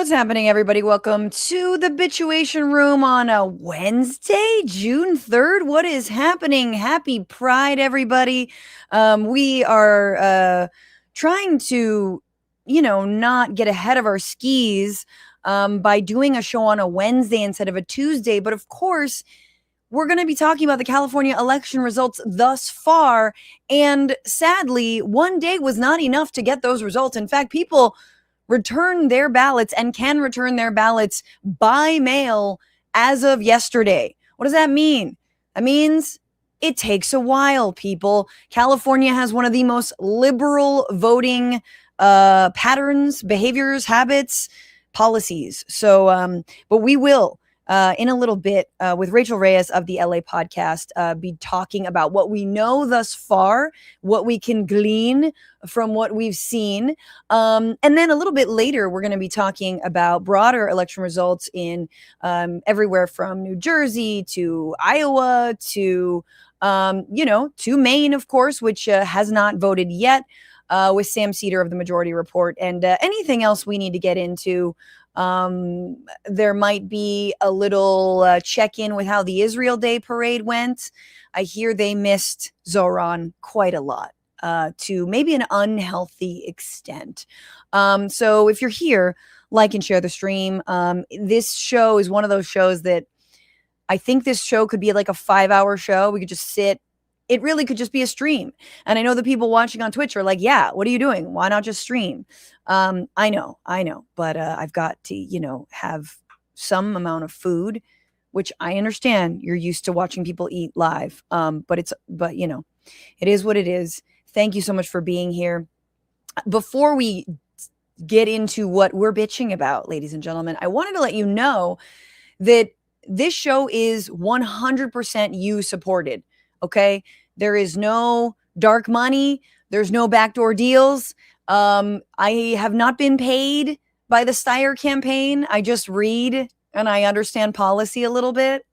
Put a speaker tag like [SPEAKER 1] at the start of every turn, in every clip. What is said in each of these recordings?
[SPEAKER 1] What's happening, everybody? Welcome to the Bituation Room on a Wednesday, June 3rd. What is happening? Happy Pride, everybody. We are trying to, not get ahead of our skis by doing a show on a Wednesday instead of a Tuesday. But of course, we're going to be talking about the California election results thus far. And sadly, one day was not enough to get those results. In fact, people return their ballots and can return their ballots by mail as of yesterday. What does that mean? That means it takes a while, people. California has one of the most liberal voting patterns, behaviors, habits, policies. So, but we will in a little bit with Rachel Reyes of the LA podcast be talking about what we know thus far, what we can glean from what we've seen. And then a little bit later, we're going to be talking about broader election results in everywhere from New Jersey to Iowa to, to Maine, of course, which has not voted yet, with Sam Seder of the Majority Report, and anything else we need to get into. There might be a little check-in with how the Israel Day parade went. I hear they missed Zoran quite a lot, to maybe an unhealthy extent. So if you're here, like and share the stream. This show is one of those shows that I think this show could be like a 5-hour show. We could just sit. It really could just be a stream. And I know the people watching on Twitch are like, yeah, what are you doing? Why not just stream? I know. But I've got to, have some amount of food, which I understand you're used to watching people eat live. But it is what it is. Thank you so much for being here. Before we get into what we're bitching about, ladies and gentlemen, I wanted to let you know that this show is 100% you supported. Okay. There is no dark money. There's no backdoor deals. I have not been paid by the Steyer campaign. I just read and I understand policy a little bit.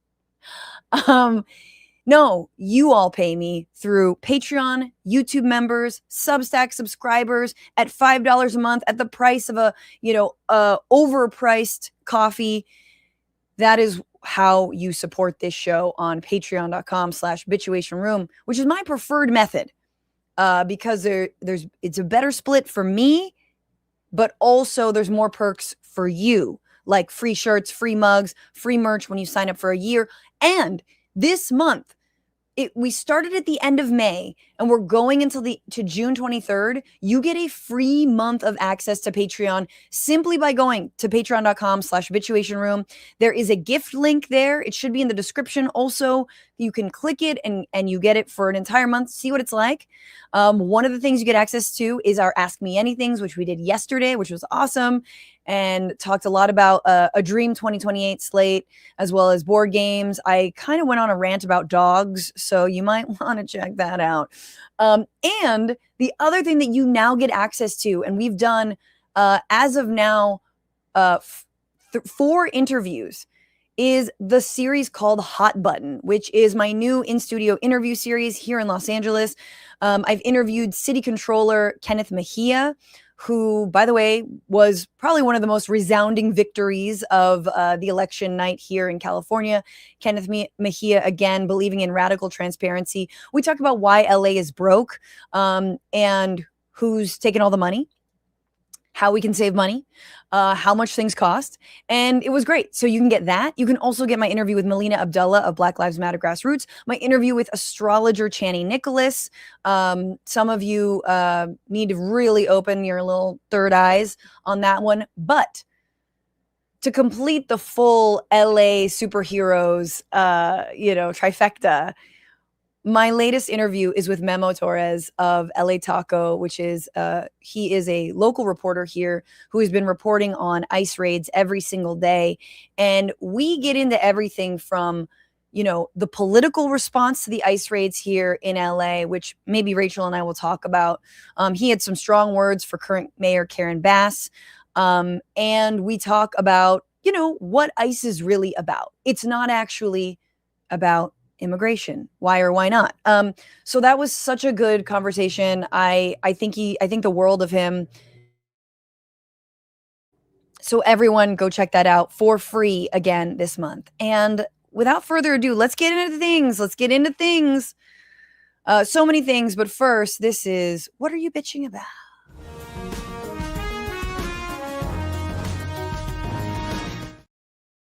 [SPEAKER 1] No, you all pay me through Patreon, YouTube members, Substack subscribers at $5 a month at the price of a overpriced coffee. That is how you support this show on patreon.com/bituationroom, which is my preferred method, because it's a better split for me, but also there's more perks for you, like free shirts, free mugs, free merch when you sign up for a year. And this month, we started at the end of May and we're going to June 23rd. You get a free month of access to Patreon simply by going to patreon.com/bituationroom. There is a gift link there. It should be in the description. Also, you can click it and you get it for an entire month. See what it's like. One of the things you get access to is our Ask Me Anythings, which we did yesterday, which was awesome, and talked a lot about a Dream 2028 slate, as well as board games. I kind of went on a rant about dogs, so you might want to check that out. And the other thing that you now get access to, and we've done, as of now, 4 interviews, is the series called Hot Button, which is my new in-studio interview series here in Los Angeles. I've interviewed City Controller Kenneth Mejia, who, by the way, was probably one of the most resounding victories of the election night here in California. Kenneth Mejia, again, believing in radical transparency. We talk about why LA is broke, and who's taking all the money, how we can save money, how much things cost. And it was great. So you can get that. You can also get my interview with Melina Abdullah of Black Lives Matter Grassroots, my interview with astrologer Channy Nicholas. Some of you need to really open your little third eyes on that one. But to complete the full LA superheroes, trifecta, my latest interview is with Memo Torres of LA Taco, which is, he is a local reporter here who has been reporting on ICE raids every single day. And we get into everything from, the political response to the ICE raids here in LA, which maybe Rachel and I will talk about. He had some strong words for current Mayor Karen Bass. And we talk about, what ICE is really about. It's not actually about immigration. Why or why not? So that was such a good conversation. I think the world of him. So everyone go check that out for free again this month. And without further ado, let's get into things. So many things, but first, this is What Are You Bitching About?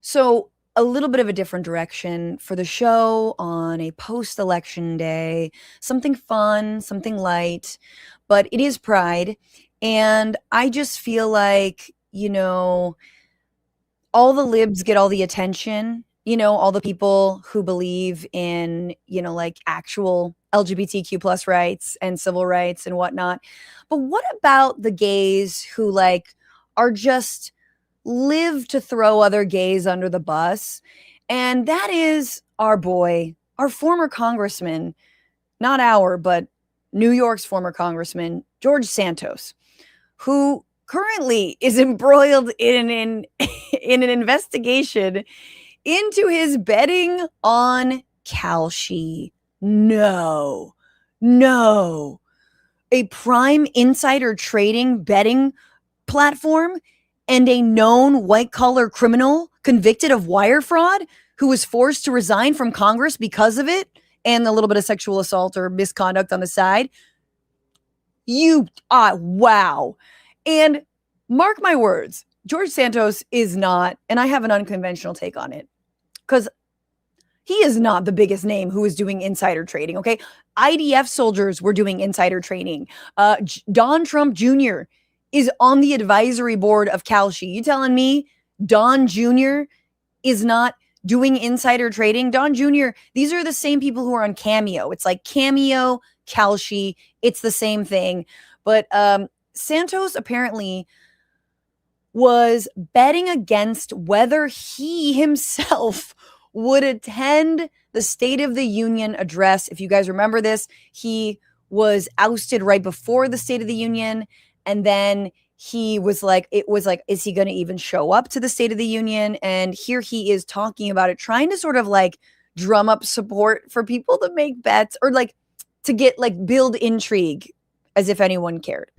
[SPEAKER 1] So a little bit of a different direction for the show on a post-election day. Something fun, something light, but it is Pride. And I just feel like, all the libs get all the attention, all the people who believe in, like actual LGBTQ plus rights and civil rights and whatnot. But what about the gays who like are just live to throw other gays under the bus? And that is our boy, our former congressman, not our, but New York's former congressman, George Santos, who currently is embroiled in an investigation into his betting on Kalshi. No. A prime insider trading betting platform and a known white-collar criminal convicted of wire fraud who was forced to resign from Congress because of it and a little bit of sexual assault or misconduct on the side. Wow. And mark my words, George Santos is not, and I have an unconventional take on it, because he is not the biggest name who is doing insider trading, okay? IDF soldiers were doing insider trading. Don Trump Jr. is on the advisory board of Kalshi. You telling me Don Jr. is not doing insider trading? Don Jr., these are the same people who are on Cameo. It's like Cameo, Kalshi, it's the same thing. But Santos apparently was betting against whether he himself would attend the State of the Union address. If you guys remember this, he was ousted right before the State of the Union. And then he was like, is he going to even show up to the State of the Union? And here he is talking about it, trying to sort of like drum up support for people to make bets or like to get like build intrigue as if anyone cared.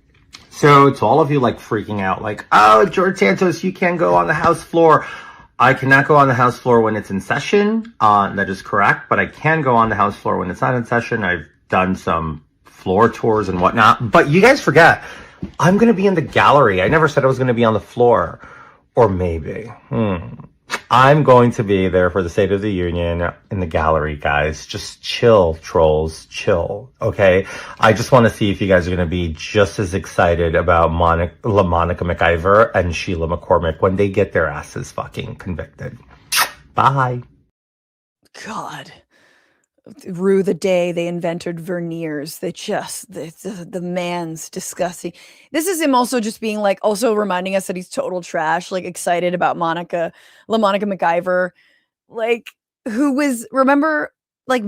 [SPEAKER 2] So to all of you like freaking out, like, oh, George Santos, you can't go on the House floor. I cannot go on the House floor when it's in session. That is correct. But I can go on the House floor when it's not in session. I've done some floor tours and whatnot. But you guys forget, I'm going to be in the gallery. I never said I was going to be on the floor. Or maybe. I'm going to be there for the State of the Union in the gallery, guys. Just chill, trolls. Chill, okay? I just want to see if you guys are going to be just as excited about Monica McIver and Sheila McCormick when they get their asses fucking convicted. Bye.
[SPEAKER 1] God. Rue the day they invented veneers. The man's disgusting. This is him also just being like, also reminding us that he's total trash, like excited about Monica McIver, like who was, remember, like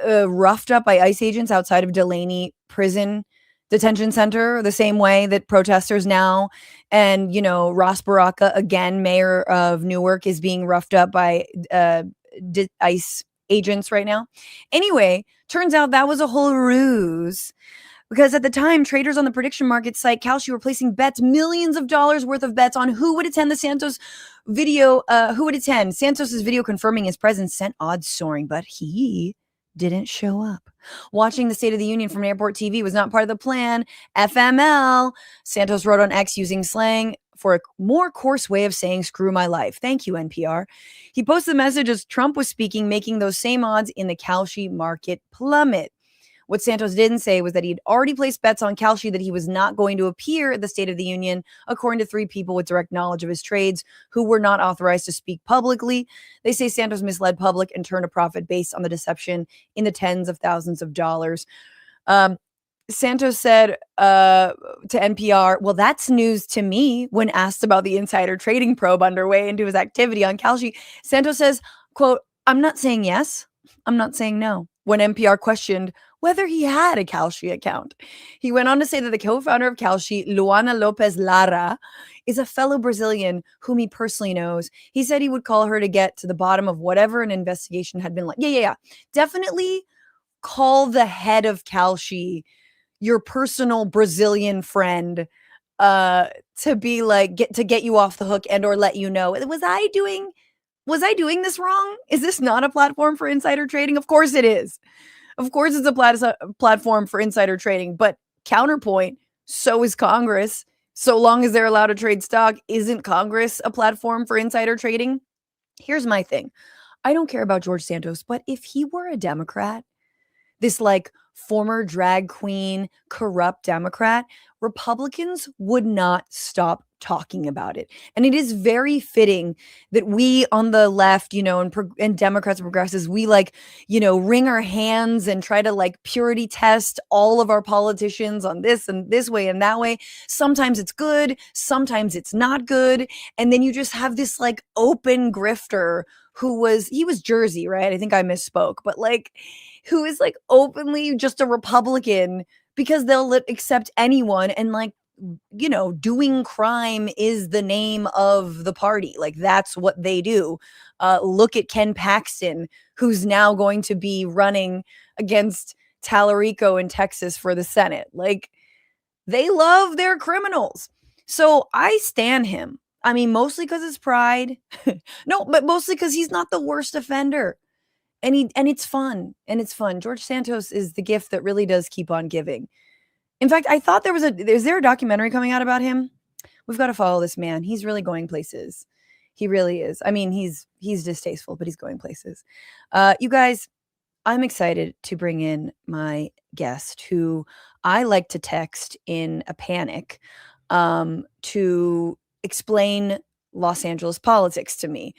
[SPEAKER 1] roughed up by ICE agents outside of Delaney prison detention center, the same way that protesters now, and, Ross Baraka, again, mayor of Newark, is being roughed up by ICE agents right now. Anyway, turns out that was a whole ruse because at the time, traders on the prediction market site Kalshi were placing bets, millions of dollars worth of bets on who would attend the Santos video, Santos's video confirming his presence sent odds soaring, but he didn't show up. Watching the State of the Union from airport TV was not part of the plan. FML, Santos wrote on X using slang for a more coarse way of saying screw my life. Thank you, NPR. He posted the message as Trump was speaking, making those same odds in the Kalshi market plummet. What Santos didn't say was that he'd already placed bets on Kalshi that he was not going to appear at the State of the Union, according to 3 people with direct knowledge of his trades who were not authorized to speak publicly. They say Santos misled public and turned a profit based on the deception in the tens of thousands of dollars. Santos said to NPR, well, that's news to me. When asked about the insider trading probe underway into his activity on Kalshi, Santos says, quote, I'm not saying yes. I'm not saying no. When NPR questioned whether he had a Kalshi account, he went on to say that the co-founder of Kalshi, Luana Lopez Lara, is a fellow Brazilian whom he personally knows. He said he would call her to get to the bottom of whatever an investigation had been like. Yeah. Definitely call the head of Kalshi, your personal Brazilian friend, to to be like get you off the hook and or let you know, was I doing this wrong? Is this not a platform for insider trading? Of course it is. Of course it's a platform for insider trading, but counterpoint, so is Congress. So long as they're allowed to trade stock, isn't Congress a platform for insider trading? Here's my thing. I don't care about George Santos, but if he were a Democrat, this like former drag queen, corrupt Democrat, Republicans would not stop talking about it. And it is very fitting that we on the left, and Democrats and progressives, we like, wring our hands and try to like purity test all of our politicians on this and this way and that way. Sometimes it's good, sometimes it's not good. And then you just have this like open grifter he was Jersey, right? I think I misspoke, but like, who is like openly just a Republican because they'll accept anyone and like, doing crime is the name of the party. Like that's what they do. Look at Ken Paxton, who's now going to be running against Tallarico in Texas for the Senate. Like they love their criminals. So I stan him. I mean, mostly because it's pride. No, but mostly because he's not the worst offender. And it's fun. And it's fun. George Santos is the gift that really does keep on giving. In fact, I thought is there a documentary coming out about him? We've got to follow this man. He's really going places. He really is. I mean, he's distasteful, but he's going places. You guys, I'm excited to bring in my guest who I like to text in a panic to explain Los Angeles politics to me.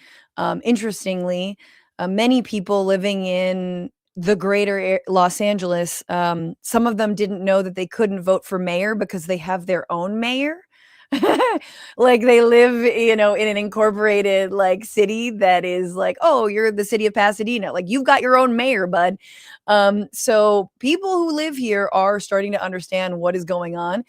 [SPEAKER 1] Interestingly, many people living in the greater Los Angeles, some of them didn't know that they couldn't vote for mayor because they have their own mayor. Like they live, in an incorporated like city that is like, oh, you're the city of Pasadena. Like you've got your own mayor, bud. So people who live here are starting to understand what is going on.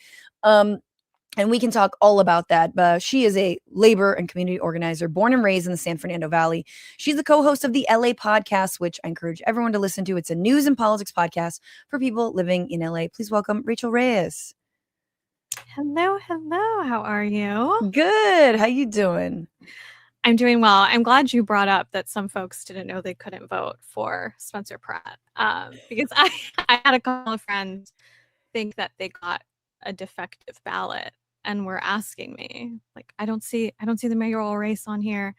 [SPEAKER 1] And we can talk all about that. But she is a labor and community organizer born and raised in the San Fernando Valley. She's the co-host of the LA podcast, which I encourage everyone to listen to. It's a news and politics podcast for people living in LA. Please welcome Rachel Reyes.
[SPEAKER 3] Hello. How are you?
[SPEAKER 1] Good. How you doing?
[SPEAKER 3] I'm doing well. I'm glad you brought up that some folks didn't know they couldn't vote for Spencer Pratt, because I had a couple of friends think that they got a defective ballot and were asking me, like, I don't see the mayoral race on here.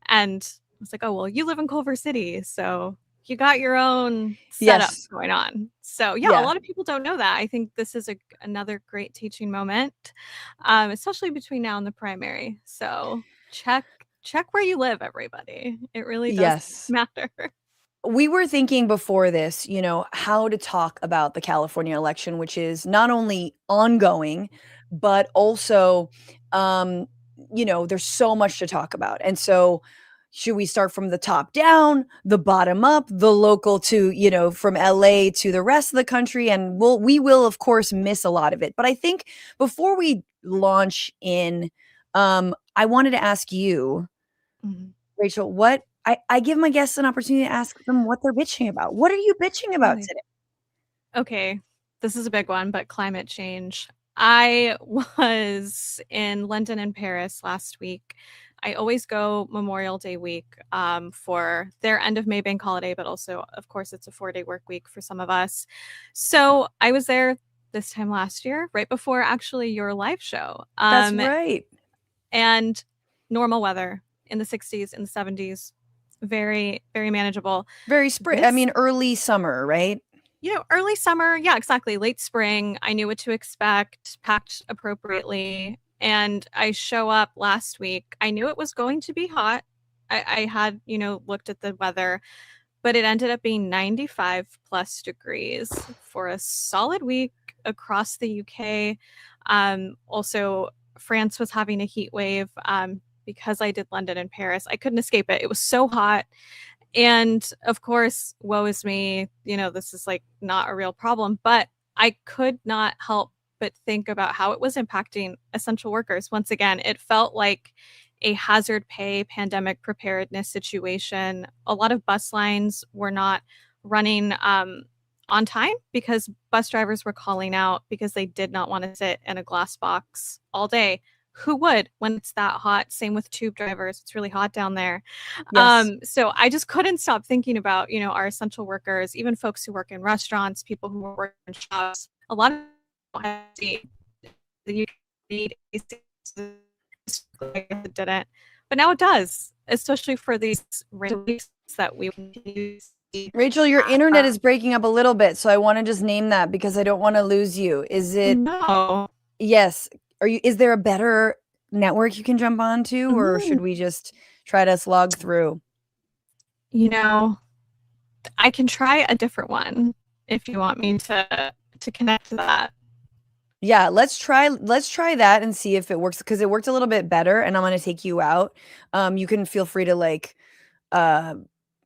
[SPEAKER 3] And I was like, oh, well, you live in Culver City, so you got your own setup going on. So yeah, a lot of people don't know that. I think this is another great teaching moment, especially between now and the primary. So check where you live, everybody. It really does matter.
[SPEAKER 1] We were thinking before this, how to talk about the California election, which is not only ongoing, but also, there's so much to talk about. And so should we start from the top down, the bottom up, the local to, from LA to the rest of the country? And we will, of course, miss a lot of it. But I think before we launch in, I wanted to ask you, Rachel, I give my guests an opportunity to ask them what they're bitching about. What are you bitching about today?
[SPEAKER 3] Okay, this is a big one, but climate change. I was in London and Paris last week. I always go Memorial Day week for their end of May bank holiday, but also, of course, it's a 4-day work week for some of us. So I was there this time last year, right before actually your live show.
[SPEAKER 1] That's right.
[SPEAKER 3] And normal weather in the 60s and the 70s. Very, very manageable.
[SPEAKER 1] Very spring. Early summer, right?
[SPEAKER 3] Early summer. Yeah, exactly. Late spring. I knew what to expect, packed appropriately. And I show up last week. I knew it was going to be hot. I had, looked at the weather, but it ended up being 95 plus degrees for a solid week across the UK. Also, France was having a heat wave. Because I did London and Paris, I couldn't escape it. It was so hot. And of course, woe is me, this is like not a real problem, but I could not help but think about how it was impacting essential workers. Once again, it felt like a hazard pay pandemic preparedness situation. A lot of bus lines were not running on time because bus drivers were calling out because they did not want to sit in a glass box all day. who would when it's that hot? Same with tube drivers. It's really hot down there.
[SPEAKER 1] Yes.
[SPEAKER 3] So I just couldn't stop thinking about, our essential workers, even folks who work in restaurants, people who work in shops. A lot of people have you need AC. It didn't, but now it does, especially for these weeks that we use.
[SPEAKER 1] Rachel, your internet is breaking up a little bit, so I want to just name that because I don't want to lose you. Is it?
[SPEAKER 3] No.
[SPEAKER 1] Yes. Is there a better network you can jump onto, or should we just try to slog through?
[SPEAKER 3] I can try a different one if you want me to connect to that.
[SPEAKER 1] Yeah, let's try that and see if it works, because it worked a little bit better, and I'm going to take you out. You can feel free to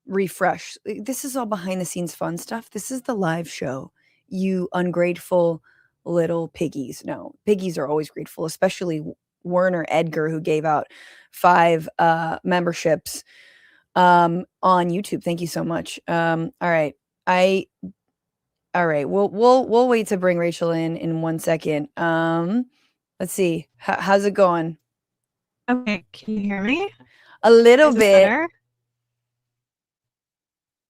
[SPEAKER 1] refresh. This is all behind the scenes fun stuff. This is the live show. You ungrateful little piggies. No, piggies are always grateful, especially Werner Edgar, who gave out 5 memberships on YouTube. Thank you so much. All right. All right. We'll wait to bring Rachel in 1 second. Let's see. How's it going?
[SPEAKER 3] Okay, can you hear me?
[SPEAKER 1] A little bit.
[SPEAKER 3] Better?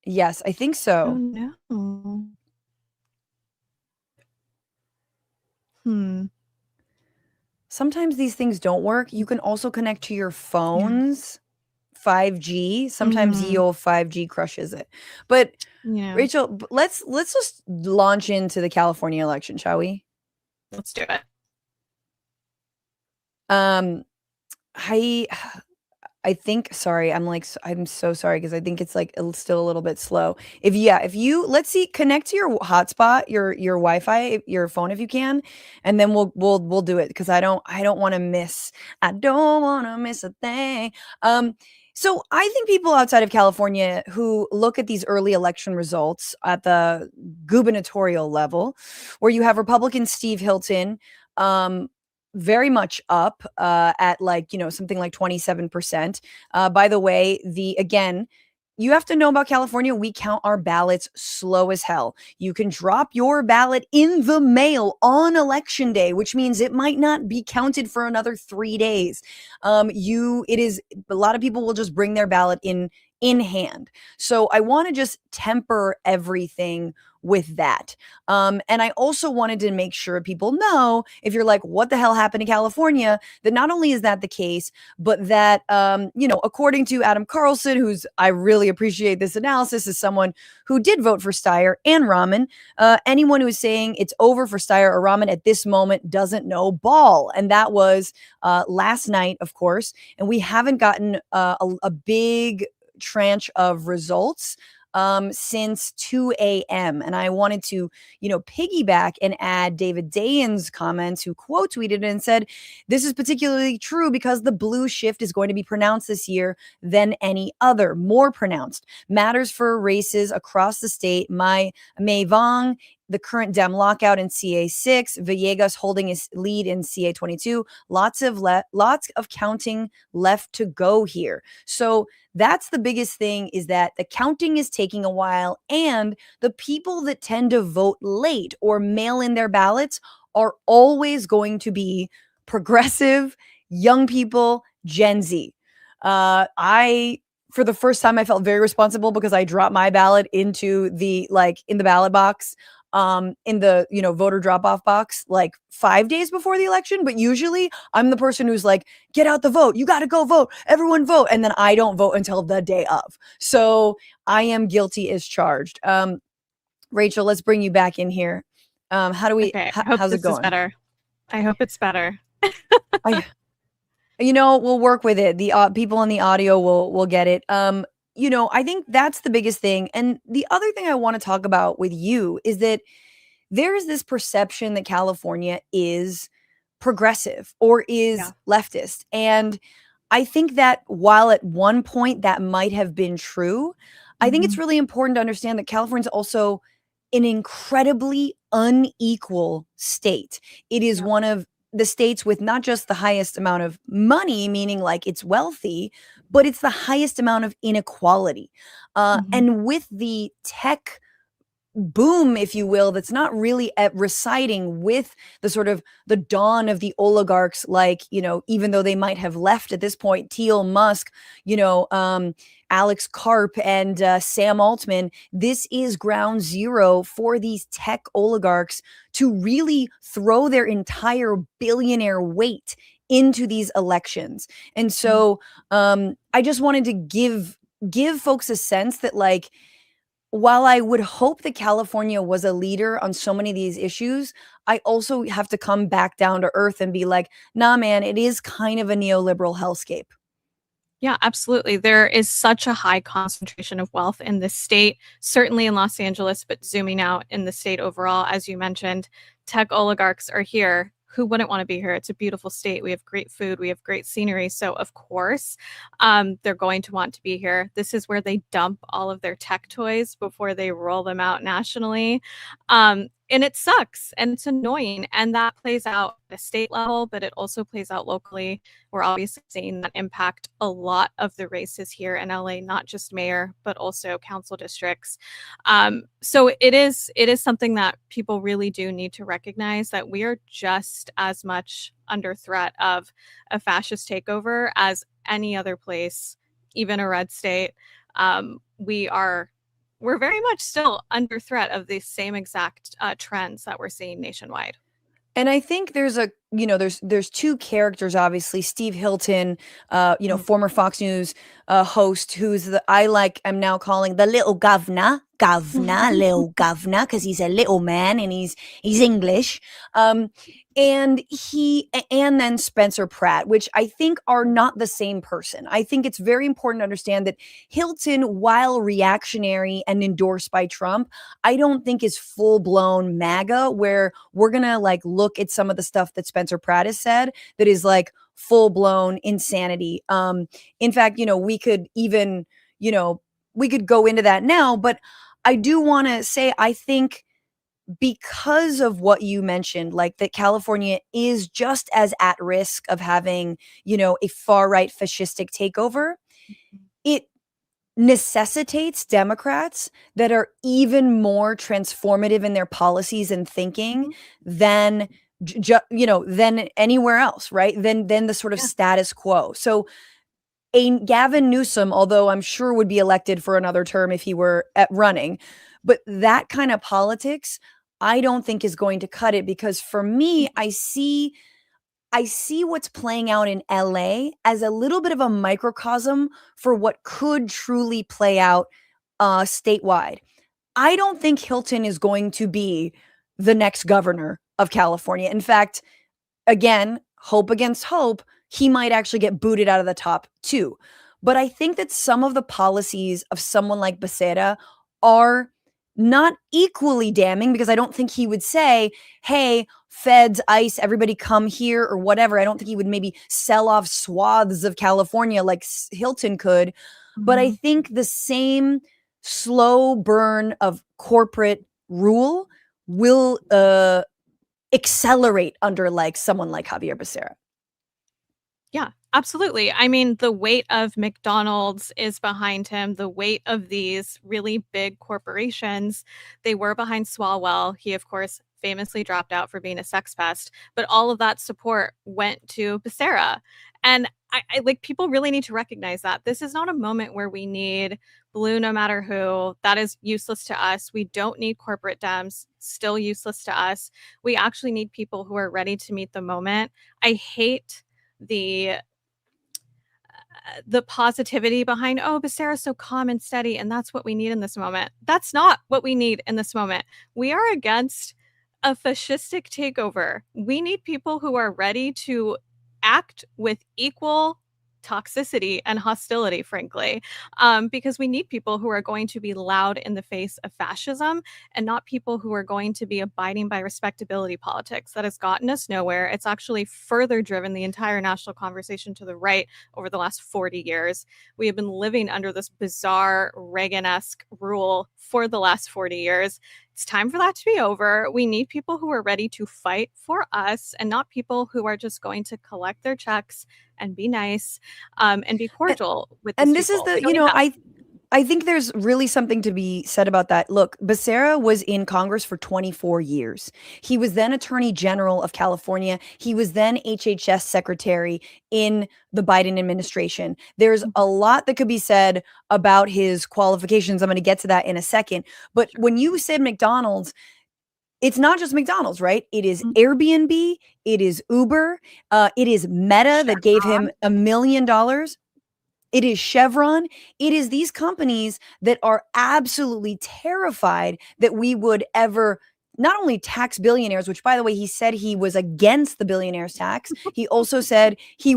[SPEAKER 1] Yes, I think so.
[SPEAKER 3] Oh no.
[SPEAKER 1] Sometimes these things don't work. You can also connect to your phone's 5G. Sometimes Yield 5G crushes it. but Rachel, let's just launch into the California election, shall we?
[SPEAKER 3] Let's do it.
[SPEAKER 1] I think, sorry, I'm so sorry, because I think it's still a little bit slow. If you let's see, connect to your hotspot, your Wi-Fi, your phone, if you can, and then we'll do it, because I don't want to miss a thing. So I think people outside of California who look at these early election results at the gubernatorial level, where you have Republican Steve Hilton, very much up at something like 27%. By the way, again, you have to know about California. We count our ballots slow as hell. You can drop your ballot in the mail on election day, which means it might not be counted for another 3 days. A lot of people will just bring their ballot in hand. So I want to just temper everything with that. And I also wanted to make sure people know, if you're like, what the hell happened to California, that not only is that the case, but that, according to Adam Carlson, I really appreciate this analysis, is someone who did vote for Steyer and Rahman. Anyone who is saying it's over for Steyer or Rahman at this moment doesn't know ball. And that was last night, of course. And we haven't gotten a big tranche of results since 2 a.m. And I wanted to, piggyback and add David Dayen's comments, who quote tweeted and said, "This is particularly true because the blue shift is going to be pronounced this year than any other, more pronounced. Matters for races across the state. Mai Vang, the current Dem lockout in CA6, Villegas holding his lead in CA22. Lots of counting left to go here." So that's the biggest thing, is that the counting is taking a while, and the people that tend to vote late or mail in their ballots are always going to be progressive, young people, Gen Z. For the first time, I felt very responsible, because I dropped my ballot into in the ballot box, in the, voter drop-off box, 5 days before the election. But usually I'm the person who's like, get out the vote. You got to go vote. Everyone vote. And then I don't vote until the day of. So I am guilty as charged. Rachel, let's bring you back in here. How's it going?
[SPEAKER 3] Better. I hope it's better.
[SPEAKER 1] We'll work with it. The people in the audio will get it. I think that's the biggest thing. And the other thing I want to talk about with you is that there is this perception that California is progressive or is leftist. And I think that while at one point that might have been true, I think it's really important to understand that California is also an incredibly unequal state. It is one of the states with not just the highest amount of money, meaning it's wealthy, but it's the highest amount of inequality. And with the tech boom, if you will, that's not really at reciting with the sort of the dawn of the oligarchs, like, even though they might have left at this point, Thiel, Musk, Alex Karp, and Sam Altman. This is ground zero for these tech oligarchs to really throw their entire billionaire weight into these elections. And so I just wanted to give folks a sense that, like, while I would hope that California was a leader on so many of these issues, I also have to come back down to earth and be like, nah, man, it is kind of a neoliberal hellscape.
[SPEAKER 3] Yeah, absolutely. There is such a high concentration of wealth in this state, certainly in Los Angeles, but zooming out in the state overall, as you mentioned, tech oligarchs are here. Who wouldn't want to be here? It's a beautiful state. We have great food. We have great scenery. So, of course, they're going to want to be here. This is where they dump all of their tech toys before they roll them out nationally. And it sucks and it's annoying. And that plays out at a state level, but it also plays out locally. We're obviously seeing that impact a lot of the races here in LA, not just mayor, but also council districts. So it is something that people really do need to recognize, that we are just as much under threat of a fascist takeover as any other place, even a red state. We're very much still under threat of the same exact trends that we're seeing nationwide.
[SPEAKER 1] And I think there's there's two characters, obviously. Steve Hilton, former Fox News host, who's I'm now calling the little governor, little governor, because he's a little man and he's English. And then Spencer Pratt, which I think are not the same person. I think it's very important to understand that Hilton, while reactionary and endorsed by Trump, I don't think is full-blown MAGA, where we're gonna like look at some of the stuff that Spencer Pratt has said that is like full-blown insanity. In fact, we could even, we could go into that now, but I do want to say, I think because of what you mentioned, like that California is just as at risk of having, a far-right fascistic takeover, it necessitates Democrats that are even more transformative in their policies and thinking than than anywhere else, right? Than the sort of status quo. So a Gavin Newsom, although I'm sure would be elected for another term if he were running, but that kind of politics, I don't think is going to cut it, because for me, I see what's playing out in LA as a little bit of a microcosm for what could truly play out statewide. I don't think Hilton is going to be the next governor of California. In fact, again, hope against hope, he might actually get booted out of the top too. But I think that some of the policies of someone like Becerra are not equally damning, because I don't think he would say, hey, feds, ICE, everybody come here or whatever. I don't think he would maybe sell off swaths of California like Hilton could. But I think the same slow burn of corporate rule will accelerate under like someone like Javier Becerra.
[SPEAKER 3] Yeah, absolutely. I mean, the weight of McDonald's is behind him. The weight of these really big corporations, they were behind Swalwell. He, of course, famously dropped out for being a sex pest, but all of that support went to Becerra. And I like, people really need to recognize that this is not a moment where we need blue no matter who. That is useless to us. We don't need corporate Dems, still useless to us. We actually need people who are ready to meet the moment. I hate the positivity behind, oh, Becerra's so calm and steady, and that's what we need in this moment. That's not what we need in this moment. We are against a fascistic takeover. We need people who are ready to act with equal toxicity and hostility, frankly, because we need people who are going to be loud in the face of fascism, and not people who are going to be abiding by respectability politics. That has gotten us nowhere. It's actually further driven the entire national conversation to the right over the last 40 years. We have been living under this bizarre Reagan-esque rule for the last 40 years. It's time for that to be over. We need people who are ready to fight for us, and not people who are just going to collect their checks and be nice and be cordial with these
[SPEAKER 1] and this
[SPEAKER 3] people.
[SPEAKER 1] is the I think there's really something to be said about that. Look, Becerra was in Congress for 24 years. He was then Attorney General of California. He was then HHS Secretary in the Biden administration. There's a lot that could be said about his qualifications. I'm going to get to that in a second. But when you said McDonald's, it's not just McDonald's, right? It is Airbnb, it is Uber, it is Meta that gave him $1 million. It is Chevron. It is these companies that are absolutely terrified that we would ever not only tax billionaires, which by the way, he said he was against the billionaires tax. He also said he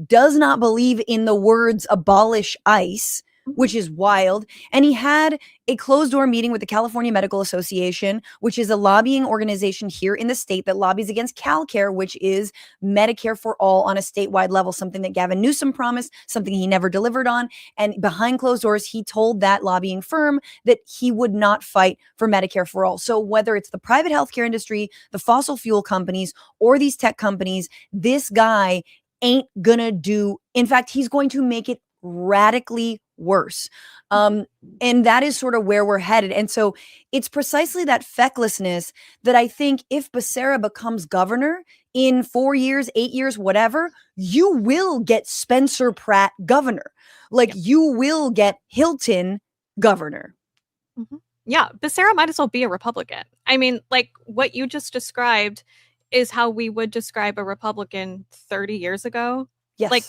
[SPEAKER 1] does not believe in the words abolish ICE, which is wild. And he had a closed door meeting with the California Medical Association, which is a lobbying organization here in the state that lobbies against CalCare, which is Medicare for all on a statewide level, something that Gavin Newsom promised, something he never delivered on. And behind closed doors, he told that lobbying firm that he would not fight for Medicare for all. So whether it's the private healthcare industry, the fossil fuel companies, or these tech companies, this guy ain't gonna do. In fact, he's going to make it radically worse. And that is sort of where we're headed. And so it's precisely that fecklessness that I think if Becerra becomes governor in 4 years, 8 years, whatever, you will get Spencer Pratt governor. Like you will get Hilton governor.
[SPEAKER 3] Yeah, Becerra might as well be a Republican. I mean, like what you just described is how we would describe a Republican 30 years ago.
[SPEAKER 1] Yes.
[SPEAKER 3] Like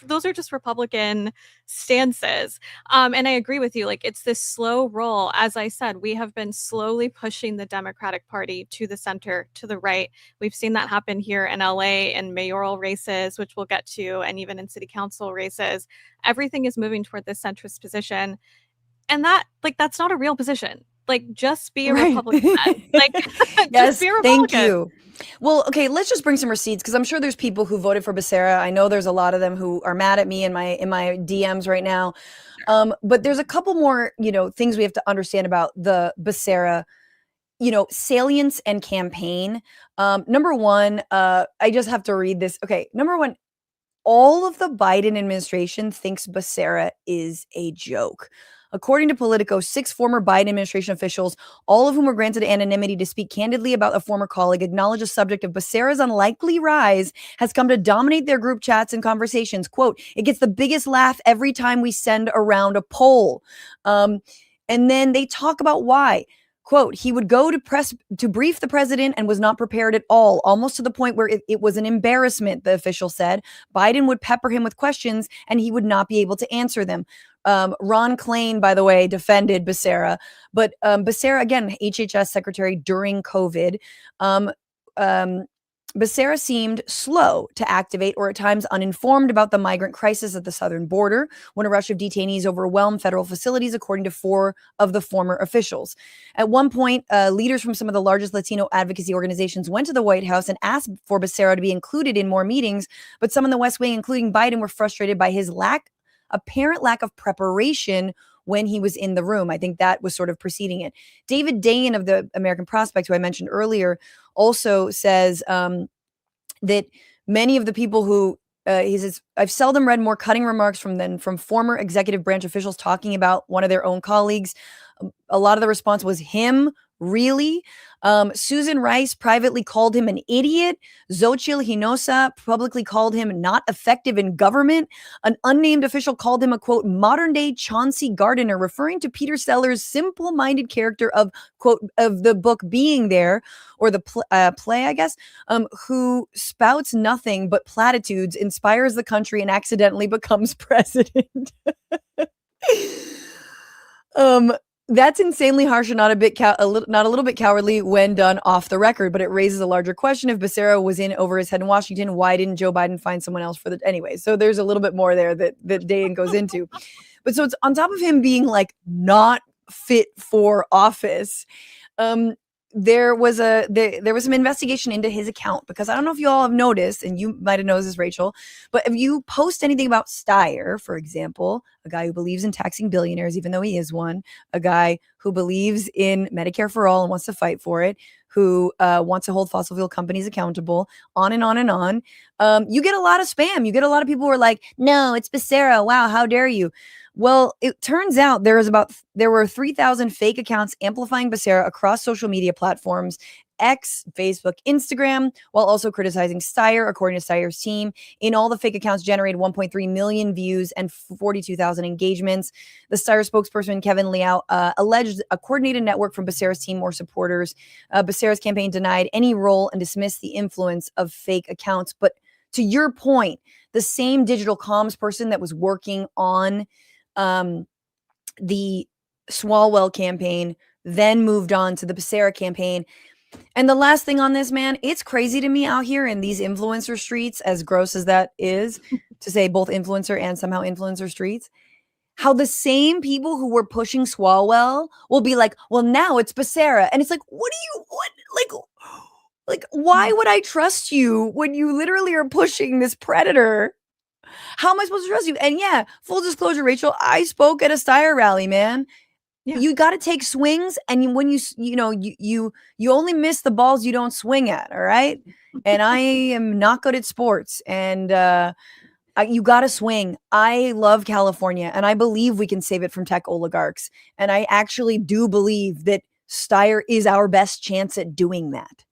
[SPEAKER 3] those are just Republican stances. And I agree with you. Like it's this slow roll. As I said, we have been slowly pushing the Democratic Party to the center, to the right. We've seen that happen here in LA in mayoral races, which we'll get to, and even in city council races. Everything is moving toward this centrist position. And that's not a real position. Like just be a Republican. Like
[SPEAKER 1] yes,
[SPEAKER 3] just be a Republican.
[SPEAKER 1] Thank you. Well, okay, let's just bring some receipts because I'm sure there's people who voted for Becerra. I know there's a lot of them who are mad at me in my DMs right now. But there's a couple more, things we have to understand about the Becerra, salience and campaign. Number one, I just have to read this. Okay, number one, all of the Biden administration thinks Becerra is a joke. According to Politico, 6 former Biden administration officials, all of whom were granted anonymity to speak candidly about a former colleague, acknowledge the subject of Becerra's unlikely rise has come to dominate their group chats and conversations. Quote, it gets the biggest laugh every time we send around a poll. And then they talk about why. Quote, he would go to brief the president and was not prepared at all, almost to the point where it was an embarrassment, the official said. Biden would pepper him with questions and he would not be able to answer them. Ron Klain, by the way, defended Becerra. But Becerra, again, HHS secretary during COVID, Becerra seemed slow to activate or at times uninformed about the migrant crisis at the southern border when a rush of detainees overwhelmed federal facilities, according to 4 of the former officials. At one point, leaders from some of the largest Latino advocacy organizations went to the White House and asked for Becerra to be included in more meetings, but some in the West Wing, including Biden, were frustrated by his apparent lack of preparation when he was in the room. I think that was sort of preceding it. David Dayen of the American Prospect, who I mentioned earlier, also says that many of the people who he says, I've seldom read more cutting remarks from former executive branch officials talking about one of their own colleagues. A lot of the response was him, really? Susan Rice privately called him an idiot. Xochitl Hinojosa publicly called him not effective in government. An unnamed official called him a, quote, modern-day Chauncey Gardiner, referring to Peter Sellers' simple-minded character of, quote, of the book Being There, or the play, I guess, who spouts nothing but platitudes, inspires the country, and accidentally becomes president. That's insanely harsh and not a little bit cowardly when done off the record, but it raises a larger question. If Becerra was in over his head in Washington, why didn't Joe Biden find someone else for anyway? So there's a little bit more there that Dayen goes into. But so it's on top of him being like not fit for office. There was some investigation into his account, because I don't know if you all have noticed, and you might have noticed this, Rachel, but if you post anything about Steyer, for example, a guy who believes in taxing billionaires, even though he is one, a guy who believes in Medicare for all and wants to fight for it, who wants to hold fossil fuel companies accountable, on and on and on, you get a lot of spam. You get a lot of people who are like, no, it's Becerra. Wow, how dare you? Well, it turns out there were 3,000 fake accounts amplifying Becerra across social media platforms, X, Facebook, Instagram, while also criticizing Steyer, according to Steyer's team. In all, the fake accounts generated 1.3 million views and 42,000 engagements. The Steyer spokesperson, Kevin Liao, alleged a coordinated network from Becerra's team or supporters. Becerra's campaign denied any role and dismissed the influence of fake accounts. But to your point, the same digital comms person that was working on the Swalwell campaign then moved on to the Becerra campaign. And the last thing on this, man, it's crazy to me out here in these influencer streets, as gross as that is to say, both influencer and somehow influencer streets, how the same people who were pushing Swalwell will be like, well, now it's Becerra. And it's like, why would I trust you when you literally are pushing this predator? How am I supposed to trust you? And yeah, full disclosure, Rachel, I spoke at a Steyer rally, man. Yeah. You got to take swings, and when you only miss the balls you don't swing at. All right, and I am not good at sports, and you got to swing. I love California, and I believe we can save it from tech oligarchs, and I actually do believe that Steyer is our best chance at doing that.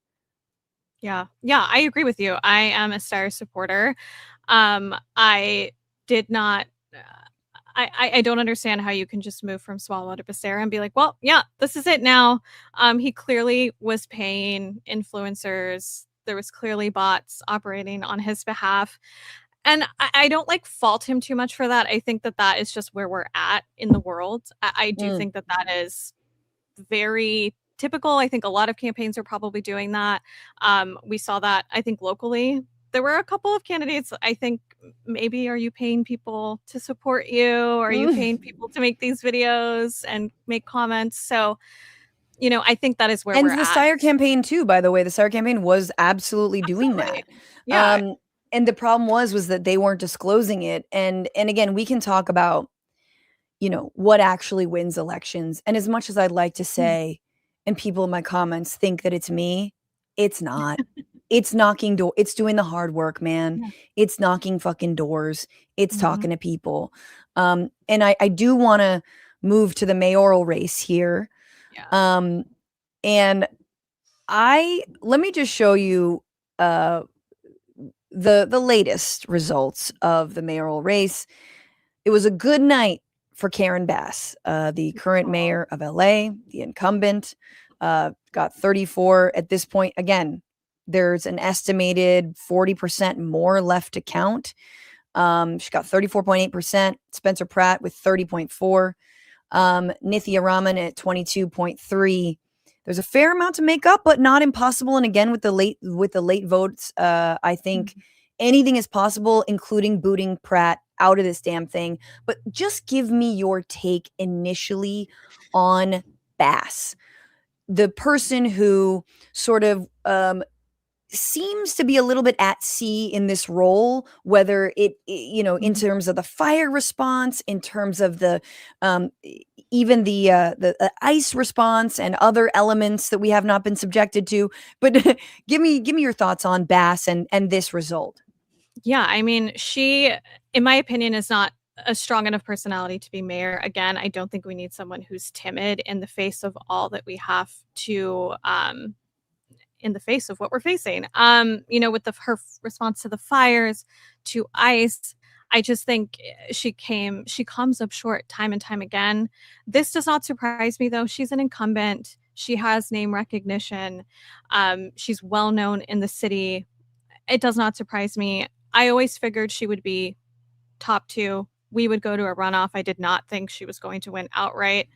[SPEAKER 3] Yeah, I agree with you. I am a Steyer supporter. I did not. I don't understand how you can just move from Swalwell to Becerra and be like, well, yeah, this is it now. He clearly was paying influencers. There was clearly bots operating on his behalf. And I don't fault him too much for that. I think that is just where we're at in the world. I do think that is very typical. I think a lot of campaigns are probably doing that. We saw that, I think, locally. There were a couple of candidates, I think, maybe are you paying people to support you? Are you paying people to make these videos and make comments? So, I think that is where we're at.
[SPEAKER 1] And the Steyer campaign too, by the way, the Steyer campaign was absolutely doing that.
[SPEAKER 3] Yeah.
[SPEAKER 1] And the problem was that they weren't disclosing it. And again, we can talk about, what actually wins elections. And as much as I'd like to say, and people in my comments think that it's me, it's not. It's knocking door. It's doing the hard work, man. Yeah. It's knocking fucking doors. It's talking to people. And I do want to move to the mayoral race here. Yeah. And let me just show you the latest results of the mayoral race. It was a good night for Karen Bass, the current mayor of LA, the incumbent, got 34 at this point. Again, there's an estimated 40% more left to count. She got 34.8%. Spencer Pratt with 30.4%. Nithya Raman at 22.3%. There's a fair amount to make up, but not impossible. And again, with the late votes, I think anything is possible, including booting Pratt out of this damn thing. But just give me your take initially on Bass, the person who sort of seems to be a little bit at sea in this role, whether in terms of the fire response, in terms of the even the ice response and other elements that we have not been subjected to. But give me your thoughts on Bass and this result.
[SPEAKER 3] Yeah, I mean, she, in my opinion, is not a strong enough personality to be mayor. Again, I don't think we need someone who's timid in the face of all that we have to in the face of what we're facing. With her response to the fires, to ICE, I just think she comes up short time and time again. This does not surprise me, though. She's an incumbent. She has name recognition. She's well known in the city. It does not surprise me. I always figured she would be top two. We would go to a runoff. I did not think she was going to win outright.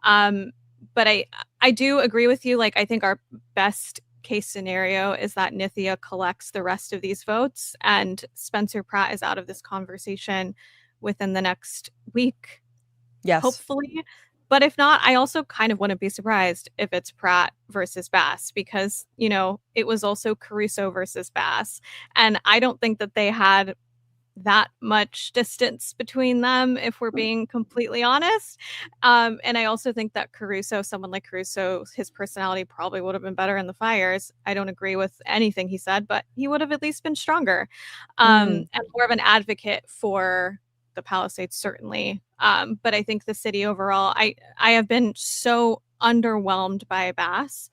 [SPEAKER 3] But I do agree with you. I think our best case scenario is that Nithya collects the rest of these votes and Spencer Pratt is out of this conversation within the next week.
[SPEAKER 1] Yes.
[SPEAKER 3] Hopefully. But if not, I also kind of wouldn't be surprised if it's Pratt versus Bass because, it was also Caruso versus Bass. And I don't think that they had that much distance between them, if we're being completely honest. And I also think that someone like Caruso, his personality probably would have been better in the fires. I don't agree with anything he said, but he would have at least been stronger and more of an advocate for the Palisades, certainly. But I think the city overall, I have been so underwhelmed by Bass.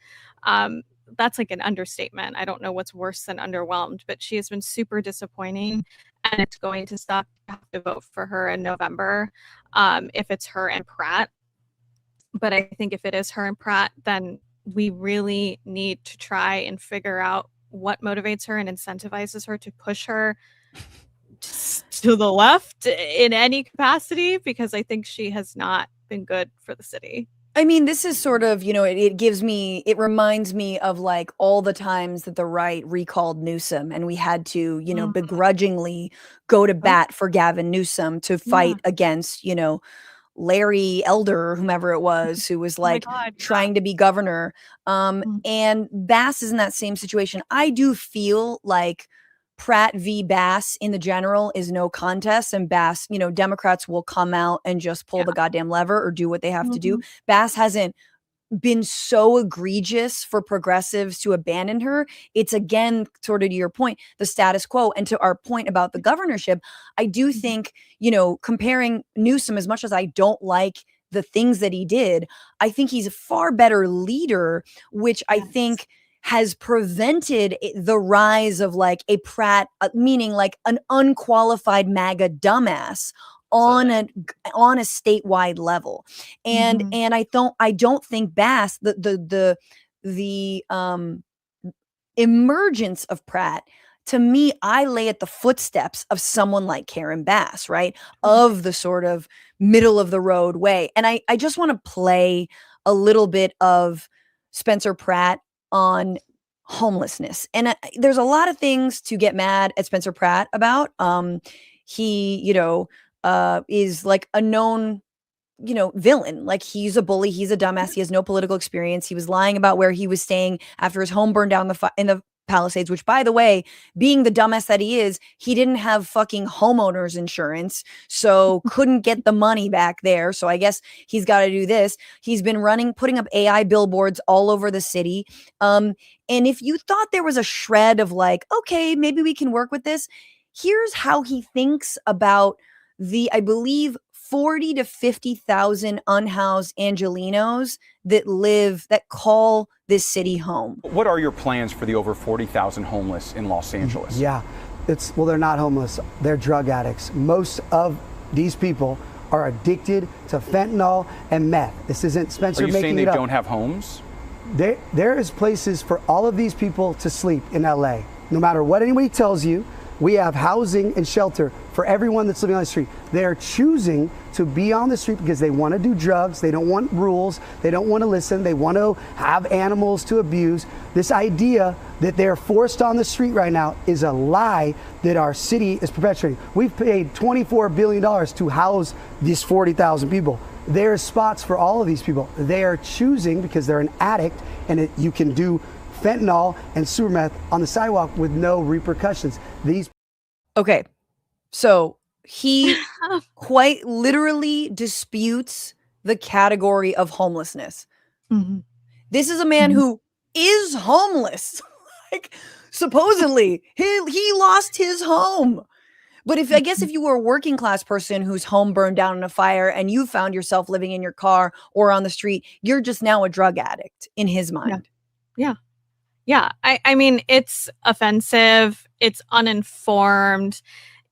[SPEAKER 3] That's like an understatement. I don't know what's worse than underwhelmed, but she has been super disappointing, and it's going to suck to have to vote for her in November if it's her and Pratt. But I think if it is her and Pratt, then we really need to try and figure out what motivates her and incentivizes her to push her to the left in any capacity, because I think she has not been good for the city.
[SPEAKER 1] I mean, this is sort of, it reminds me of like all the times that the right recalled Newsom and we had to, begrudgingly go to bat for Gavin Newsom to fight against, Larry Elder or whomever it was who was like trying to be governor. And Bass is in that same situation. I do feel like Pratt v. Bass in the general is no contest, and Bass, Democrats will come out and just pull the goddamn lever or do what they have to do. Bass hasn't been so egregious for progressives to abandon her. It's again, sort of to your point, the status quo. And to our point about the governorship, I do think, comparing Newsom, as much as I don't like the things that he did, I think he's a far better leader, which I think has prevented the rise of like a Pratt, meaning like an unqualified MAGA dumbass on a statewide level. And I don't think Bass, the emergence of Pratt, to me, I lay at the footsteps of someone like Karen Bass, right? Of the sort of middle of the road way. And I just want to play a little bit of Spencer Pratt on homelessness. And there's a lot of things to get mad at Spencer Pratt about. He, is like a known, villain. Like he's a bully. He's a dumbass. He has no political experience. He was lying about where he was staying after his home burned down in the Palisades, which, by the way, being the dumbass that he is, he didn't have fucking homeowners insurance, so couldn't get the money back there. So I guess he's got to do this. He's been putting up AI billboards all over the city. And if you thought there was a shred of like, okay, maybe we can work with this, here's how he thinks about I believe, 40 to 50,000 unhoused Angelenos that call this city home.
[SPEAKER 4] What are your plans for the over 40,000 homeless in Los Angeles?
[SPEAKER 5] Yeah, they're not homeless. They're drug addicts. Most of these people are addicted to fentanyl and meth. This isn't Spencer making it up.
[SPEAKER 4] Are you saying they don't have homes?
[SPEAKER 5] There is places for all of these people to sleep in LA. No matter what anybody tells you, we have housing and shelter for everyone that's living on the street. They are choosing to be on the street because they want to do drugs. They don't want rules. They don't want to listen. They want to have animals to abuse. This idea that they're forced on the street right now is a lie that our city is perpetuating. We've paid $24 billion to house these 40,000 people. There's spots for all of these people. They are choosing because they're an addict, and you can do fentanyl and sewer meth on the sidewalk with no repercussions.
[SPEAKER 1] Okay, so he quite literally disputes the category of homelessness. This is a man who is homeless. Like, supposedly, he lost his home. But I guess if you were a working class person whose home burned down in a fire and you found yourself living in your car or on the street, you're just now a drug addict in his mind.
[SPEAKER 3] Yeah. I mean, it's offensive. It's uninformed.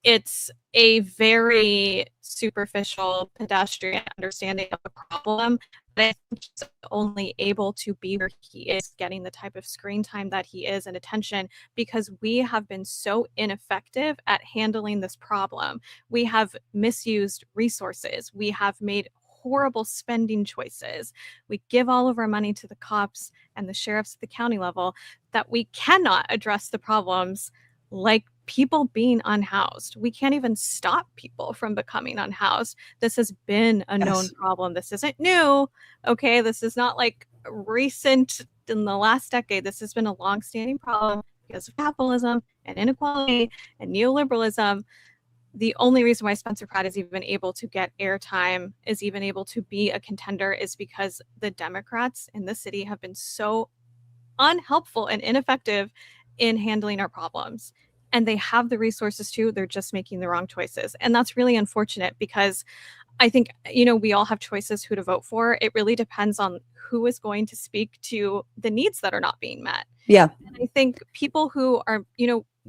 [SPEAKER 3] It's a very superficial, pedestrian understanding of the problem. But I think he's only able to be where he is, getting the type of screen time that he is and attention, because we have been so ineffective at handling this problem. We have misused resources. We have made horrible spending choices. We give all of our money to the cops and the sheriffs at the county level, that we cannot address the problems like people being unhoused. We can't even stop people from becoming unhoused. This has been a known problem. This isn't new. Okay, this is not like recent in the last decade. This has been a long-standing problem because of capitalism and inequality and neoliberalism. The only reason why Spencer Pratt is even able to get airtime, is even able to be a contender, is because the Democrats in the city have been so unhelpful and ineffective in handling our problems. and they have the resources too. They're just making the wrong choices. And that's really unfortunate because I think, we all have choices who to vote for. It really depends on who is going to speak to the needs that are not being met.
[SPEAKER 1] Yeah.
[SPEAKER 3] And I think people who are,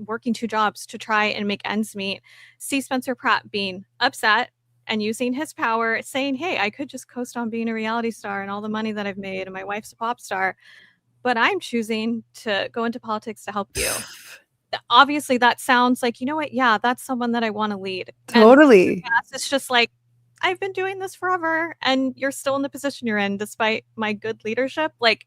[SPEAKER 3] working 2 jobs to try and make ends meet see Spencer Pratt being upset and using his power, saying, hey, I could just coast on being a reality star and all the money that I've made, and my wife's a pop star, but I'm choosing to go into politics to help you. Obviously, that sounds like, you know what? Yeah, that's someone that I want to lead.
[SPEAKER 1] Totally.
[SPEAKER 3] And it's just like, I've been doing this forever, and you're still in the position you're in despite my good leadership. Like,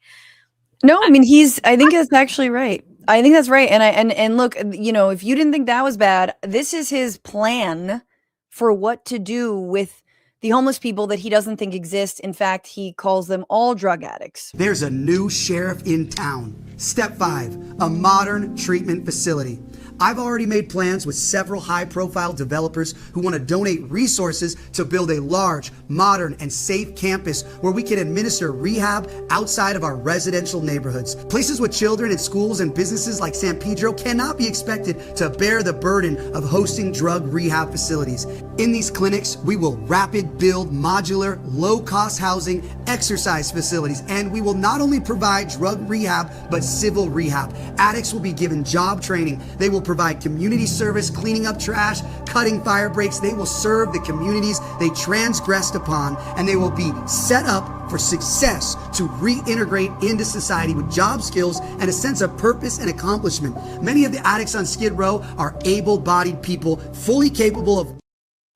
[SPEAKER 1] no, I mean, I think that's actually right. I think that's right. And look, if you didn't think that was bad, this is his plan for what to do with the homeless people that he doesn't think exist. In fact, he calls them all drug addicts.
[SPEAKER 5] There's a new sheriff in town. Step 5, a modern treatment facility. I've already made plans with several high-profile developers who want to donate resources to build a large, modern, and safe campus where we can administer rehab outside of our residential neighborhoods. Places with children and schools and businesses like San Pedro cannot be expected to bear the burden of hosting drug rehab facilities. In these clinics, we will rapid build modular, low-cost housing, exercise facilities, and we will not only provide drug rehab, but civil rehab. Addicts will be given job training. They will provide community service, cleaning up trash, cutting fire breaks. They will serve the communities they transgressed upon, and they will be set up for success to reintegrate into society with job skills and a sense of purpose and accomplishment. Many of the addicts on Skid Row are able-bodied people, fully capable of...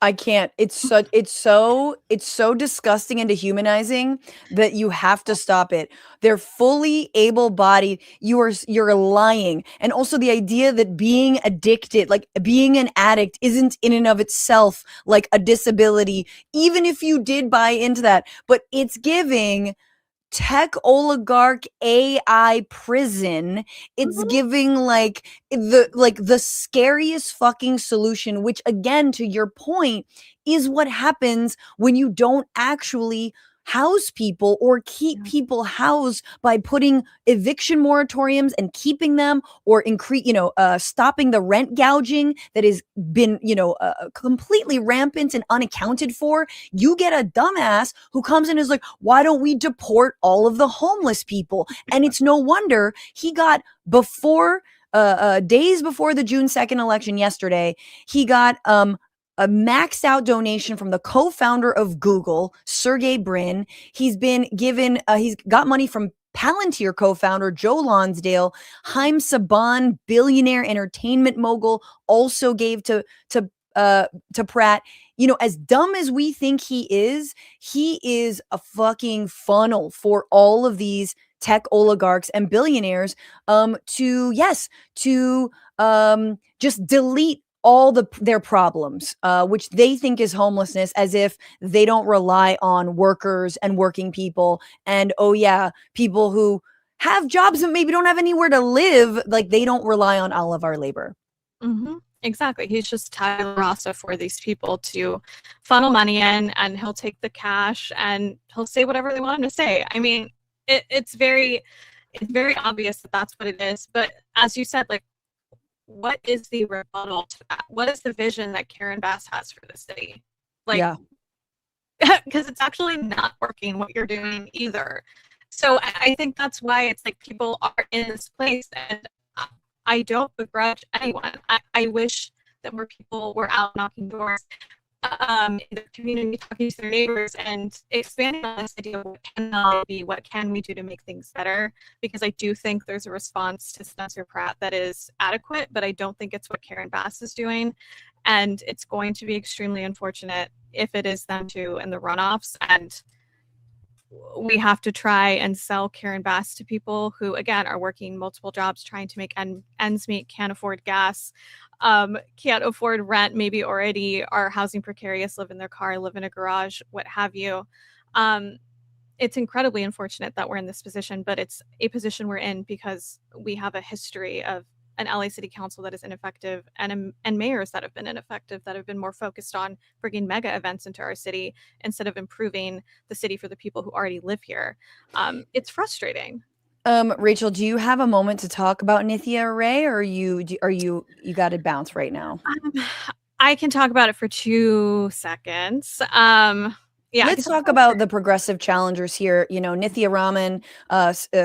[SPEAKER 1] I can't. It's so disgusting and dehumanizing that you have to stop it. They're fully able-bodied. You're lying. And also the idea that being addicted, like being an addict, isn't in and of itself like a disability, even if you did buy into that. But it's giving tech oligarch AI prison. It's giving like the scariest fucking solution, which again, to your point, is what happens when you don't actually house people or keep people housed by putting eviction moratoriums and keeping them, or stopping the rent gouging that has been, completely rampant and unaccounted for. You get a dumbass who comes in and is like, why don't we deport all of the homeless people? And it's no wonder he got days before the June 2nd election yesterday, he got, a maxed out donation from the co-founder of Google, Sergey Brin. He's been given, he's got money from Palantir co-founder Joe Lonsdale. Haim Saban, billionaire entertainment mogul, also gave to Pratt. As dumb as we think he is a fucking funnel for all of these tech oligarchs and billionaires to just delete all their problems, which they think is homelessness, as if they don't rely on workers and working people. And people who have jobs but maybe don't have anywhere to live, like they don't rely on all of our labor.
[SPEAKER 3] Mm-hmm. Exactly. He's just Tyler Rasta for these people to funnel money in, and he'll take the cash and he'll say whatever they want him to say. I mean, it's very obvious that that's what it is. But as you said, like, what is the rebuttal to that? What is the vision that Karen Bass has for the city? Like, because it's actually not working what you're doing either. So I think that's why it's like people are in this place, and I don't begrudge anyone. I wish that more people were out knocking doors in the community, talking to their neighbors, and expanding on this idea of what can LA be, what can we do to make things better? Because I do think there's a response to Spencer Pratt that is adequate, but I don't think it's what Karen Bass is doing. And it's going to be extremely unfortunate if it is them too in the runoffs. And we have to try and sell Karen Bass to people who, again, are working multiple jobs, trying to make ends meet, can't afford gas, can't afford rent, maybe already are housing precarious, live in their car, live in a garage, what have you. It's incredibly unfortunate that we're in this position, but it's a position we're in because we have a history of an LA City Council that is ineffective, and mayors that have been ineffective, that have been more focused on bringing mega events into our city instead of improving the city for the people who already live here. It's frustrating.
[SPEAKER 1] Rachel, do you have a moment to talk about Nithya Ray, or you got to bounce right now?
[SPEAKER 3] I can talk about it for 2 seconds. Yeah,
[SPEAKER 1] Let's talk about the progressive challengers here. You know, Nithya Raman,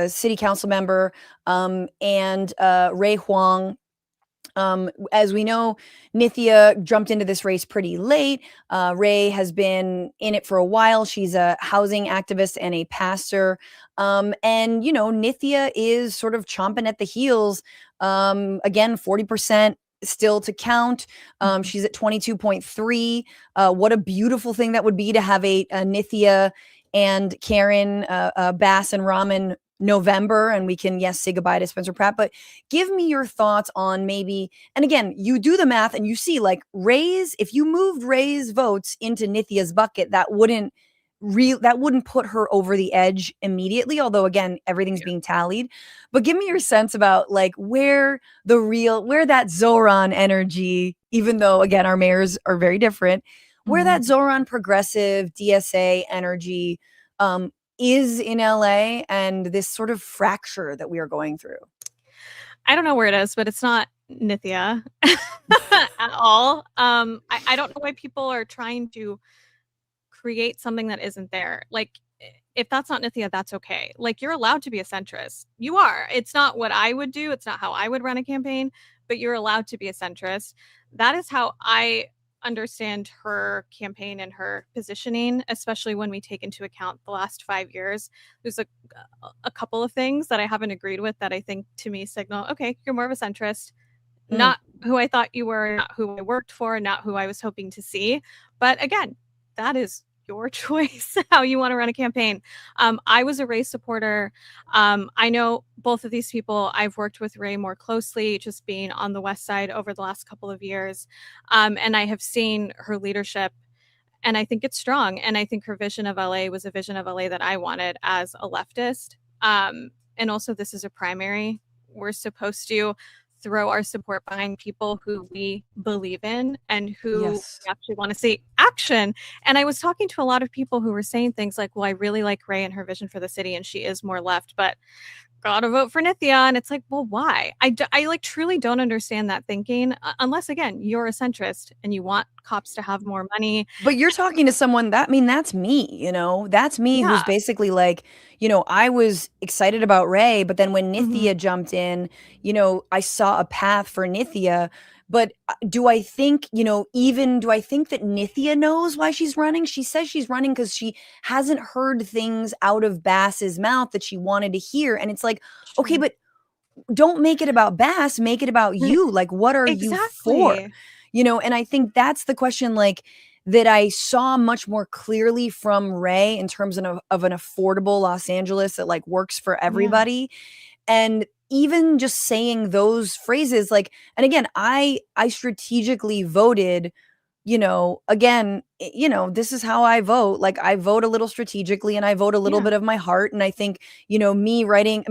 [SPEAKER 1] city council member, and Ray Huang. As we know, Nithya jumped into this race pretty late. Ray has been in it for a while. She's a housing activist and a pastor. And, you know, Nithya is sort of chomping at the heels. Again, 40% still to count. She's at 22.3. What a beautiful thing that would be to have a Nithya and Karen Bass and Raman November, and we can, yes, say goodbye to Spencer Pratt. But give me your thoughts on maybe, and again, you do the math and you see like Ray's, if you moved Ray's votes into Nithya's bucket, that wouldn't put her over the edge immediately, although again, everything's being tallied. But give me your sense about like where that Zoran energy, even though again our mayors are very different, where that Zoran progressive DSA energy is in LA, and this sort of fracture that we are going through.
[SPEAKER 3] I don't know where it is, but it's not Nithya at all. I don't know why people are trying to create something that isn't there. Like, if that's not Nithya, that's okay. Like, you're allowed to be a centrist. You are. It's not what I would do. It's not how I would run a campaign, but you're allowed to be a centrist. That is how I understand her campaign and her positioning, especially when we take into account the last 5 years. There's a couple of things that I haven't agreed with that I think to me signal, okay, you're more of a centrist, not who I thought you were, not who I worked for, not who I was hoping to see. But again, that is your choice how you want to run a campaign. I was a Ray supporter. I know both of these people. I've worked with Ray more closely, just being on the West Side over the last couple of years. And I have seen her leadership, and I think it's strong. And I think her vision of LA was a vision of LA that I wanted as a leftist. And also, this is a primary. We're supposed to throw our support behind people who we believe in and who we actually want to see action. And I was talking to a lot of people who were saying things like, well, I really like Ray and her vision for the city, and she is more left, but gotta vote for Nithya. And it's like, well, why? I like truly don't understand that thinking, unless again, you're a centrist and you want cops to have more money.
[SPEAKER 1] But you're talking to someone that's me, you know, that's me who's basically like, you know, I was excited about Ray, but then when Nithya jumped in, you know, I saw a path for Nithya. But do I think that Nithya knows why she's running? She says she's running because she hasn't heard things out of Bass's mouth that she wanted to hear. And it's like, okay, but don't make it about Bass, make it about you. Like, what are you for? You know, and I think that's the question, like, that I saw much more clearly from Ray in terms of an affordable Los Angeles that like works for everybody. And even just saying those phrases, like, and again, I strategically voted, you know, again, you know, this is how I vote. Like, I vote a little strategically and I vote a little bit of my heart. And I think, you know, me voting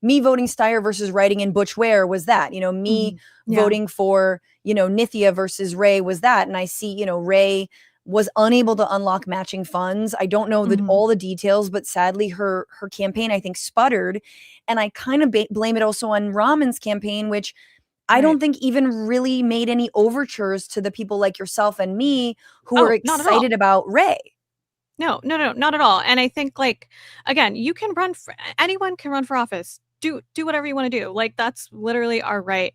[SPEAKER 1] Steyer versus writing in Butch Ware was that, you know, me voting for, you know, Nithya versus Ray was that. And I see, you know, Ray was unable to unlock matching funds. I don't know all the details, but sadly her campaign, I think, sputtered. And I kind of blame it also on Raman's campaign, which I don't think even really made any overtures to the people like yourself and me who are excited about Ray.
[SPEAKER 3] No, not at all. And I think, like, again, you can anyone can run for office. Do whatever you want to do. Like, that's literally our right.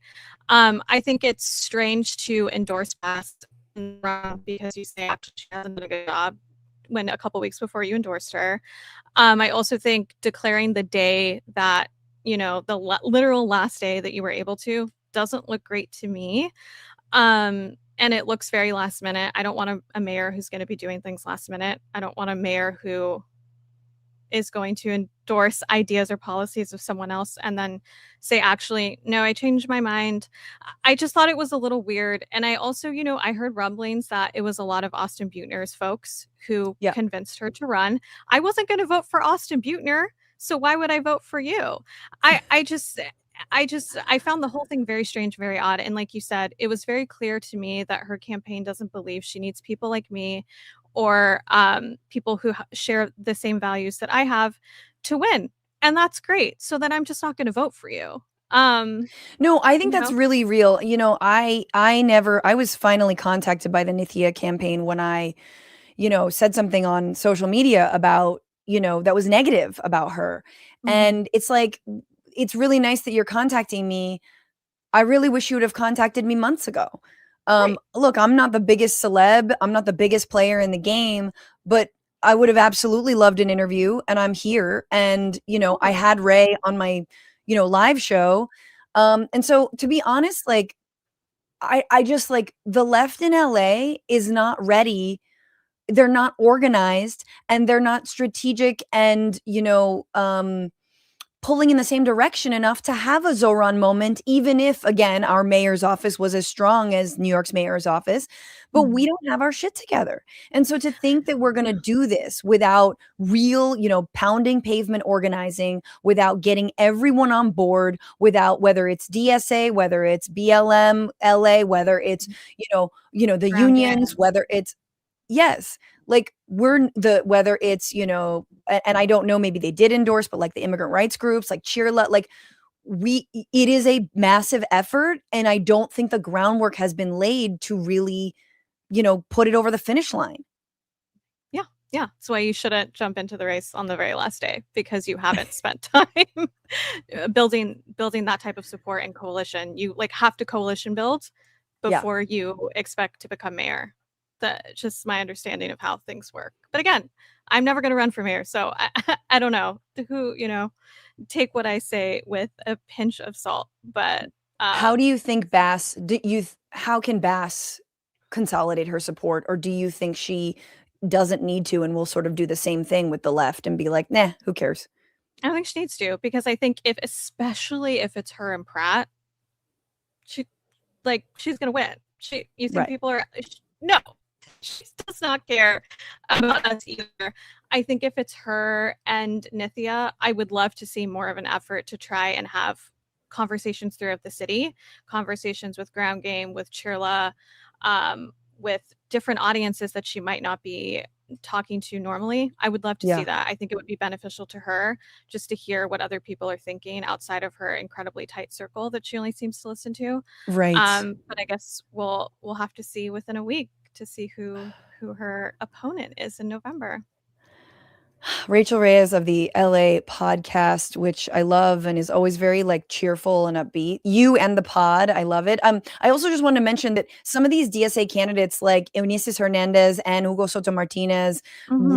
[SPEAKER 3] I think it's strange to endorse Bass because you say actually she hasn't done a good job when a couple weeks before you endorsed her. I also think declaring the day that, you know, the literal last day that you were able to doesn't look great to me. And it looks very last minute. I don't want a mayor who's going to be doing things last minute. I don't want a mayor who is going to endorse ideas or policies of someone else and then say, actually, no, I changed my mind. I just thought it was a little weird. And I also, you know, I heard rumblings that it was a lot of Austin Butner's folks who convinced her to run. I wasn't going to vote for Austin Butner, so why would I vote for you? I found the whole thing very strange, very odd. And like you said, it was very clear to me that her campaign doesn't believe she needs people like me or people who share the same values that I have to win. and that's great. So then I'm just not going to vote for you.
[SPEAKER 1] No, I think
[SPEAKER 3] You
[SPEAKER 1] that's
[SPEAKER 3] know?
[SPEAKER 1] really real. I was finally contacted by the Nithya campaign when I, said something on social media about, that was negative about her.
[SPEAKER 3] Mhm.
[SPEAKER 1] And it's like, it's really nice that you're contacting me. I really wish you would have contacted me months ago.
[SPEAKER 3] Right.
[SPEAKER 1] Look, I'm not the biggest celeb, I'm not the biggest player in the game, but I would have absolutely loved an interview, and I'm here. And, I
[SPEAKER 3] Totally.
[SPEAKER 1] had Ray on my, live show. And so to be honest, like I just like the left in LA is not ready. They're not organized and they're not strategic and, pulling in the same direction enough to have a Zoran moment, even if, again, our mayor's office was as strong as New York's mayor's office, but we
[SPEAKER 3] Mhm.
[SPEAKER 1] don't have our shit together. And so to think that we're going to do this without real, pounding pavement organizing, without getting everyone on board, without whether it's DSA, whether it's BLM, LA, whether it's, the
[SPEAKER 3] Ground game.
[SPEAKER 1] unions, whether it's yes. Like whether it's, and I don't know, maybe they did endorse, but like the immigrant rights groups, like Cheerla, like it is a massive effort. And I don't think the groundwork has been laid to really, put it over the finish line.
[SPEAKER 3] Yeah. Yeah. That's why you shouldn't jump into the race on the very last day, because you haven't spent time building that type of support and coalition. You like have to coalition build
[SPEAKER 1] Yeah.
[SPEAKER 3] before you expect to become mayor. That's just my understanding of how things work. But again, I'm never going to run for mayor, so I don't know who, take what I say with a pinch of salt. But
[SPEAKER 1] How do you think how can Bass consolidate her support, or do you think she doesn't need to and will sort of do the same thing with the left and be like, nah, who cares?
[SPEAKER 3] I don't think she needs to, because I think especially if it's her and Pratt, she's gonna win. You think
[SPEAKER 1] Right.
[SPEAKER 3] people are no, she does not care about us either. I think if it's her and Nithya, I would love to see more of an effort to try and have conversations throughout the city, conversations with Ground Game, with Chirla, with different audiences that she might not be talking to normally. I would love to see
[SPEAKER 1] Yeah.
[SPEAKER 3] that. I think it would be beneficial to her just to hear what other people are thinking outside of her incredibly tight circle that she only seems to listen to.
[SPEAKER 1] Right.
[SPEAKER 3] But I guess we'll have to see within a week to see who her opponent is in November.
[SPEAKER 1] Rachel Reyes of the LA podcast, which I love and is always very like cheerful and upbeat. You and the pod, I love it. I also just want to mention that some of these DSA candidates like Eunices Hernandez and Hugo Soto Martinez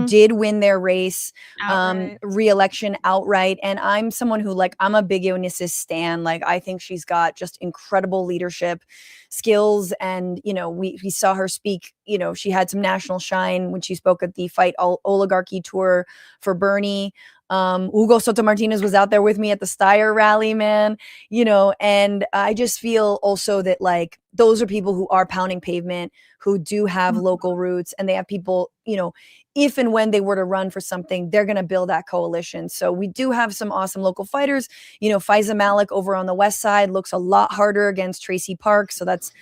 [SPEAKER 1] did win their race,
[SPEAKER 3] Outright.
[SPEAKER 1] re-election outright. And I'm someone who I'm a big Eunices stan. Like I think she's got just incredible leadership skills. And, we saw her speak, she had some national shine when she spoke at the Fight Oligarchy tour for Bernie. Hugo Soto Martinez was out there with me at the Steyer rally, man, and I just feel also that those are people who are pounding pavement, who do have local roots, and they have people, if and when they were to run for something, they're going to build that coalition. So we do have some awesome local fighters. Faiza Malik over on the west side looks a lot harder against Tracy Park. So that's,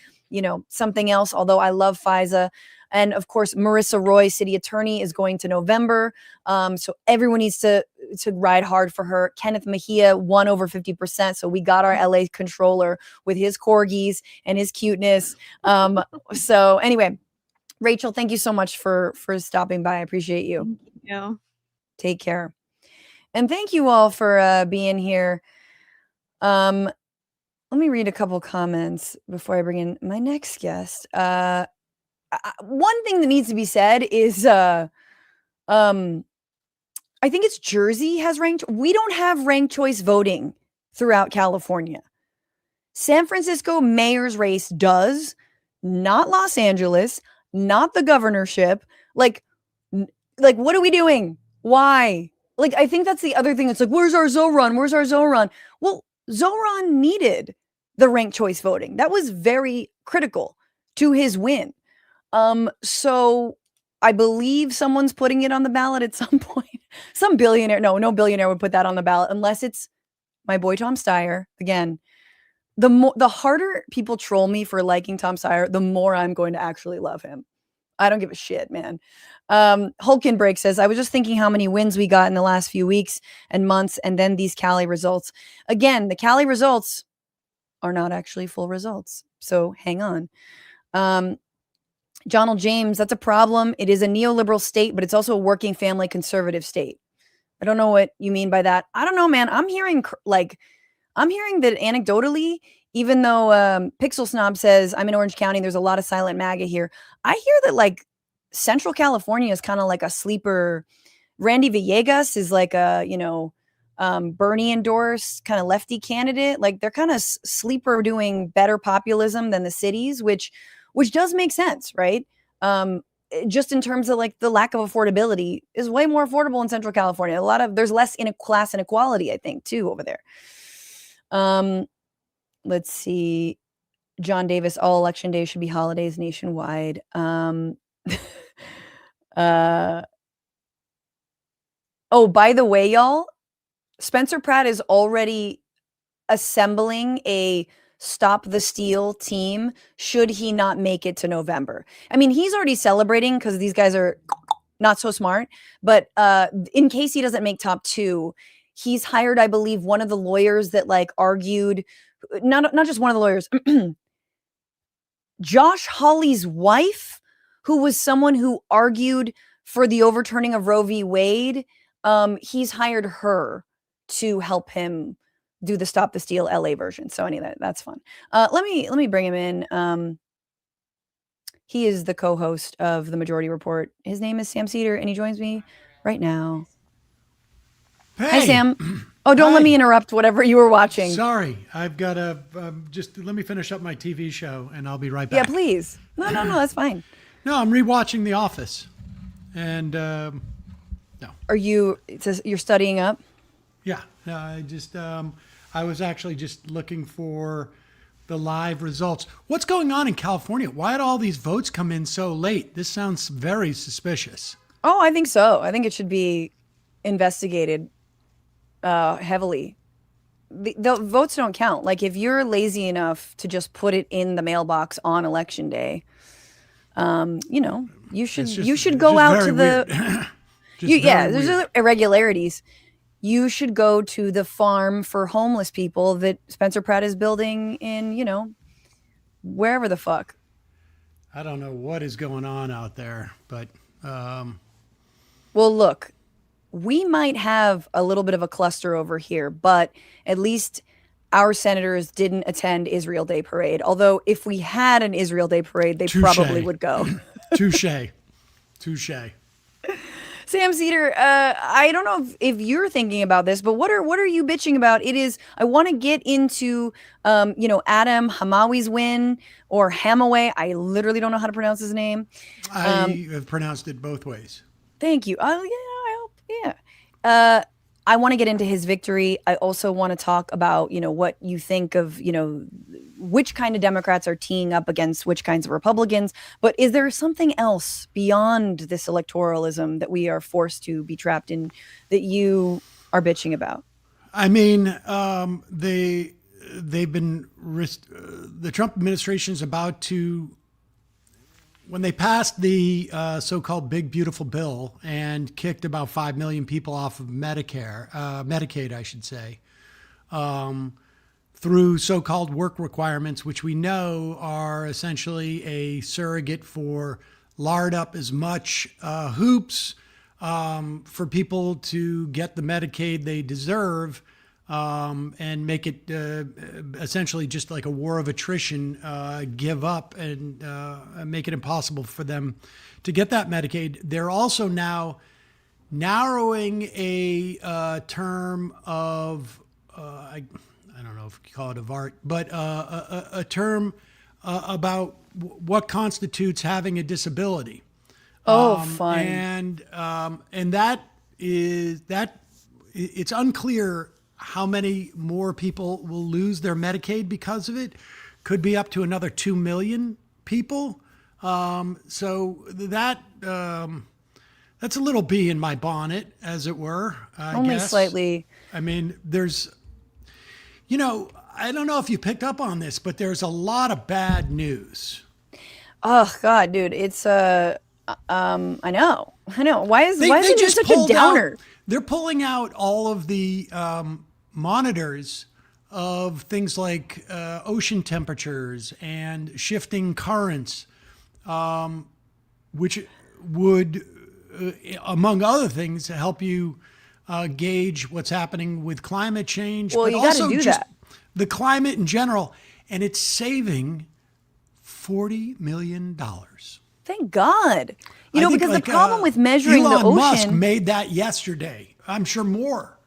[SPEAKER 1] something else, although I love Faiza. And of course, Marissa Roy, city attorney, is going to November. So everyone needs to ride hard for her. Kenneth Mejia won over 50%. So we got our LA controller with his corgis and his cuteness. So anyway, Rachel, thank you so much for stopping by. I appreciate you.
[SPEAKER 3] Thank you.
[SPEAKER 1] Take care. And thank you all for being here. Let me read a couple comments before I bring in my next guest. One thing that needs to be said is I think it's Jersey has ranked. We don't have ranked choice voting throughout California. San Francisco mayor's race does, not Los Angeles, not the governorship. Like what are we doing? Why? I think that's the other thing. It's where's our Zoran? Where's our Zoran? Well, Zoran needed the ranked choice voting. That was very critical to his win. So I believe someone's putting it on the ballot at some point. Some billionaire, no billionaire would put that on the ballot unless it's my boy Tom Steyer. Again, the harder people troll me for liking Tom Steyer, the more I'm going to actually love him. I don't give a shit, man. Hulkenbreak says, I was just thinking how many wins we got in the last few weeks and months, and then these Cali results. Again, the Cali results are not actually full results. So hang on. Donald James, that's a problem. It is a neoliberal state, but it's also a working family conservative state. I don't know what you mean by that. I don't know, man. I'm hearing that anecdotally, even though Pixel Snob says I'm in Orange County, there's a lot of silent MAGA here. I hear that like Central California is kind of like a sleeper. Randy Villegas is like a, Bernie endorsed kind of lefty candidate. Like they're kind of sleeper doing better populism than the cities, which does make sense, right? Just in terms of like the lack of affordability is way more affordable in Central California. There's less class inequality, I think, too, over there. Let's see. John Davis, all election days should be holidays nationwide. Oh, by the way, y'all, Spencer Pratt is already assembling a Stop the Steal team should he not make it to November. I mean, he's already celebrating because these guys are not so smart, but in case he doesn't make top 2, he's hired, I believe, one of the lawyers that like argued, not just one of the lawyers, Josh Hawley's wife, who was someone who argued for the overturning of Roe v. Wade. He's hired her to help him do the Stop the Steal LA version. So anyway, that's fun. Let me bring him in. He is the co-host of the Majority Report. His name is Sam Seder, and he joins me right now.
[SPEAKER 6] Hey.
[SPEAKER 1] Hi, Sam. Oh, don't let me interrupt whatever you were watching.
[SPEAKER 6] Sorry, I've got to just let me finish up my TV show, and I'll be right back.
[SPEAKER 1] Yeah, please. No, that's fine.
[SPEAKER 6] No, I'm rewatching The Office, and no.
[SPEAKER 1] You're studying up?
[SPEAKER 6] Yeah, I was actually just looking for the live results. What's going on in California? Why did all these votes come in so late? This sounds very suspicious.
[SPEAKER 1] Oh, I think so. I think it should be investigated heavily. The votes don't count. Like if you're lazy enough to just put it in the mailbox on election day, you should go out to the there's irregularities. You should go to the farm for homeless people that Spencer Pratt is building in, wherever the fuck.
[SPEAKER 6] I don't know what is going on out there, but
[SPEAKER 1] well, look, we might have a little bit of a cluster over here, but at least our senators didn't attend Israel Day Parade. Although if we had an Israel Day Parade, they probably would go.
[SPEAKER 6] Touche.
[SPEAKER 1] Sam Seder, I don't know if you're thinking about this, but what are you bitching about? I want to get into, Adam Hamawy's win or Hamawy. I literally don't know how to pronounce his name.
[SPEAKER 6] I have pronounced it both ways.
[SPEAKER 1] Thank you. I hope. Yeah. I want to get into his victory. I also want to talk about, what you think of, which kind of Democrats are teeing up against which kinds of Republicans. But is there something else beyond this electoralism that we are forced to be trapped in that you are bitching about?
[SPEAKER 6] I mean, the Trump administration is about to, when they passed the so-called Big Beautiful Bill and kicked about 5 million people off of Medicaid, I should say, through so-called work requirements, which we know are essentially a surrogate for lard up as much hoops for people to get the Medicaid they deserve, and make it essentially just like a war of attrition, give up and make it impossible for them to get that Medicaid. They're also now narrowing a term of, I don't know if you call it of art, but a term about what constitutes having a disability.
[SPEAKER 1] Fun.
[SPEAKER 6] And that it's unclear how many more people will lose their Medicaid because of it. Could be up to another 2 million people. So that's a little bee in my bonnet, as it were.
[SPEAKER 1] Only slightly.
[SPEAKER 6] I mean, there's, I don't know if you picked up on this, but there's a lot of bad news.
[SPEAKER 1] Oh God, dude, it's I know. Why is
[SPEAKER 6] They
[SPEAKER 1] it
[SPEAKER 6] just
[SPEAKER 1] such a
[SPEAKER 6] pulled
[SPEAKER 1] downer?
[SPEAKER 6] They're pulling out all of the monitors of things like ocean temperatures and shifting currents, which would, among other things, help you gauge what's happening with climate change,
[SPEAKER 1] Well,
[SPEAKER 6] but
[SPEAKER 1] you gotta
[SPEAKER 6] also
[SPEAKER 1] do
[SPEAKER 6] just
[SPEAKER 1] that.
[SPEAKER 6] the climate in general. And it's saving $40 million.
[SPEAKER 1] Thank God.
[SPEAKER 6] I think,
[SPEAKER 1] Because the problem with measuring
[SPEAKER 6] Elon
[SPEAKER 1] the ocean,
[SPEAKER 6] Musk made that yesterday. I'm sure more.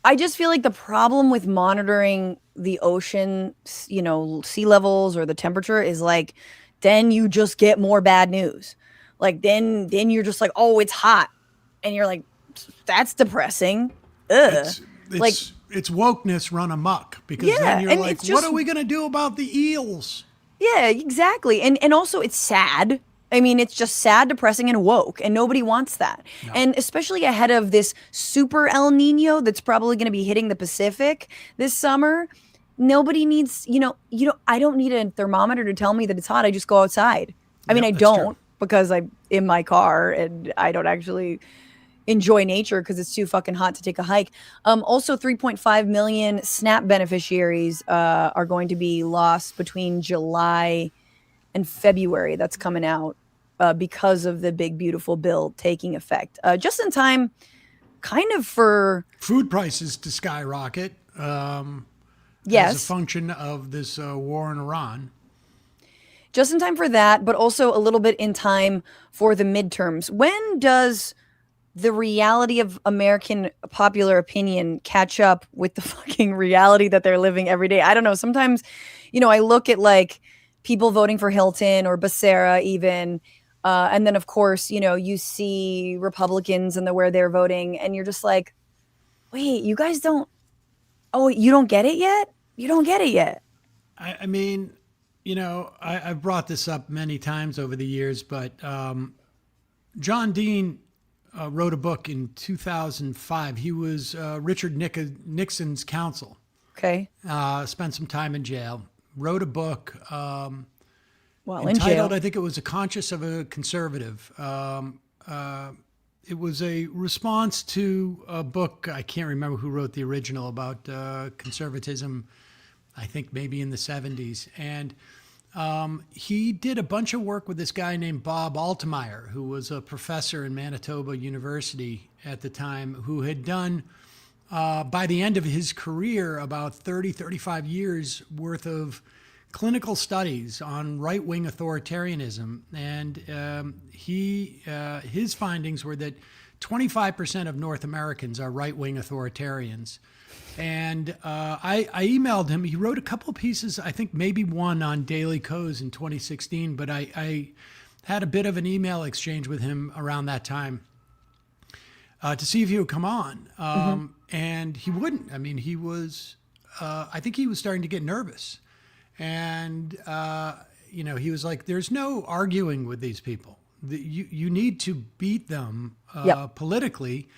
[SPEAKER 1] I just feel like the problem with monitoring the ocean, sea levels or the temperature is like, then you just get more bad news. Like then you're just like, oh, it's hot, and you're like, that's depressing. Ugh.
[SPEAKER 6] It's wokeness run amok, because
[SPEAKER 1] Yeah,
[SPEAKER 6] then you're
[SPEAKER 1] and
[SPEAKER 6] like,
[SPEAKER 1] it's
[SPEAKER 6] what
[SPEAKER 1] just-
[SPEAKER 6] are we going to do about the eels?
[SPEAKER 1] Yeah, exactly. And also it's sad. I mean, it's just sad, depressing, and woke, and nobody wants that. No. And especially ahead of this super El Nino that's probably going to be hitting the Pacific this summer, nobody needs, I don't need a thermometer to tell me that it's hot. I just go outside. I mean, I don't, because I'm in my car and I don't actually enjoy nature because it's too fucking hot to take a hike. Also, 3.5 million SNAP beneficiaries are going to be lost between July and February. That's coming out because of the big beautiful bill taking effect just in time, kind of for
[SPEAKER 6] food prices to skyrocket.
[SPEAKER 1] Yes,
[SPEAKER 6] as a function of this war in Iran.
[SPEAKER 1] Just in time for that, but also a little bit in time for the midterms. When does the reality of American popular opinion catch up with the fucking reality that they're living every day? I don't know. Sometimes, I look at like people voting for Hilton or Becerra even. And then, of course, you see Republicans and where they're voting, and you're just like, wait, you guys don't. Oh, you don't get it yet? You don't get it yet.
[SPEAKER 6] I mean, I've brought this up many times over the years, but John Dean wrote a book in 2005. He was Richard Nixon's counsel.
[SPEAKER 1] Okay.
[SPEAKER 6] Spent some time in jail. Wrote a book
[SPEAKER 1] entitled,
[SPEAKER 6] in jail. I think it was A Conscience of a Conservative. It was a response to a book, I can't remember who wrote the original, about conservatism, I think maybe in the 70s. And he did a bunch of work with this guy named Bob Altemeyer, who was a professor in Manitoba University at the time, who had done, by the end of his career, about 35 years worth of clinical studies on right-wing authoritarianism. And his findings were that 25% of North Americans are right-wing authoritarians. And I emailed him. He wrote a couple of pieces, I think maybe one on Daily Kos in 2016, but I had a bit of an email exchange with him around that time to see if he would come on. And he wouldn't. I mean, he was, I think he was starting to get nervous. And, he was like, there's no arguing with these people. You need to beat them politically.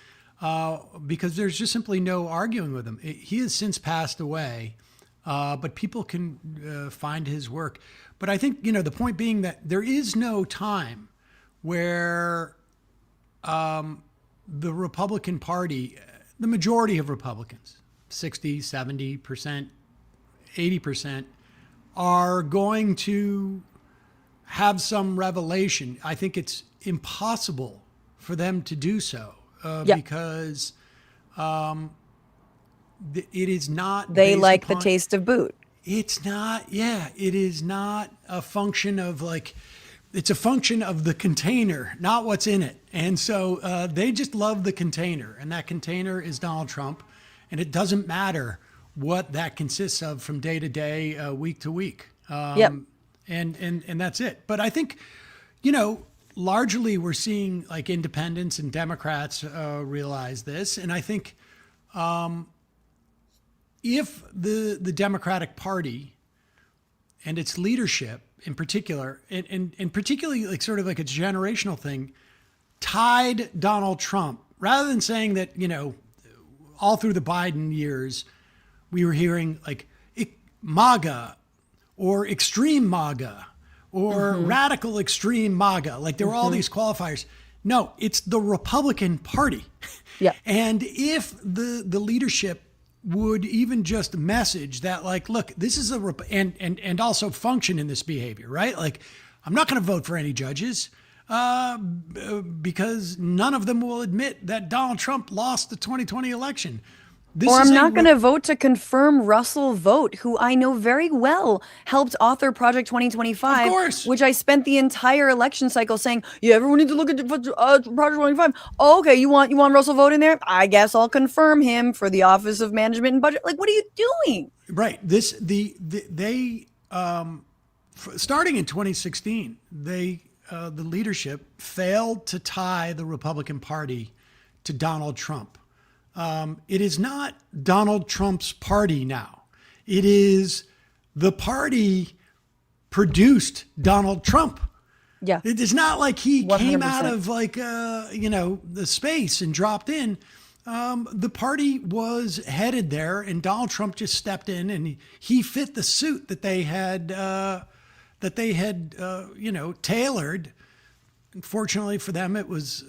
[SPEAKER 6] Because there's just simply no arguing with him. He has since passed away, but people can find his work. But I think, the point being that there is no time where the Republican Party, the majority of Republicans, 60, 70%, 80%, are going to have some revelation. I think it's impossible for them to do so. Because it is not.
[SPEAKER 1] They like the taste of boot.
[SPEAKER 6] It's not. Yeah, it is not a function of like. It's a function of the container, not what's in it. And so they just love the container, and that container is Donald Trump, and it doesn't matter what that consists of from day to day, week to week. And that's it. But I think, largely we're seeing like independents and Democrats realize this. And I think if the Democratic Party and its leadership in particular, and particularly like sort of like a generational thing, tied Donald Trump, rather than saying that, all through the Biden years, we were hearing like MAGA or extreme MAGA or radical extreme MAGA. Like there were all these qualifiers. No, it's the Republican Party.
[SPEAKER 1] Yeah.
[SPEAKER 6] And if the leadership would even just message that, like, look, this is and also function in this behavior, right? Like, I'm not going to vote for any judges because none of them will admit that Donald Trump lost the 2020 election.
[SPEAKER 1] Or I'm not going to vote to confirm Russell Vogt, who I know very well helped author Project 2025,
[SPEAKER 6] of course,
[SPEAKER 1] which I spent the entire election cycle saying, yeah, everyone needs to look at Project 2025. Oh, okay, you want Russell Vogt in there? I guess I'll confirm him for the Office of Management and Budget. Like, what are you doing?
[SPEAKER 6] Right. Starting in 2016, the leadership failed to tie the Republican Party to Donald Trump. It is not Donald Trump's party now. It is the party produced Donald Trump.
[SPEAKER 1] Yeah.
[SPEAKER 6] It is not like he
[SPEAKER 1] 100%.
[SPEAKER 6] came out of the space and dropped in. The party was headed there, and Donald Trump just stepped in, and he fit the suit that they had tailored. Unfortunately for them, it was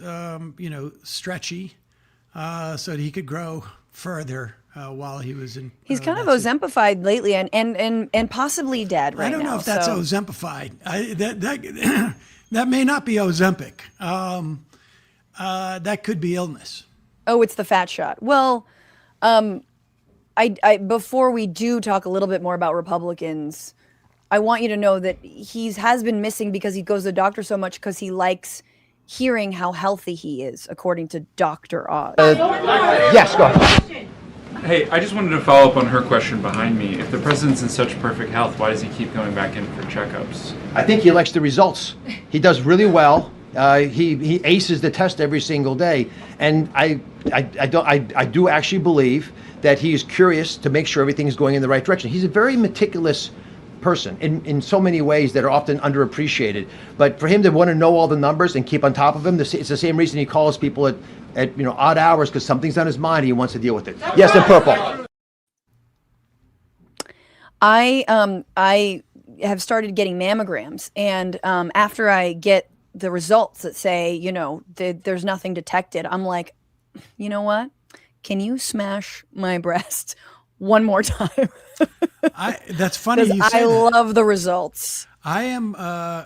[SPEAKER 6] stretchy. So that he could grow further while he was in.
[SPEAKER 1] He's kind of Ozempified lately, and possibly dead right now.
[SPEAKER 6] I don't know if that's Ozempified. That may not be Ozempic. That could be illness.
[SPEAKER 1] Oh, it's the fat shot. Well, I before we do talk a little bit more about Republicans, I want you to know that has been missing because he goes to the doctor so much because he likes hearing how healthy he is, according to Dr. Oz.
[SPEAKER 7] Yes, go ahead.
[SPEAKER 8] Hey, I just wanted to follow up on her question behind me. If the president's in such perfect health, why does he keep going back in for checkups?
[SPEAKER 7] I think he likes the results. He does really well. He aces the test every single day, and I do actually believe that he is curious to make sure everything is going in the right direction. He's a very meticulous person in so many ways that are often underappreciated. But for him to want to know all the numbers and keep on top of them, it's the same reason he calls people at odd hours, because something's on his mind and he wants to deal with it. Yes, in purple.
[SPEAKER 1] I have started getting mammograms, and after I get the results that say, there's nothing detected, I'm like, you know what? Can you smash my breast one more time?
[SPEAKER 6] That's funny you say
[SPEAKER 1] I
[SPEAKER 6] that.
[SPEAKER 1] love the results.
[SPEAKER 6] I am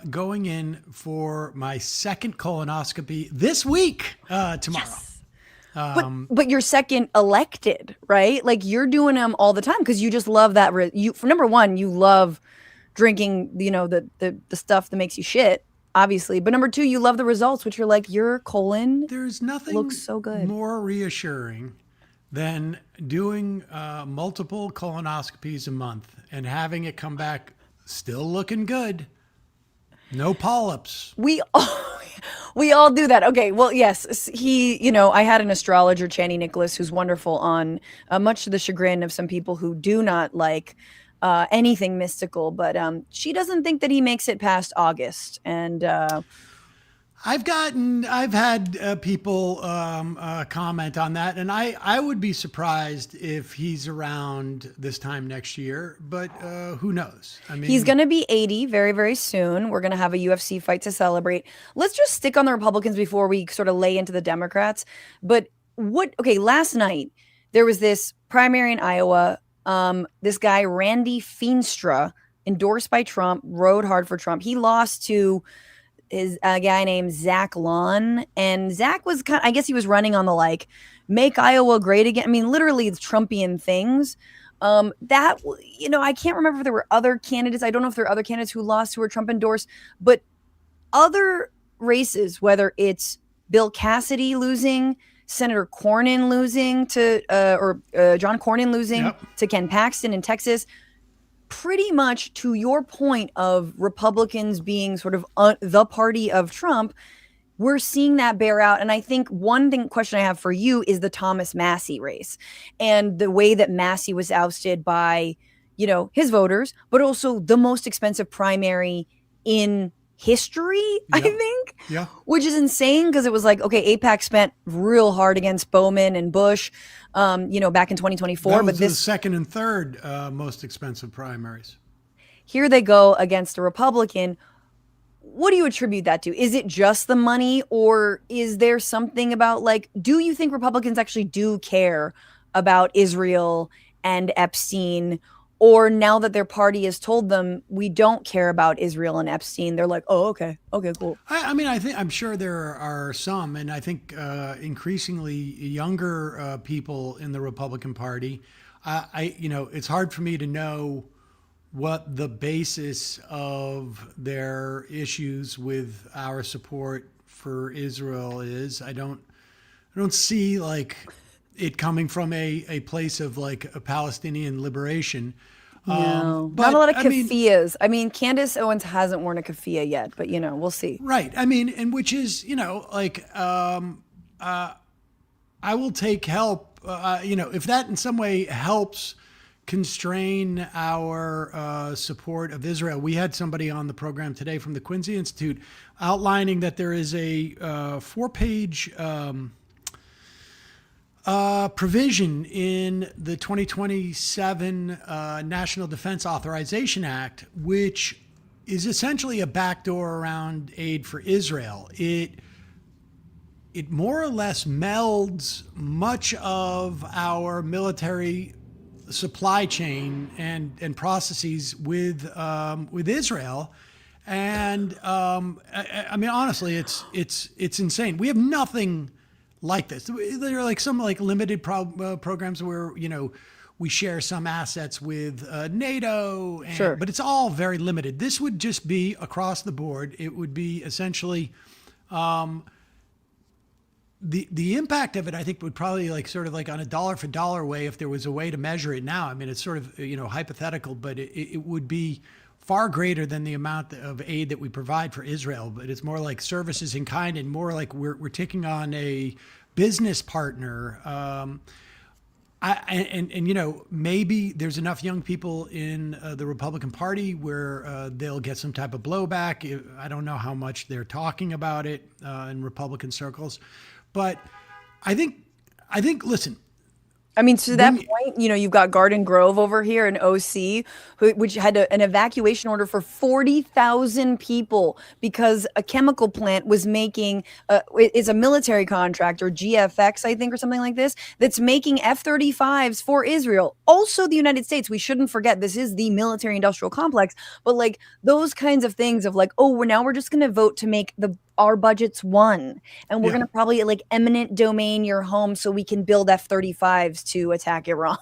[SPEAKER 6] going in for my second colonoscopy this week, tomorrow.
[SPEAKER 1] Yes. But you're second elected, right? Like you're doing them all the time because you just love that. For number one, you love drinking, the stuff that makes you shit, obviously. But number two, you love the results, which are like your colon.
[SPEAKER 6] There's nothing
[SPEAKER 1] looks so good.
[SPEAKER 6] More reassuring than doing multiple colonoscopies a month and having it come back still looking good. No polyps.
[SPEAKER 1] We all do that. Okay, well, yes, I had an astrologer, Channy Nicholas, who's wonderful on, much to the chagrin of some people who do not like anything mystical, but she doesn't think that he makes it past August. And
[SPEAKER 6] I've had people comment on that, and I would be surprised if he's around this time next year, but who knows? I mean,
[SPEAKER 1] he's going to be 80 very, very soon. We're going to have a UFC fight to celebrate. Let's just stick on the Republicans before we sort of lay into the Democrats. But last night there was this primary in Iowa. This guy, Randy Feenstra, endorsed by Trump, rode hard for Trump. He lost to a guy named Zach Lawn, and Zach was I guess he was running on the make Iowa great again. I mean, literally it's Trumpian things. I can't remember if there were other candidates. I don't know if there are other candidates who lost who were Trump endorsed, but other races, whether it's Bill Cassidy losing, Senator Cornyn losing to, John Cornyn losing to Ken Paxton in Texas, pretty much to your point of Republicans being sort of the party of Trump, we're seeing that bear out. And I think question I have for you is the Thomas Massie race and the way that Massie was ousted by, his voters, but also the most expensive primary in history, I think, which is insane because it was AIPAC spent real hard against Bowman and Bush, back in 2024.
[SPEAKER 6] That was
[SPEAKER 1] but
[SPEAKER 6] the second and third most expensive primaries.
[SPEAKER 1] Here they go against a Republican what do you attribute that to? Is it just the money, or is there something about, like, do you think Republicans actually do care about Israel and Epstein? Or now that their party has told them we don't care about Israel and Epstein, they're like, oh, okay, cool.
[SPEAKER 6] I mean, I'm sure there are some, and I think increasingly younger people in the Republican Party. It's hard for me to know what the basis of their issues with our support for Israel is. I don't see like it coming from a place of like a Palestinian liberation.
[SPEAKER 1] No,
[SPEAKER 6] But
[SPEAKER 1] not a lot of
[SPEAKER 6] I mean,
[SPEAKER 1] keffiyehs. I mean, Candace Owens hasn't worn a keffiyeh yet, but we'll see.
[SPEAKER 6] right. I mean, and which is, I will take help, if that in some way helps constrain our support of Israel. We had somebody on the program today from the Quincy Institute outlining that there is a 4-page provision in the 2027 National Defense Authorization Act, which is essentially a backdoor around aid for Israel. It more or less melds much of our military supply chain and processes with Israel. And I mean, honestly, it's insane. We have nothing like this. There are like some like limited programs where we share some assets with NATO,
[SPEAKER 1] Sure.
[SPEAKER 6] But it's all very limited. This would just be across the board. It would be essentially the impact of it. I think would probably like sort of like on a dollar for dollar way, if there was a way to measure it now. I mean, it's sort of hypothetical, but it would be far greater than the amount of aid that we provide for Israel. But it's more like services in kind, and more like we're taking on a business partner. Maybe there's enough young people in the Republican Party where they'll get some type of blowback. I don't know how much they're talking about it in Republican circles, but I think listen.
[SPEAKER 1] I mean, to that point, you've got Garden Grove over here in OC, which had an evacuation order for 40,000 people because a chemical plant was making, it's a military contractor, GFX, I think, or something like this, that's making F-35s for Israel. Also the United States. We shouldn't forget this is the military industrial complex, but like those kinds of things of like, oh, we're just going to vote to make our budget's one, and we're going to probably like eminent domain your home so we can build F-35s to attack Iran.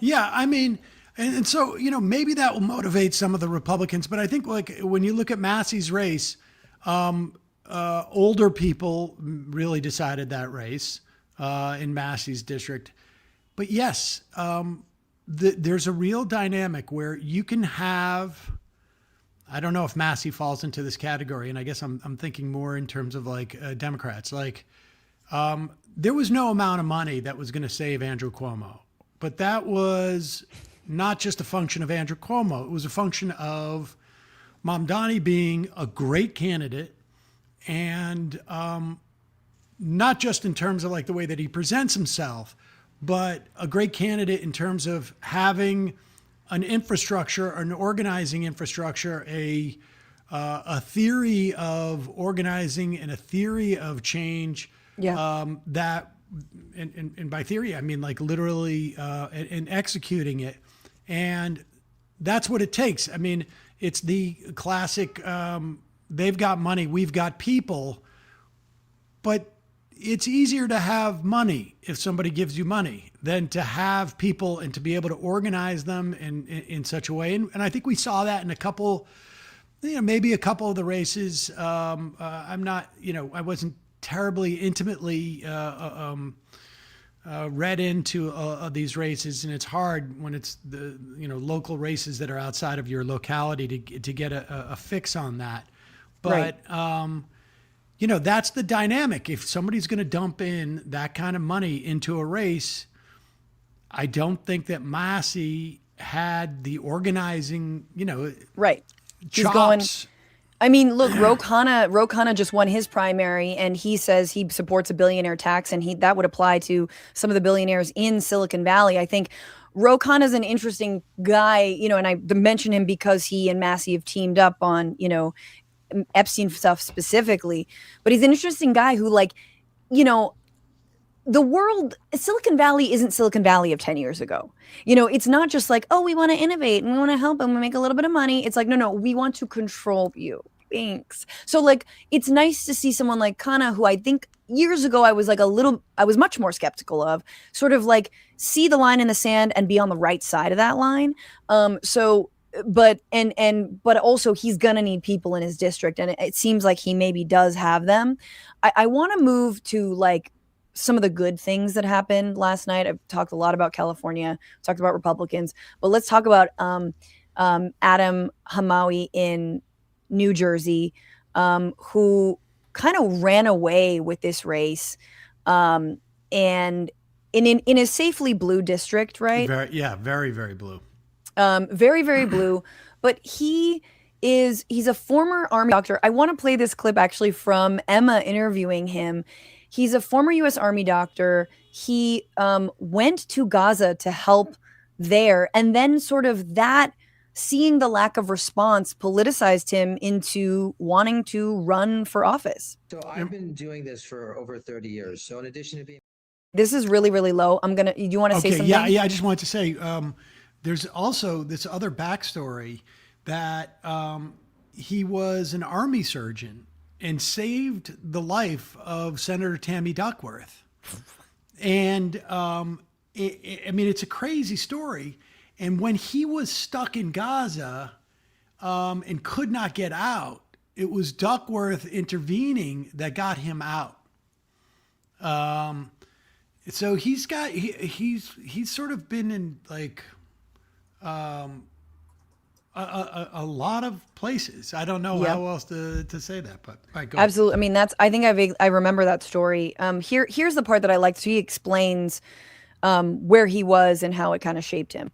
[SPEAKER 6] Yeah, I mean, and so, maybe that will motivate some of the Republicans, but I think like when you look at Massey's race, older people really decided that race in Massey's district. But yes, there's a real dynamic where you can have, I don't know if Massey falls into this category, and I guess I'm thinking more in terms of like Democrats. Like, there was no amount of money that was going to save Andrew Cuomo, but that was not just a function of Andrew Cuomo. It was a function of Mamdani being a great candidate, and not just in terms of like the way that he presents himself, but a great candidate in terms of having an infrastructure, an organizing infrastructure, a theory of organizing and a theory of change. That, and by theory, I mean like literally and executing it. And that's what it takes. I mean, it's the classic, they've got money, we've got people, but it's easier to have money if somebody gives you money than to have people and to be able to organize them in such a way. And I think we saw that in a couple, maybe a couple of the races. I'm not, I wasn't terribly intimately read into these races, and it's hard when it's the local races that are outside of your locality to get a fix on that. But right. That's the dynamic. If somebody's going to dump in that kind of money into a race, I don't think that Massey had the organizing,
[SPEAKER 1] right. He's
[SPEAKER 6] chops.
[SPEAKER 1] Going. I mean, look, Ro Khanna just won his primary, and he says he supports a billionaire tax, and that would apply to some of the billionaires in Silicon Valley. I think Ro Khanna is an interesting guy, and I mention him because he and Massey have teamed up on, Epstein stuff specifically, but he's an interesting guy who, like, the world, Silicon Valley isn't Silicon Valley of 10 years ago. It's not just like, oh, we want to innovate and we want to help and we make a little bit of money. It's like, no, we want to control you. Thanks. So, like, it's nice to see someone like Kana, who I think years ago I was much more skeptical of, sort of like see the line in the sand and be on the right side of that line. But also he's gonna need people in his district, and it seems like he maybe does have them. I want to move to like some of the good things that happened last night. I've talked a lot about California, talked about Republicans, but let's talk about Adam Hamawy in New Jersey, who kind of ran away with this race, and in a safely blue district, right?
[SPEAKER 6] Very, very blue.
[SPEAKER 1] Very, very blue. But he's a former Army doctor. I want to play this clip actually from Emma interviewing him. He's a former U.S. Army doctor. He went to Gaza to help there, and then sort of that, seeing the lack of response, politicized him into wanting to run for office.
[SPEAKER 9] So I've been doing this for over 30 years. So in addition to being...
[SPEAKER 1] This is really, really low. Do you want to say something?
[SPEAKER 6] Yeah, I just wanted to say, there's also this other backstory that he was an Army surgeon and saved the life of Senator Tammy Duckworth. And it's a crazy story. And when he was stuck in Gaza and could not get out, it was Duckworth intervening that got him out. So he's sort of been in like a lot of places. I don't know how else to say that, but right, go
[SPEAKER 1] absolutely. I think I remember that story. Here's the part that I liked. So he explains where he was and how it kind of shaped him.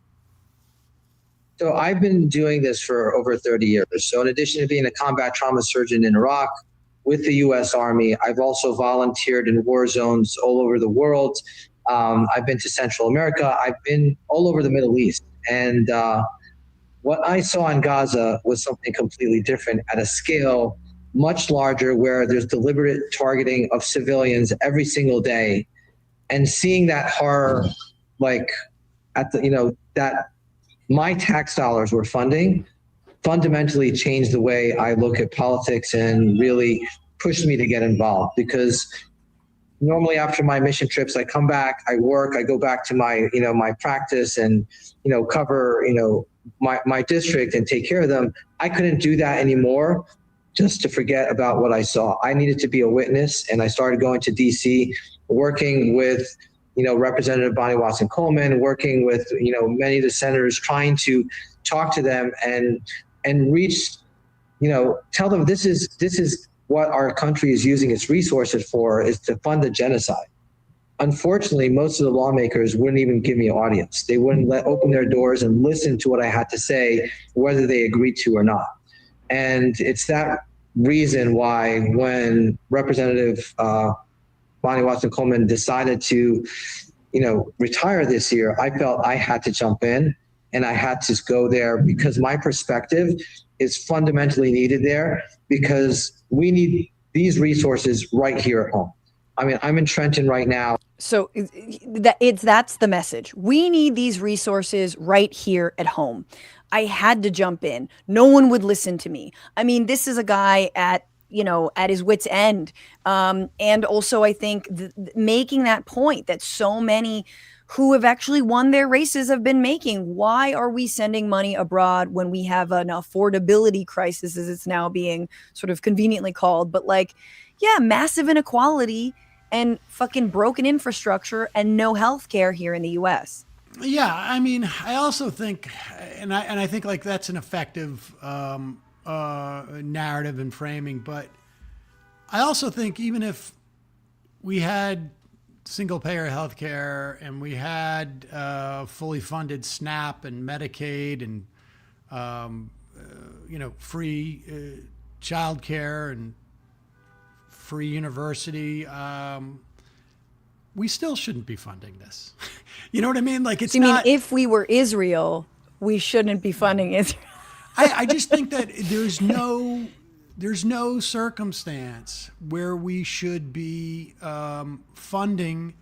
[SPEAKER 9] So I've been doing this for over 30 years. So in addition to being a combat trauma surgeon in Iraq with the U.S. Army, I've also volunteered in war zones all over the world. I've been to Central America. I've been all over the Middle East. And what I saw in Gaza was something completely different at a scale much larger, where there's deliberate targeting of civilians every single day. And seeing that horror, like at the, that my tax dollars were funding, fundamentally changed the way I look at politics and really pushed me to get involved. Because normally after my mission trips, I come back, I work, I go back to my, my practice and, cover, my district and take care of them. I couldn't do that anymore just to forget about what I saw. I needed to be a witness, and I started going to DC, working with Representative Bonnie Watson Coleman, working with, many of the senators, trying to talk to them and reach, tell them this is what our country is using its resources for, is to fund the genocide. Unfortunately, most of the lawmakers wouldn't even give me an audience. They wouldn't open their doors and listen to what I had to say, whether they agreed to or not. And it's that reason why when Representative Bonnie Watson Coleman decided to, retire this year, I felt I had to jump in and I had to go there, because my perspective is fundamentally needed there, because we need these resources right here at home. I'm in Trenton right now.
[SPEAKER 1] So that's the message. We need these resources right here at home. I had to jump in. No one would listen to me. This is a guy at his wit's end. And also I think making that point that so many who have actually won their races have been making. Why are we sending money abroad when we have an affordability crisis, as it's now being sort of conveniently called? But massive inequality and fucking broken infrastructure and no healthcare here in the US.
[SPEAKER 6] Yeah, I also think, and I think like that's an effective narrative and framing, but I also think even if we had single-payer healthcare and we had fully funded SNAP and Medicaid and free childcare and free university, we still shouldn't be funding this. You know what I mean? Like, it's not.
[SPEAKER 1] If we were Israel, we shouldn't be funding Israel.
[SPEAKER 6] I just think that there's no there's no circumstance where we should be funding,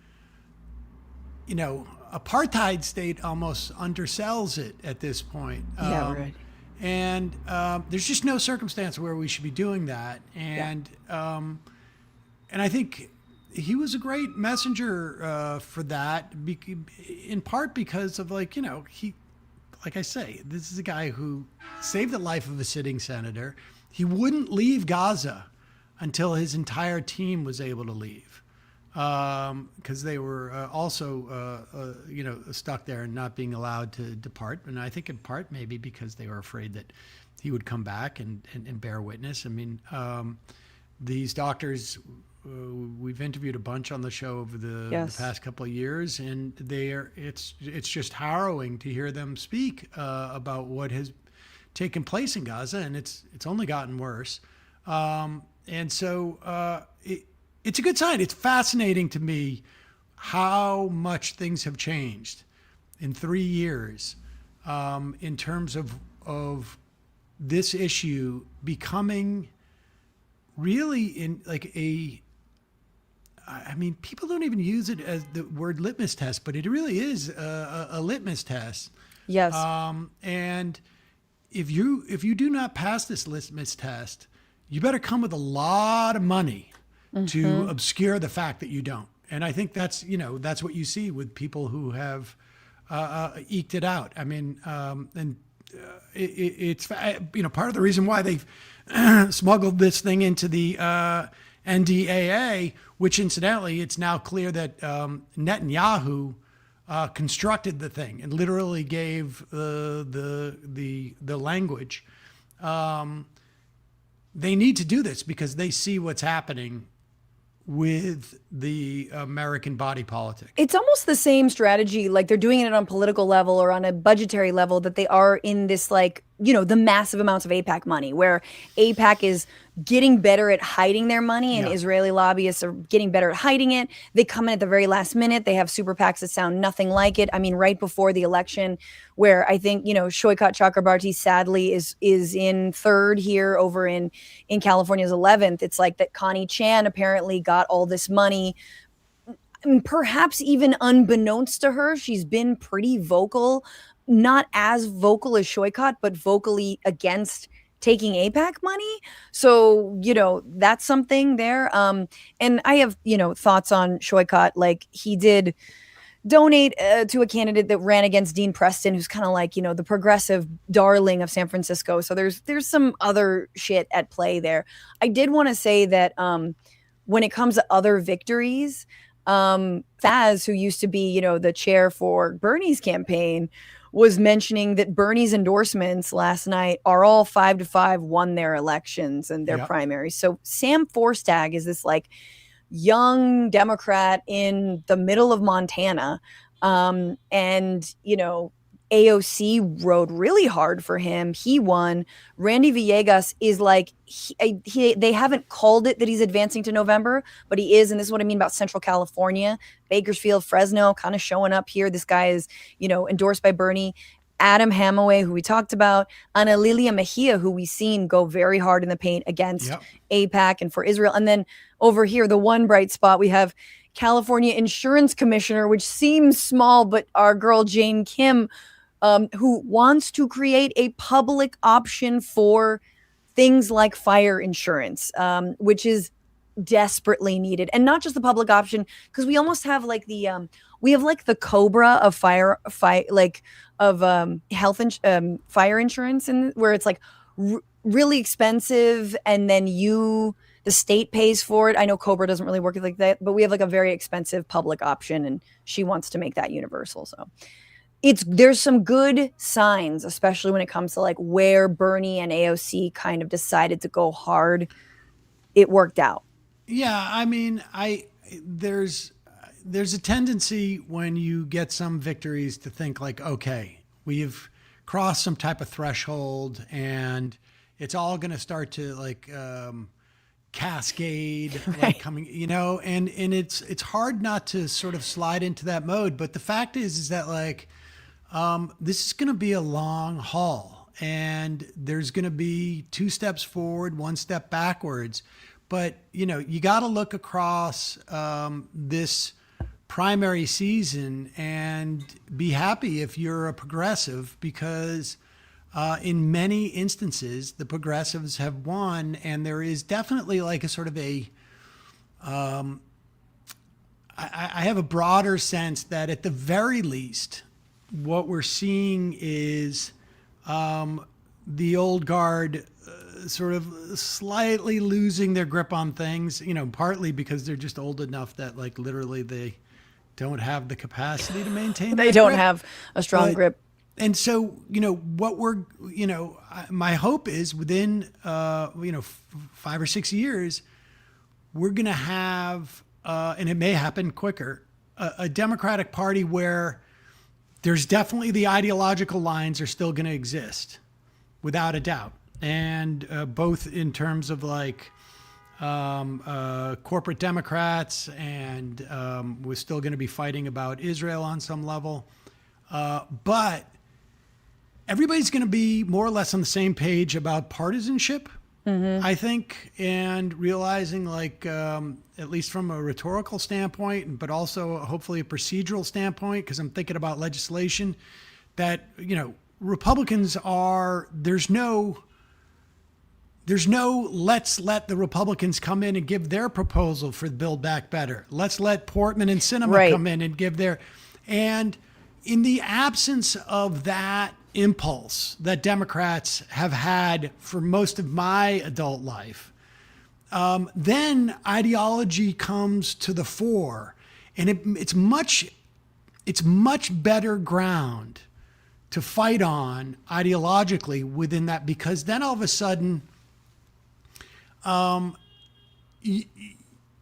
[SPEAKER 6] apartheid state almost undersells it at this point.
[SPEAKER 1] Yeah, right.
[SPEAKER 6] And there's just no circumstance where we should be doing that. And and I think he was a great messenger for that, in part because of he, like I say, this is a guy who saved the life of a sitting senator. He wouldn't leave Gaza until his entire team was able to leave, because they were also, stuck there and not being allowed to depart. And I think in part maybe because they were afraid that he would come back and bear witness. I mean, these doctors, we've interviewed a bunch on the show over the past couple of years, and it's just harrowing to hear them speak about what has taken place in Gaza, and it's only gotten worse. And so it's a good sign. It's fascinating to me how much things have changed in 3 years in terms of this issue becoming really in people don't even use it as the word litmus test, but it really is a litmus test.
[SPEAKER 1] Yes.
[SPEAKER 6] And if you do not pass this litmus test, you better come with a lot of money to obscure the fact that you don't. And I think that's what you see with people who have eked it out. I mean, it's part of the reason why they've smuggled this thing into the NDAA, which incidentally, it's now clear that Netanyahu constructed the thing and literally gave the language. They need to do this because they see what's happening with the American body politic.
[SPEAKER 1] It's almost the same strategy, like they're doing it on a political level or on a budgetary level, that they are in this, the massive amounts of AIPAC money, where AIPAC is getting better at hiding their money and Israeli lobbyists are getting better at hiding it. They come in at the very last minute. They have super PACs that sound nothing like it. I mean, right before the election, where I think, Shoykat Chakrabarti sadly is in third here over in California's 11th. It's like that Connie Chan apparently got all this money, perhaps even unbeknownst to her. She's been pretty vocal, not as vocal as Shoykat, but vocally against taking AIPAC money. So, that's something there. And I have, thoughts on Shoykat. Like, he did donate to a candidate that ran against Dean Preston, who's kind of like, the progressive darling of San Francisco. So there's some other shit at play there. I did want to say that when it comes to other victories, Faz, who used to be, the chair for Bernie's campaign, was mentioning that Bernie's endorsements last night are all 5-5 won their elections and their primaries. So Sam Forstag is this young Democrat in the middle of Montana. And, AOC rode really hard for him. He won. Randy Villegas is they haven't called it that he's advancing to November, but he is. And this is what I mean about Central California, Bakersfield, Fresno, kind of showing up here. This guy is, endorsed by Bernie. Adam Hamawy, who we talked about, Ana Lilia Mejia, who we've seen go very hard in the paint against AIPAC and for Israel. And then over here, the one bright spot, we have California Insurance Commissioner, which seems small, but our girl Jane Kim, who wants to create a public option for things like fire insurance, which is desperately needed. And not just the public option, because we almost have the Cobra of fire insurance, and where it's really expensive, and then the state pays for it. I know Cobra doesn't really work like that, but we have a very expensive public option, and she wants to make that universal. So there's some good signs, especially when it comes to where Bernie and AOC kind of decided to go hard. It worked out.
[SPEAKER 6] Yeah, I mean, there's a tendency when you get some victories to think okay, we've crossed some type of threshold and it's all going to start to cascade, coming, and it's hard not to sort of slide into that mode. But the fact is that this is going to be a long haul. and there's going to be 2 steps forward, 1 step backwards. But, you know, you got to look across this primary season and be happy if you're a progressive, because in many instances, the progressives have won. And there is definitely like a sort of I have a broader sense that at the very least, what we're seeing is the old guard sort of slightly losing their grip on things, you know, partly because they're just old enough that like literally they don't have the capacity to maintain
[SPEAKER 1] They
[SPEAKER 6] that
[SPEAKER 1] don't
[SPEAKER 6] grip.
[SPEAKER 1] have a strong grip.
[SPEAKER 6] And so, you know, what we're, you know, my hope is within, 5 or 6 years, we're going to have, and it may happen quicker, a Democratic Party where there's definitely the ideological lines are still going to exist, without a doubt. And both in terms of like corporate Democrats, and we're still going to be fighting about Israel on some level. But everybody's going to be more or less on the same page about partisanship, I think, and realizing like, at least from a rhetorical standpoint, but also hopefully a procedural standpoint, because I'm thinking about legislation that, you know, Republicans are, there's no let's let the Republicans come in and give their proposal for Build Back Better. Let's let Portman and Sinema come in and give their, and in the absence of that impulse that Democrats have had for most of my adult life, then ideology comes to the fore, and it's much better ground to fight on ideologically within that, because then all of a sudden,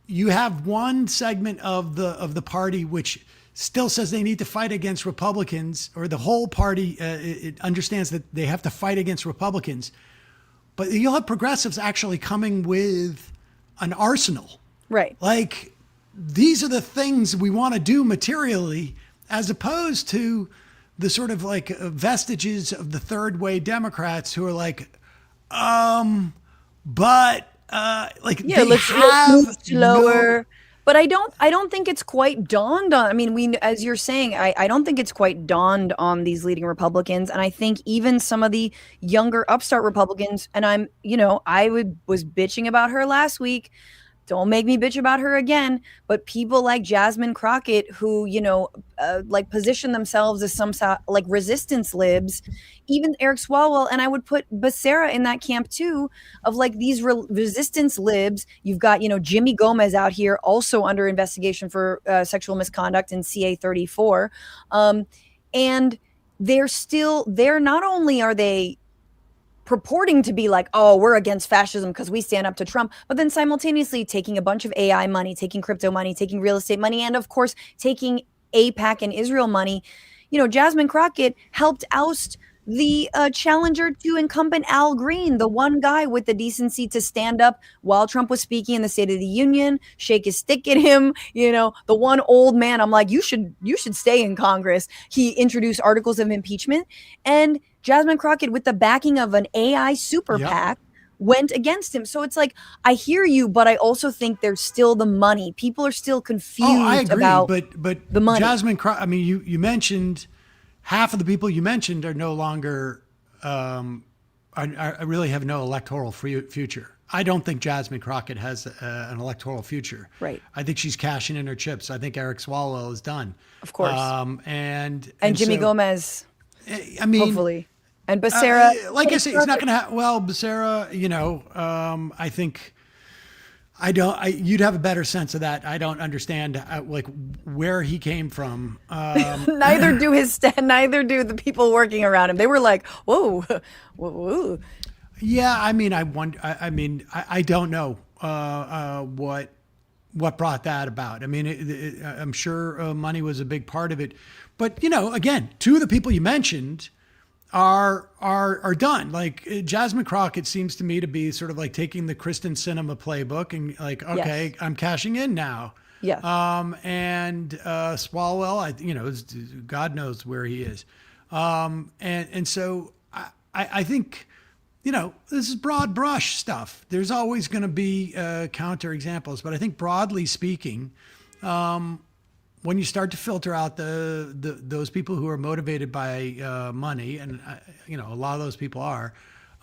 [SPEAKER 6] you have one segment of the party which still says they need to fight against Republicans, or the whole party it understands that they have to fight against Republicans. But you'll have progressives actually coming with an arsenal.
[SPEAKER 1] Right.
[SPEAKER 6] Like, these are the things we want to do materially, as opposed to the sort of like vestiges of the third way Democrats who are like, but like,
[SPEAKER 1] yeah,
[SPEAKER 6] they
[SPEAKER 1] let's
[SPEAKER 6] have
[SPEAKER 1] move slower.
[SPEAKER 6] no-
[SPEAKER 1] But I don't think it's quite dawned on. I mean, as you're saying, I don't think it's quite dawned on these leading Republicans. And I think even some of the younger upstart Republicans, and was bitching about her last week. Don't make me bitch about her again. But people like Jasmine Crockett, who, like position themselves as some like resistance libs, even Eric Swalwell, and I would put Becerra in that camp too, of like these resistance libs. You've got, Jimmy Gomez out here also under investigation for sexual misconduct in CA 34. And they're not only are they purporting to be like, oh, we're against fascism because we stand up to Trump, but then simultaneously taking a bunch of AI money, taking crypto money, taking real estate money, and of course, taking AIPAC and Israel money. Jasmine Crockett helped oust the challenger to incumbent Al Green, the one guy with the decency to stand up while Trump was speaking in the State of the Union, shake his stick at him, the one old man. I'm like, you should stay in Congress. He introduced articles of impeachment, and Jasmine Crockett, with the backing of an AI super PAC, went against him. So it's like, I hear you, but I also think there's still the money. People are still confused
[SPEAKER 6] I agree,
[SPEAKER 1] about
[SPEAKER 6] but
[SPEAKER 1] the money.
[SPEAKER 6] Jasmine Crockett, I mean, you mentioned half of the people you mentioned are no longer, I really have no electoral future. I don't think Jasmine Crockett has an electoral future.
[SPEAKER 1] Right.
[SPEAKER 6] I think she's cashing in her chips. I think Eric Swalwell is done.
[SPEAKER 1] Of course.
[SPEAKER 6] And
[SPEAKER 1] Jimmy
[SPEAKER 6] so,
[SPEAKER 1] Gomez,
[SPEAKER 6] I mean,
[SPEAKER 1] hopefully. And Becerra.
[SPEAKER 6] Like I say, it's not going to happen. Well, Becerra, I think you'd have a better sense of that. I don't understand where he came from.
[SPEAKER 1] Neither do the people working around him. They were like, whoa, whoa.
[SPEAKER 6] Yeah. I mean, I don't know what brought that about. I mean, I'm sure money was a big part of it, but again, two of the people you mentioned are done. Like Jasmine Crockett seems to me to be sort of like taking the Kristen Sinema playbook and like, okay, yes, I'm cashing in now.
[SPEAKER 1] Yeah.
[SPEAKER 6] And Swalwell, God knows where he is. And so I think, this is broad brush stuff. There's always going to be counter examples, but I think broadly speaking, when you start to filter out those people who are motivated by money, and a lot of those people are,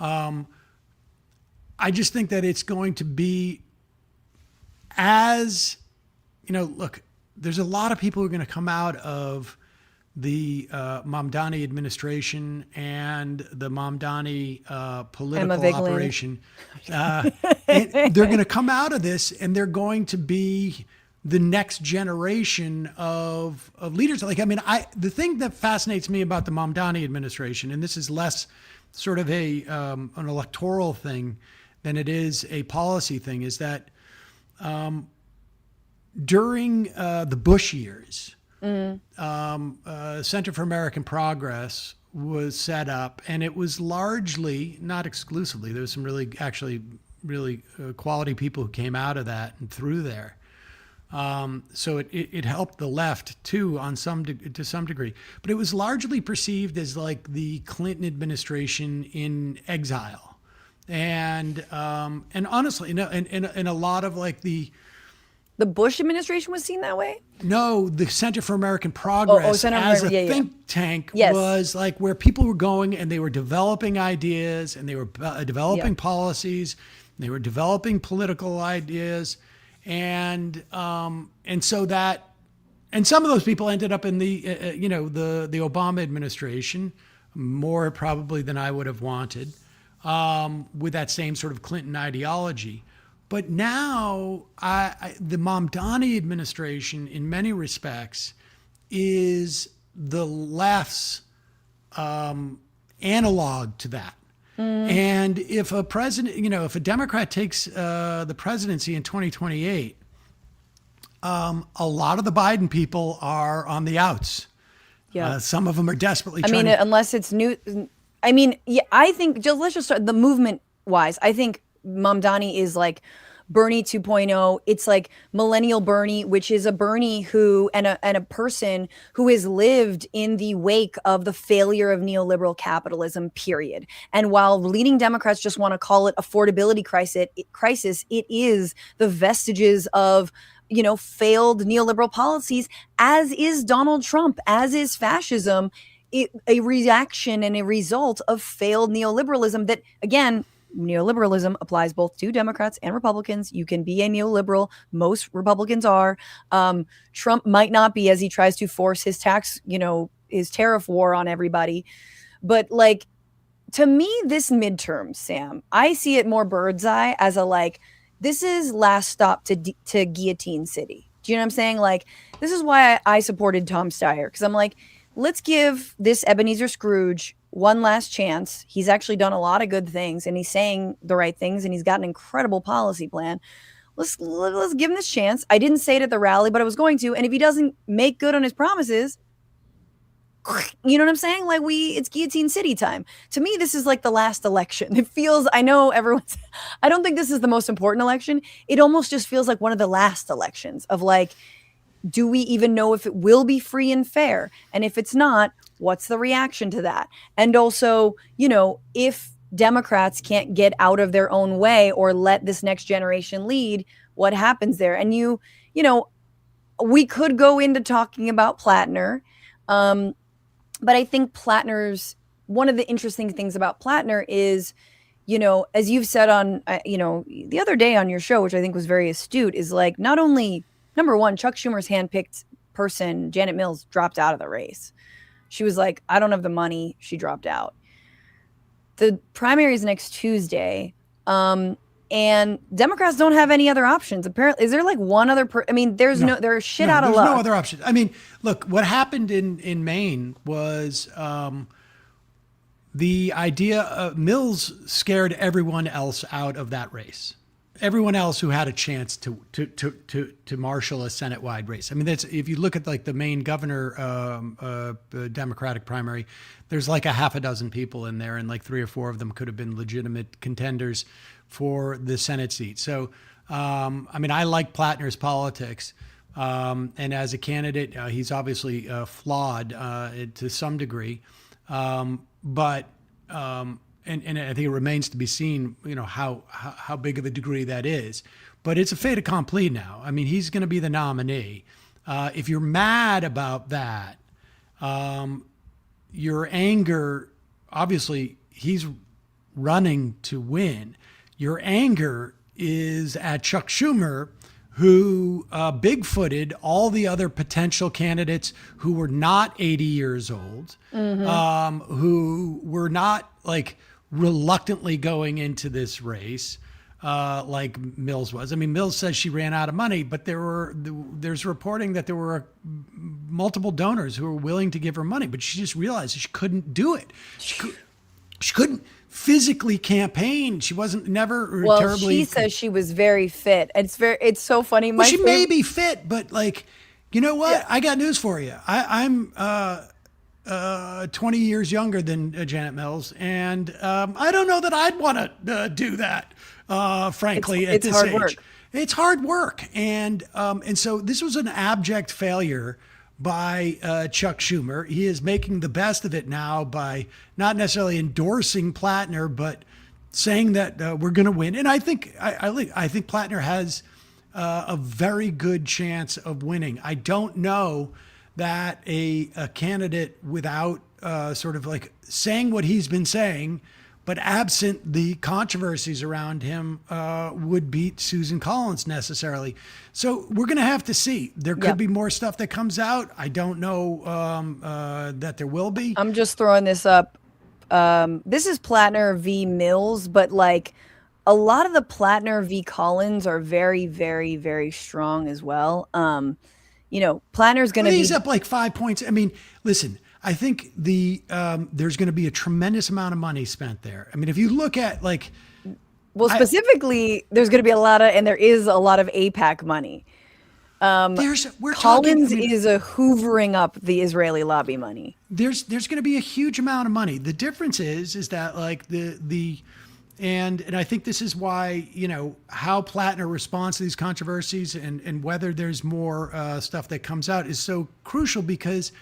[SPEAKER 6] I just think that it's going to be look, there's a lot of people who are going to come out of the Mamdani administration and the Mamdani political operation. And they're going to come out of this, and they're going to be the next generation of leaders. The thing that fascinates me about the Mamdani administration, and this is less sort of an electoral thing than it is a policy thing, is that during the Bush years, Center for American Progress was set up, and it was largely, not exclusively, there was some really quality people who came out of that and through there. So it helped the left too to some degree, but it was largely perceived as like the Clinton administration in exile, and honestly, in a lot of like the
[SPEAKER 1] Bush administration was seen that way.
[SPEAKER 6] No, the Center for American Progress as a think tank was like where people were going and they were developing ideas and they were developing policies, and they were developing political ideas. And so that, and some of those people ended up in the Obama administration, more probably than I would have wanted, with that same sort of Clinton ideology. But now the Mamdani administration, in many respects, is the left's analog to that. And if a president, if a Democrat takes the presidency in 2028, a lot of the Biden people are on the outs. Yeah. Some of them are desperately trying
[SPEAKER 1] unless it's new. I think, let's just start the movement wise. I think Mamdani is like Bernie 2.0. It's like millennial Bernie, which is a Bernie who and a person who has lived in the wake of the failure of neoliberal capitalism, period. And while leading Democrats just want to call it affordability crisis, it is the vestiges of failed neoliberal policies, as is Donald Trump, as is fascism, a reaction and a result of failed neoliberalism that, again, neoliberalism applies both to Democrats and Republicans. You can be a neoliberal. Most Republicans are. Trump might not be, as he tries to force his his tariff war on everybody. But to me, this midterm, Sam, I see it more bird's eye as this is last stop to guillotine city. Do you know what I'm saying? This is why I supported Tom Steyer, because I'm let's give this Ebenezer Scrooge one last chance. He's actually done a lot of good things, and he's saying the right things, and he's got an incredible policy plan. Let's give him this chance. I didn't say it at the rally, but I was going to. And if he doesn't make good on his promises, you know what I'm saying? It's guillotine city time. To me, this is the last election. It feels, I know I don't think this is the most important election. It almost just feels like one of the last elections of do we even know if it will be free and fair? And if it's not, what's the reaction to that? And also, if Democrats can't get out of their own way or let this next generation lead, what happens there? And we could go into talking about Platner. But I think one of the interesting things about Platner is, as you've said on, the other day on your show, which I think was very astute, is not only, number one, Chuck Schumer's handpicked person, Janet Mills, dropped out of the race. She was I don't have the money. She dropped out. The primary is next Tuesday. And Democrats don't have any other options. Apparently, is there one other? There's there's shit out of luck.
[SPEAKER 6] There's no other option. Look, what happened in Maine was the idea of Mills scared everyone else out of that race. Everyone else who had a chance to marshal a Senate-wide race. That's, if you look at the Maine governor Democratic primary, there's a half a dozen people in there, and 3 or 4 of them could have been legitimate contenders for the Senate seat. So, I like Platner's politics, and as a candidate, he's obviously flawed to some degree, but and I think it remains to be seen, how big of a degree that is. But it's a fait accompli now. I mean, he's going to be the nominee. If you're mad about that, your anger, obviously, he's running to win. Your anger is at Chuck Schumer, who bigfooted all the other potential candidates who were not 80 years old, who were not like reluctantly going into this race like Mills was. I mean, Mills says she ran out of money, but there's reporting that there were multiple donors who were willing to give her money, but she just realized she couldn't do it. She couldn't physically campaign. She wasn't terribly.
[SPEAKER 1] She says she was very fit. It's so funny.
[SPEAKER 6] Well, she may be fit, but like, you know what? Yeah. I got news for you. I'm 20 years younger than Janet Mills, and I don't know that I'd want to do that. Frankly, at this age, work. It's hard work, and so this was an abject failure by Chuck Schumer. He is making the best of it now by not necessarily endorsing Platner, but saying that we're going to win. And I think Platner has a very good chance of winning. I don't know that a candidate without sort of like saying what he's been saying, but absent the controversies around him, would beat Susan Collins necessarily. So we're going to have to see. There could be more stuff that comes out. I don't know that there will be.
[SPEAKER 1] I'm just throwing this up. This is Platner v. Mills, but like a lot of the Platner v. Collins are very, very, very strong as well. Platner's going to be...
[SPEAKER 6] He's up like 5 points. I mean, listen, I think there's going to be a tremendous amount of money spent there. I mean, if you look at like...
[SPEAKER 1] Well, specifically, there's going to be there is a lot of AIPAC money. Collins is hoovering up the Israeli lobby money.
[SPEAKER 6] There's going to be a huge amount of money. The difference is that like and I think this is why, how Platner responds to these controversies and whether there's more stuff that comes out is so crucial, because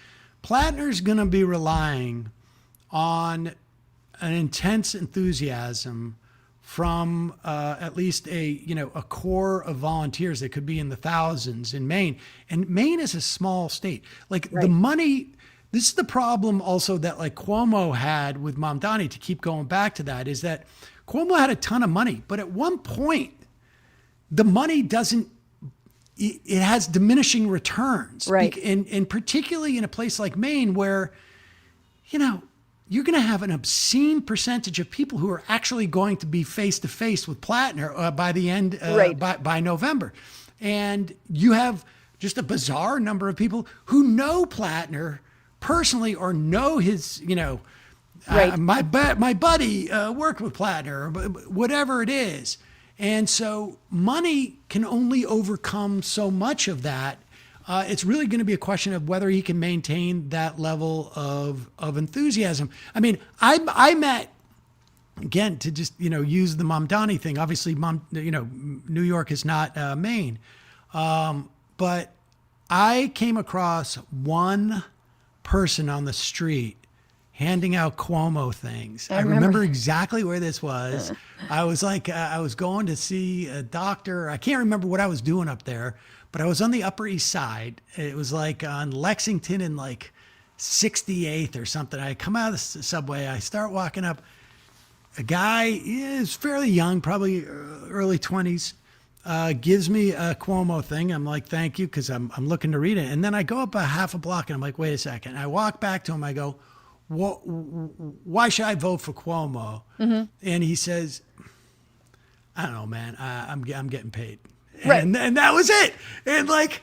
[SPEAKER 6] Platner's going to be relying on an intense enthusiasm from at least a core of volunteers that could be in the thousands in Maine. And Maine is a small state. Like the money, this is the problem also that like Cuomo had with Mamdani, to keep going back to that, is that Cuomo had a ton of money, but at one point the money it has diminishing returns.
[SPEAKER 1] Right.
[SPEAKER 6] And particularly in a place like Maine where, you're going to have an obscene percentage of people who are actually going to be face to face with Platner by the end, by November. And you have just a bizarre number of people who know Platner personally or know his, my buddy worked with Platner, whatever it is. And so money can only overcome so much of that. It's really going to be a question of whether he can maintain that level of enthusiasm. I mean, I met, again, to just, use the Mamdani thing. Obviously, New York is not Maine. But I came across one person on the street handing out Cuomo things. I remember exactly where this was. I was like, I was going to see a doctor. I can't remember what I was doing up there, but I was on the Upper East Side. It was like on Lexington and like 68th or something. I come out of the subway. I start walking up. A guy is fairly young, probably early 20s, gives me a Cuomo thing. I'm like, thank you, because I'm looking to read it. And then I go up a half a block and I'm like, wait a second. I walk back to him. I go, why should I vote for Cuomo? Mm-hmm. And he says, I don't know, man. I'm getting paid.
[SPEAKER 1] Right.
[SPEAKER 6] And that was it. And like,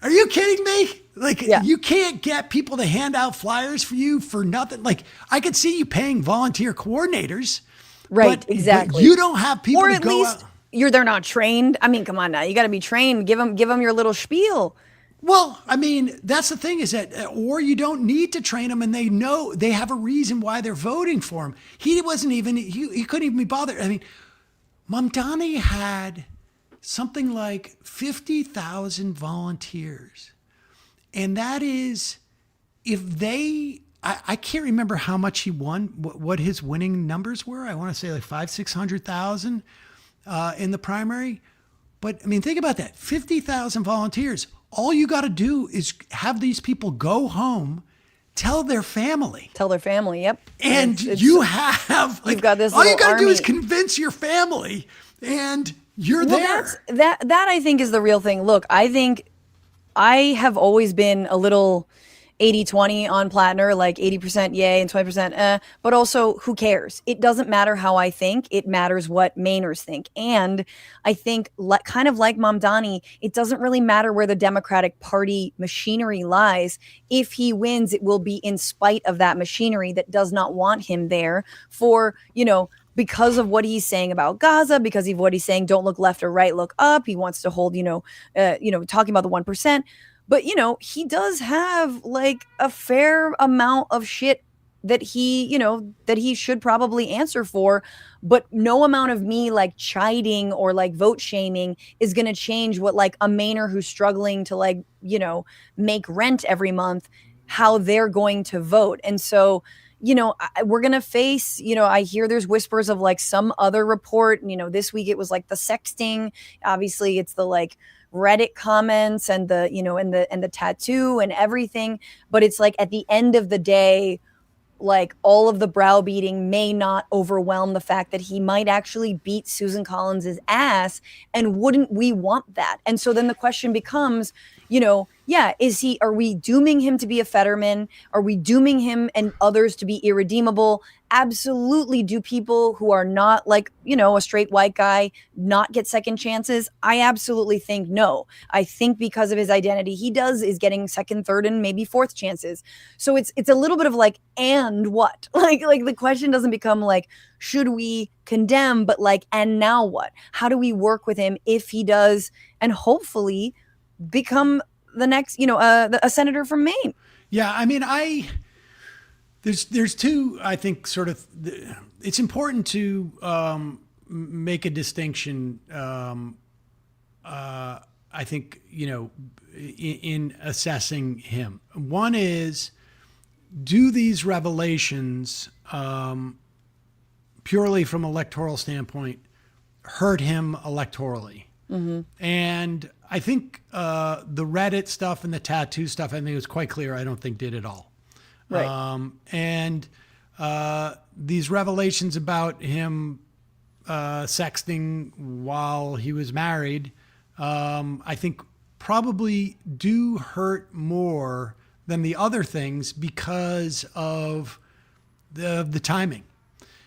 [SPEAKER 6] are you kidding me? Like, you can't get people to hand out flyers for you for nothing. Like, I could see you paying volunteer coordinators.
[SPEAKER 1] Right,
[SPEAKER 6] but,
[SPEAKER 1] exactly.
[SPEAKER 6] But you don't have people
[SPEAKER 1] or
[SPEAKER 6] to
[SPEAKER 1] at
[SPEAKER 6] go
[SPEAKER 1] least
[SPEAKER 6] out.
[SPEAKER 1] They're not trained. I mean, come on now. You got to be trained. Give them your little spiel.
[SPEAKER 6] Well, I mean, that's the thing is that, or you don't need to train them and they know, they have a reason why they're voting for him. He wasn't even, he couldn't even be bothered. I mean, Mamdani had something like 50,000 volunteers. And that is, if they I can't remember how much he won, what his winning numbers were. I want to say like 600,000 in the primary. But I mean, think about that. 50,000 volunteers. All you got to do is have these people go home, tell their family.
[SPEAKER 1] Yep.
[SPEAKER 6] And you have, like,
[SPEAKER 1] you've got this
[SPEAKER 6] all you
[SPEAKER 1] little
[SPEAKER 6] got to do is
[SPEAKER 1] army.
[SPEAKER 6] convince your family and you're there.
[SPEAKER 1] That I think is the real thing. Look, I think I have always been a little 80-20 on Platner, like 80% yay and 20% but also who cares? It doesn't matter how I think. It matters what Mainers think. And I think kind of like Mamdani, it doesn't really matter where the Democratic Party machinery lies. If he wins, it will be in spite of that machinery that does not want him there for, because of what he's saying about Gaza, because of what he's saying, don't look left or right, look up. He wants to hold, talking about the 1%. But, he does have like a fair amount of shit that he should probably answer for. But no amount of me like chiding or like vote shaming is going to change what like a Mainer who's struggling to like, make rent every month, how they're going to vote. And so, we're going to face, I hear there's whispers of like some other report, this week it was like the sexting. Obviously it's the like Reddit comments and the, and the tattoo and everything. But it's like at the end of the day, like all of the browbeating may not overwhelm the fact that he might actually beat Susan Collins's ass. And wouldn't we want that? And so then the question becomes, are we dooming him to be a Fetterman? Are we dooming him and others to be irredeemable? Absolutely. Do people who are not like, a straight white guy not get second chances? I absolutely think no. I think because of his identity, he is getting second, third, and maybe fourth chances. So it's a little bit of like, and what? Like the question doesn't become like, should we condemn, but like, and now what? How do we work with him if he does, and hopefully become the next, a senator from Maine?
[SPEAKER 6] Yeah, I mean, there's two, I think, sort of, it's important to make a distinction, I think, in assessing him. One is, do these revelations, purely from an electoral standpoint, hurt him electorally? Mm-hmm. And I think the Reddit stuff and the tattoo stuff, I think it was quite clear, I don't think did at all. Right. And these revelations about him sexting while he was married, I think probably do hurt more than the other things because of the timing.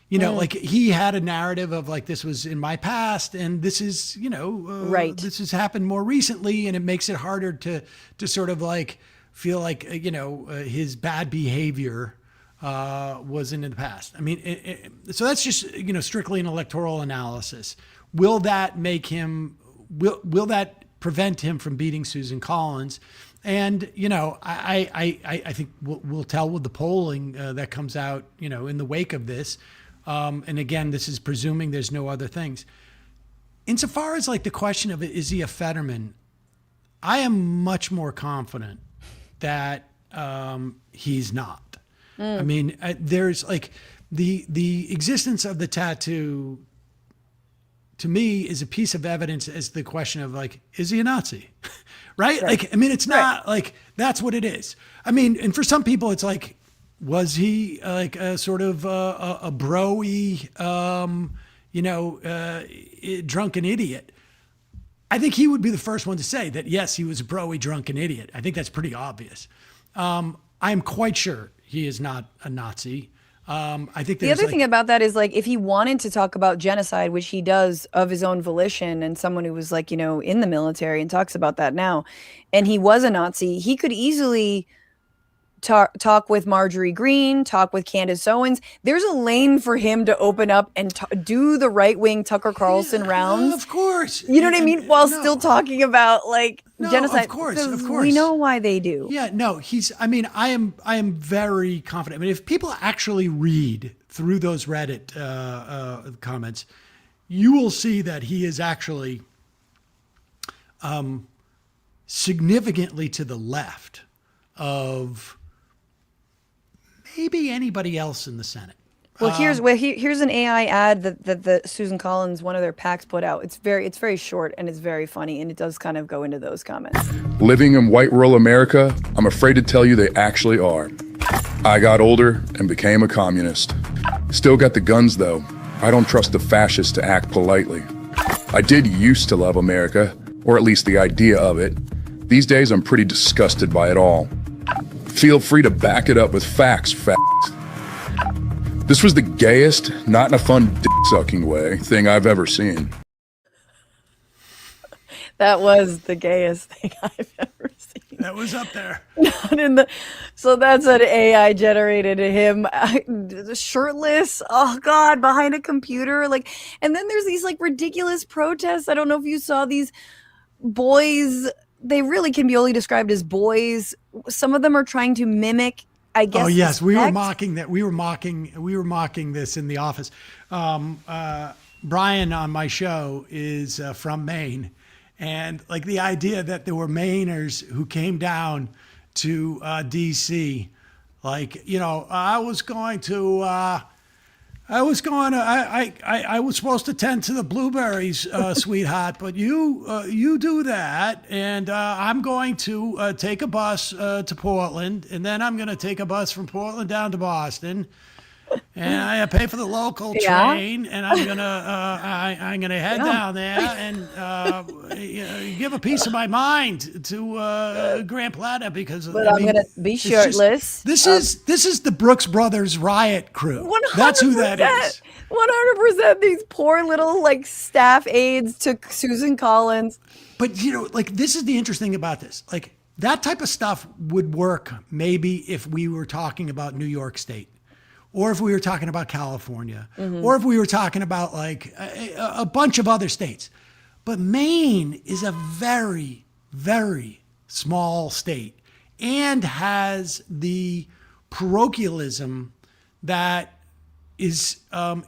[SPEAKER 6] Like he had a narrative of like, this was in my past and this is, right. This has happened more recently, and it makes it harder to sort of like feel like, his bad behavior was in the past. I mean, so that's just, strictly an electoral analysis. Will that make him, will that prevent him from beating Susan Collins? And, I think we'll tell with the polling that comes out, in the wake of this. And again, this is presuming there's no other things. Insofar as like the question of is he a Fetterman, I am much more confident that he's not. I mean, there's like the existence of the tattoo to me is a piece of evidence as the question of like, is he a Nazi? Right? Like, I mean, it's not like, that's what it is. I mean, and for some people it's like, was he like a sort of a bro-y, drunken idiot? I think he would be the first one to say that, yes, he was a bro-y drunken idiot. I think that's pretty obvious. I'm quite sure he is not a Nazi. I think
[SPEAKER 1] the other thing about that is like, if he wanted to talk about genocide, which he does of his own volition, and someone who was like, in the military and talks about that now, and he was a Nazi, he could easily talk with Marjorie Greene, talk with Candace Owens. There's a lane for him to open up and do the right-wing Tucker Carlson rounds.
[SPEAKER 6] Of course.
[SPEAKER 1] You know what I mean? While still talking about like genocide.
[SPEAKER 6] Of course.
[SPEAKER 1] We know why they do.
[SPEAKER 6] Yeah, no, I am very confident. I mean, if people actually read through those Reddit comments, you will see that he is actually significantly to the left of maybe anybody else in the Senate.
[SPEAKER 1] Well, here's an AI ad that Susan Collins, one of their PACs, put out. It's very short and it's very funny, and it does kind of go into those comments.
[SPEAKER 10] Living in white rural America, I'm afraid to tell you they actually are. I got older and became a communist. Still got the guns though. I don't trust the fascists to act politely. I did used to love America, or at least the idea of it. These days I'm pretty disgusted by it all. Feel free to back it up with facts, This was the gayest, not in a fun dick-sucking way, thing I've ever seen.
[SPEAKER 1] That was the gayest thing I've ever seen.
[SPEAKER 6] That was up there.
[SPEAKER 1] Not in the. So that's an AI generated him shirtless. Oh God, behind a computer. Like, and then there's these like ridiculous protests. I don't know if you saw these boys. They really can be only described as boys. Some of them are trying to mimic, I guess.
[SPEAKER 6] Oh yes, we were mocking that. We were mocking this in the office. Brian on my show is from Maine, and like the idea that there were Mainers who came down to DC, like, you know, I was supposed to tend to the blueberries, sweetheart, but you do that, and I'm going to take a bus to Portland, and then I'm going to take a bus from Portland down to Boston, and I pay for the local train, and I'm gonna head down there and give a piece of my mind to Graham Platner because
[SPEAKER 1] I'm gonna be shirtless.
[SPEAKER 6] This is the Brooks Brothers riot crew.
[SPEAKER 1] 100%.
[SPEAKER 6] That's who that is.
[SPEAKER 1] 100%. These poor little like staff aides to Susan Collins.
[SPEAKER 6] But you know, like this is the interesting about this. Like that type of stuff would work maybe if we were talking about New York State. Or if we were talking about California, or if we were talking about like a bunch of other states. But Maine is a very, very small state and has the parochialism that is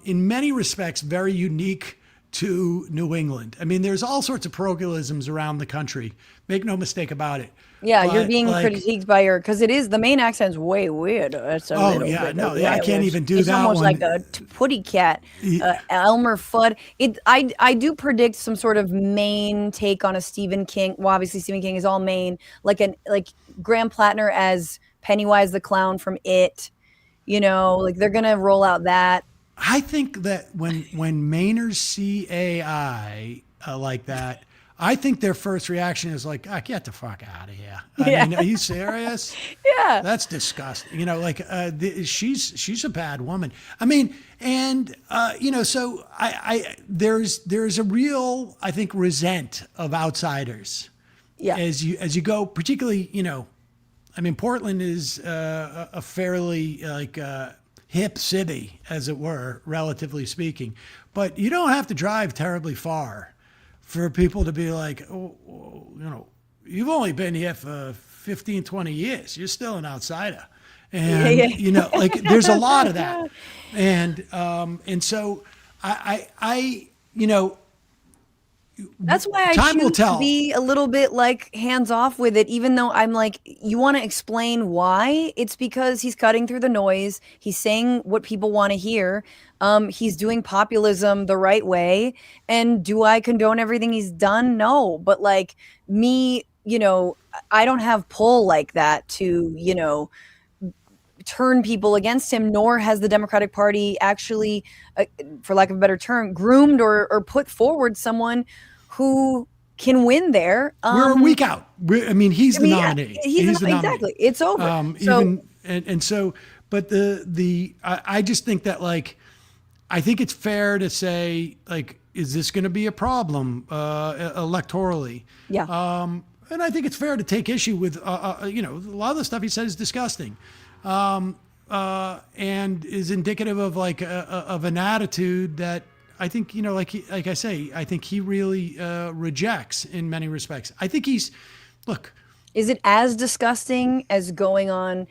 [SPEAKER 6] in many respects very unique to New England. I mean, there's all sorts of parochialisms around the country. Make no mistake about it.
[SPEAKER 1] Yeah, but you're being critiqued by your, because it is, the Maine accent's way weird. It's
[SPEAKER 6] I can't even do
[SPEAKER 1] it's
[SPEAKER 6] that
[SPEAKER 1] almost
[SPEAKER 6] one.
[SPEAKER 1] like a putty cat, Elmer Fudd. I do predict some sort of Maine take on a Stephen King. Well, obviously Stephen King is all Maine, like Graham Platner as Pennywise the clown from It. You know, like they're gonna roll out that.
[SPEAKER 6] I think that when Mainers see AI like that, I think their first reaction is like, get the fuck out of here. I mean, are you serious?
[SPEAKER 1] Yeah.
[SPEAKER 6] That's disgusting. You know, like she's a bad woman. I mean, and you know, so there's a real, I think, resent of outsiders.
[SPEAKER 1] Yeah.
[SPEAKER 6] As you go, particularly, you know, I mean, Portland is a fairly like hip city, as it were, relatively speaking, but you don't have to drive terribly far for people to be like, oh, you know, you've only been here for 15, 20 years. You're still an outsider. And, you know, like there's a lot of that. And so I you know,
[SPEAKER 1] that's why I choose to be a little bit like hands off with it, even though I'm like, you want to explain why? It's because he's cutting through the noise. He's saying what people want to hear. He's doing populism the right way. And do I condone everything he's done? No. But like me, you know, I don't have pull like that to, you know, turn people against him, nor has the Democratic Party actually, for lack of a better term, groomed or put forward someone who can win there.
[SPEAKER 6] We're a week out. I mean, he's the nominee.
[SPEAKER 1] He's the nominee. Exactly. It's over.
[SPEAKER 6] So, but I just think that like, I think it's fair to say like, is this going to be a problem electorally?
[SPEAKER 1] Yeah.
[SPEAKER 6] And I think it's fair to take issue with, you know, a lot of the stuff he said is disgusting. And is indicative of like of an attitude that I think, you know, like I say, I think he really rejects in many respects. I think look.
[SPEAKER 1] Is it as disgusting as going on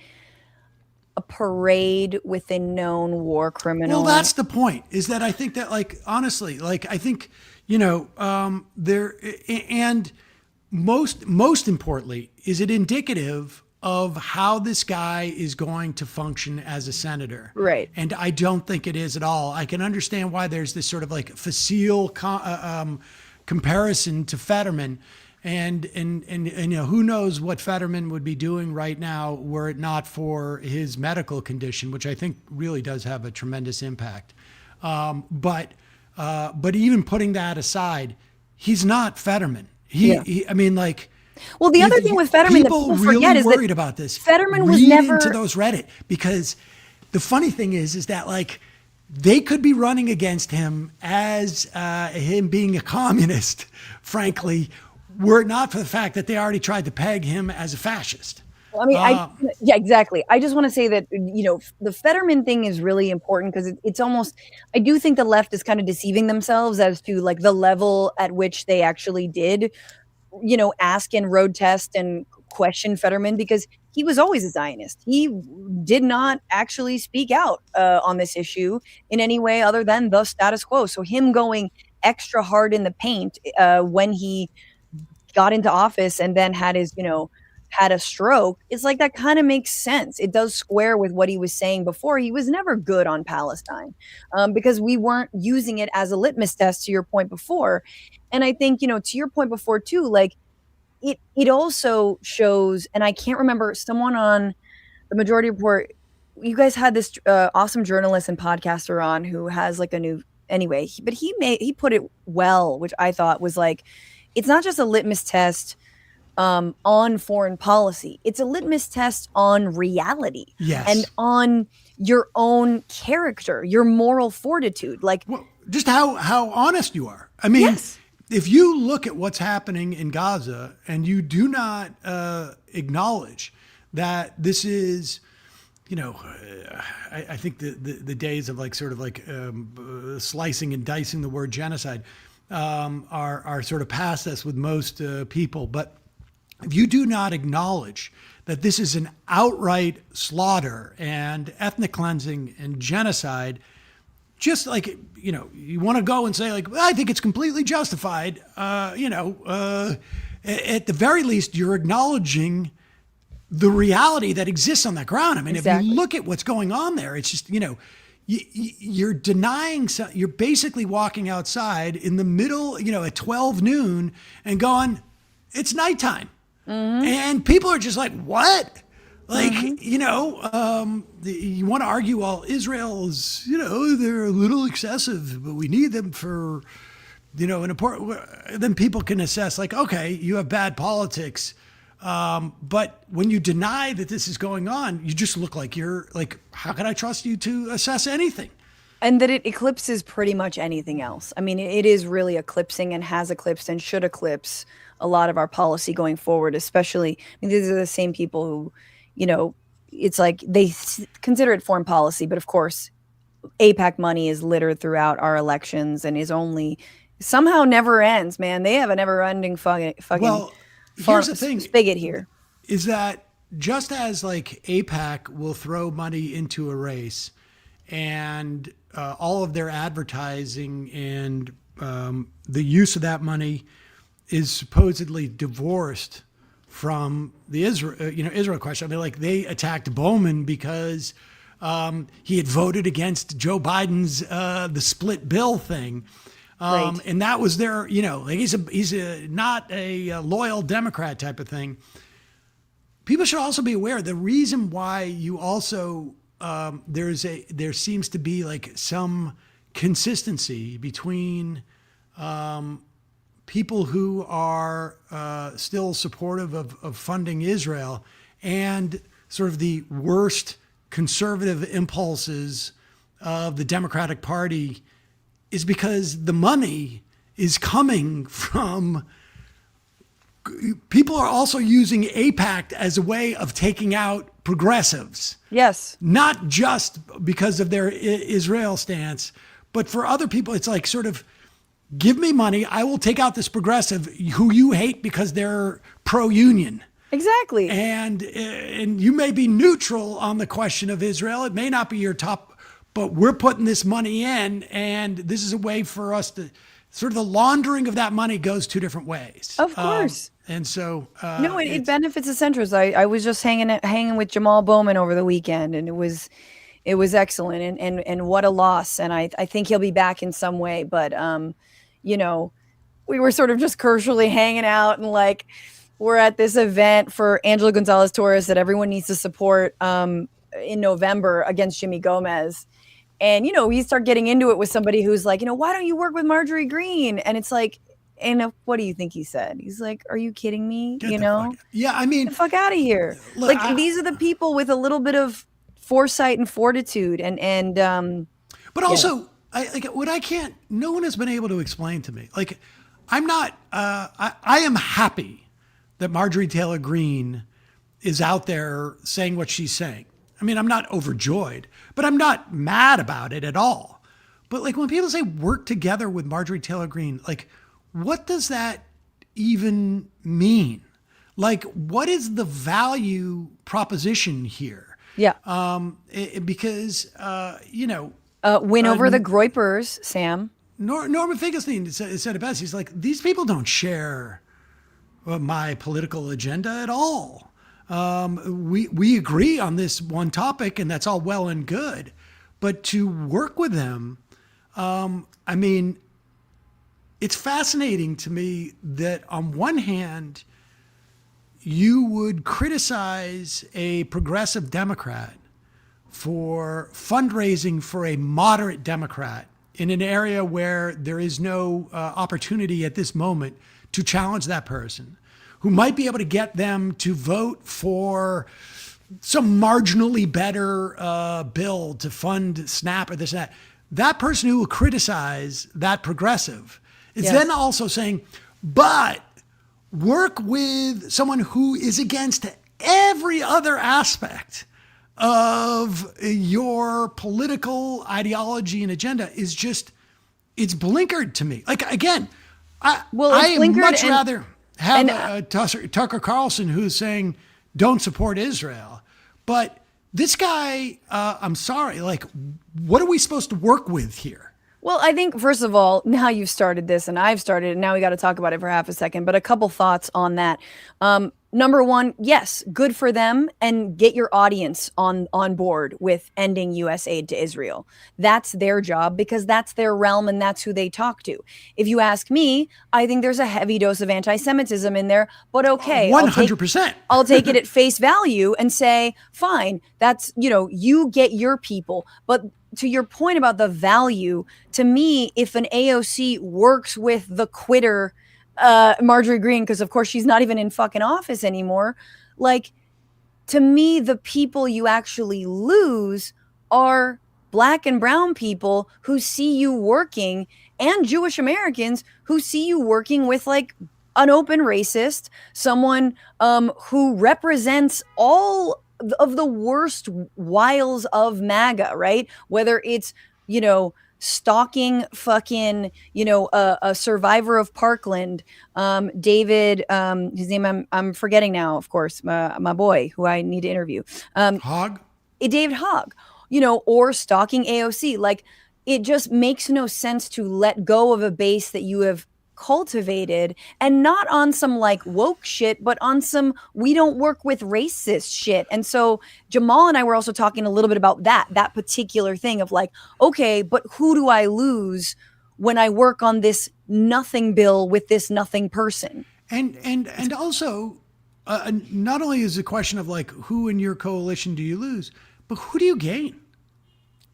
[SPEAKER 1] a parade with a known war criminal?
[SPEAKER 6] Well, that's the point, is that I think that like, honestly, like I think, you know, there, and most importantly, is it indicative of how this guy is going to function as a senator.
[SPEAKER 1] Right.
[SPEAKER 6] And I don't think it is at all. I can understand why there's this sort of like facile comparison to Fetterman. And you know, who knows what Fetterman would be doing right now were it not for his medical condition, which I think really does have a tremendous impact. But even putting that aside, he's not Fetterman. I mean, like,
[SPEAKER 1] well, the other thing with Fetterman that people forget is
[SPEAKER 6] worried
[SPEAKER 1] that
[SPEAKER 6] about this.
[SPEAKER 1] Fetterman was
[SPEAKER 6] Read
[SPEAKER 1] never
[SPEAKER 6] into those Reddit, because the funny thing is that like they could be running against him as him being a communist, frankly, were it not for the fact that they already tried to peg him as a fascist.
[SPEAKER 1] I mean, yeah, exactly. I just want to say that, you know, the Fetterman thing is really important because it's almost, I do think the left is kind of deceiving themselves as to like the level at which they actually did, you know, ask and road test and question Fetterman, because he was always a Zionist. He did not actually speak out on this issue in any way other than the status quo. So him going extra hard in the paint when he got into office and then had his, you know, had a stroke, it's like that kind of makes sense. It does square with what he was saying before. He was never good on Palestine because we weren't using it as a litmus test, to your point before. And I think, you know, to your point before too, like it also shows, and I can't remember, someone on the Majority Report, you guys had this awesome journalist and podcaster on who has like a new, anyway, but he put it well, which I thought was like, it's not just a litmus test on foreign policy. It's a litmus test on reality.
[SPEAKER 6] Yes.
[SPEAKER 1] And on your own character, your moral fortitude. Like,
[SPEAKER 6] well, just how honest you are. I mean,
[SPEAKER 1] yes.
[SPEAKER 6] If you look at what's happening in Gaza and you do not acknowledge that this is, you know, I think the days of like sort of like slicing and dicing the word genocide are sort of past us with most people. But if you do not acknowledge that this is an outright slaughter and ethnic cleansing and genocide, just like, you know, you want to go and say like, well, I think it's completely justified, you know, at the very least, you're acknowledging the reality that exists on the ground. I mean,
[SPEAKER 1] exactly.
[SPEAKER 6] If you look at what's going on there, it's just, you know, you're denying, you're basically walking outside in the middle, you know, at 12 noon and going, it's nighttime. Mm-hmm. And people are just like, what? Like, you know, you want to argue, well, Israel is, you know, they're a little excessive, but we need them for, you know, an important, then people can assess like, okay, you have bad politics. But when you deny that this is going on, you just look like you're like, how can I trust you to assess anything?
[SPEAKER 1] And that it eclipses pretty much anything else. I mean, it is really eclipsing and has eclipsed and should eclipse a lot of our policy going forward, especially, I mean, these are the same people who, you know, it's like they consider it foreign policy, but of course, AIPAC money is littered throughout our elections and is only somehow never ends, man. They have a never ending fucking
[SPEAKER 6] well, here's the thing,
[SPEAKER 1] spigot here.
[SPEAKER 6] Is that just as like AIPAC will throw money into a race and all of their advertising and the use of that money is supposedly divorced from the Israel question. I mean, like they attacked Bowman because he had voted against Joe Biden's the split bill thing,
[SPEAKER 1] right.
[SPEAKER 6] And that was their, you know, like he's not a loyal Democrat type of thing. People should also be aware the reason why you also there seems to be like some consistency between people who are still supportive of funding Israel and sort of the worst conservative impulses of the Democratic Party is because the money is coming from people are also using AIPAC as a way of taking out progressives.
[SPEAKER 1] Yes.
[SPEAKER 6] Not just because of their Israel stance, but for other people, it's like sort of, give me money, I will take out this progressive who you hate because they're pro-union.
[SPEAKER 1] Exactly.
[SPEAKER 6] And you may be neutral on the question of Israel. It may not be your top, but we're putting this money in, and this is a way for us to sort of the laundering of that money goes two different ways.
[SPEAKER 1] Of course.
[SPEAKER 6] And so,
[SPEAKER 1] no, it benefits the centrists. I was just hanging with Jamal Bowman over the weekend, and it was excellent, and what a loss. And I think he'll be back in some way, but you know, we were sort of just casually hanging out, and like, we're at this event for Angela Gonzalez Torres that everyone needs to support in November against Jimmy Gomez. And, you know, we start getting into it with somebody who's like, you know, why don't you work with Marjorie Greene? And it's like, and what do you think he said? He's like, are you kidding me?
[SPEAKER 6] You know? Yeah, I mean,
[SPEAKER 1] get the fuck out of here. Look, like, these are the people with a little bit of foresight and fortitude, and
[SPEAKER 6] but also, no one has been able to explain to me. Like, I'm not. I am happy that Marjorie Taylor Greene is out there saying what she's saying. I mean, I'm not overjoyed, but I'm not mad about it at all. But like, when people say work together with Marjorie Taylor Greene, like, what does that even mean? Like, what is the value proposition here?
[SPEAKER 1] Yeah.
[SPEAKER 6] Because, you know.
[SPEAKER 1] Win over the Groypers, Sam.
[SPEAKER 6] Norman Finkelstein said it best. He's like, these people don't share my political agenda at all. We agree on this one topic, and that's all well and good. But to work with them, I mean, it's fascinating to me that on one hand, you would criticize a progressive Democrat for fundraising for a moderate Democrat in an area where there is no opportunity at this moment to challenge that person, who might be able to get them to vote for some marginally better bill to fund SNAP or this and that. That person who will criticize that progressive is then also saying, but work with someone who is against every other aspect of your political ideology and agenda is just, it's blinkered to me. Like, again, I much rather have Tucker Carlson who's saying, don't support Israel. But this guy, I'm sorry, like, what are we supposed to work with here?
[SPEAKER 1] Well, I think, first of all, now you've started this and I've started it. Now we got to talk about it for half a second, but a couple thoughts on that. Number one, yes, good for them, and get your audience on board with ending U.S. aid to Israel. That's their job because that's their realm and that's who they talk to. If you ask me, I think there's a heavy dose of anti-Semitism in there, but okay.
[SPEAKER 6] 100%.
[SPEAKER 1] I'll take it at face value and say, fine, that's, you know, you get your people. But to your point about the value, to me, if an AOC works with the quitter, Marjorie Greene, because of course she's not even in fucking office anymore. Like, to me, the people you actually lose are Black and brown people who see you working, and Jewish Americans who see you working with like an open racist, someone who represents all of the worst wiles of MAGA, right? Whether it's, you know, stalking fucking, you know, a survivor of Parkland, David, his name I'm forgetting now, of course, my boy who I need to interview.
[SPEAKER 6] Hogg?
[SPEAKER 1] David Hogg, you know, or stalking AOC. Like, it just makes no sense to let go of a base that you have cultivated, and not on some like woke shit, but on some we don't work with racist shit. And so Jamal and I were also talking a little bit about that particular thing of like, okay, but who do I lose when I work on this nothing bill with this nothing person?
[SPEAKER 6] And also, not only is the question of like, who in your coalition do you lose, but who do you gain?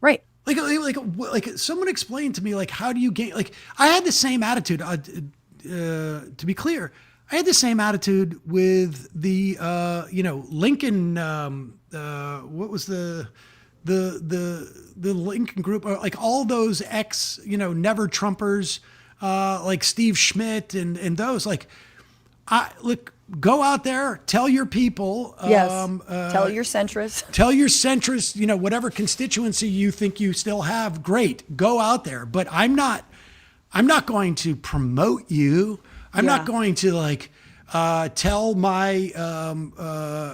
[SPEAKER 1] Right.
[SPEAKER 6] Like someone explained to me, like, how do you gain? Like, I had the same attitude. To be clear, I had the same attitude with the, you know, Lincoln. What was the Lincoln group? Like all those ex, you know, never Trumpers, like Steve Schmidt and those. Like, go out there, tell your people.
[SPEAKER 1] Yes. Tell your centrists.
[SPEAKER 6] Tell your centrists, you know, whatever constituency you think you still have, great. Go out there. But I'm not going to promote you. I'm not going to like tell my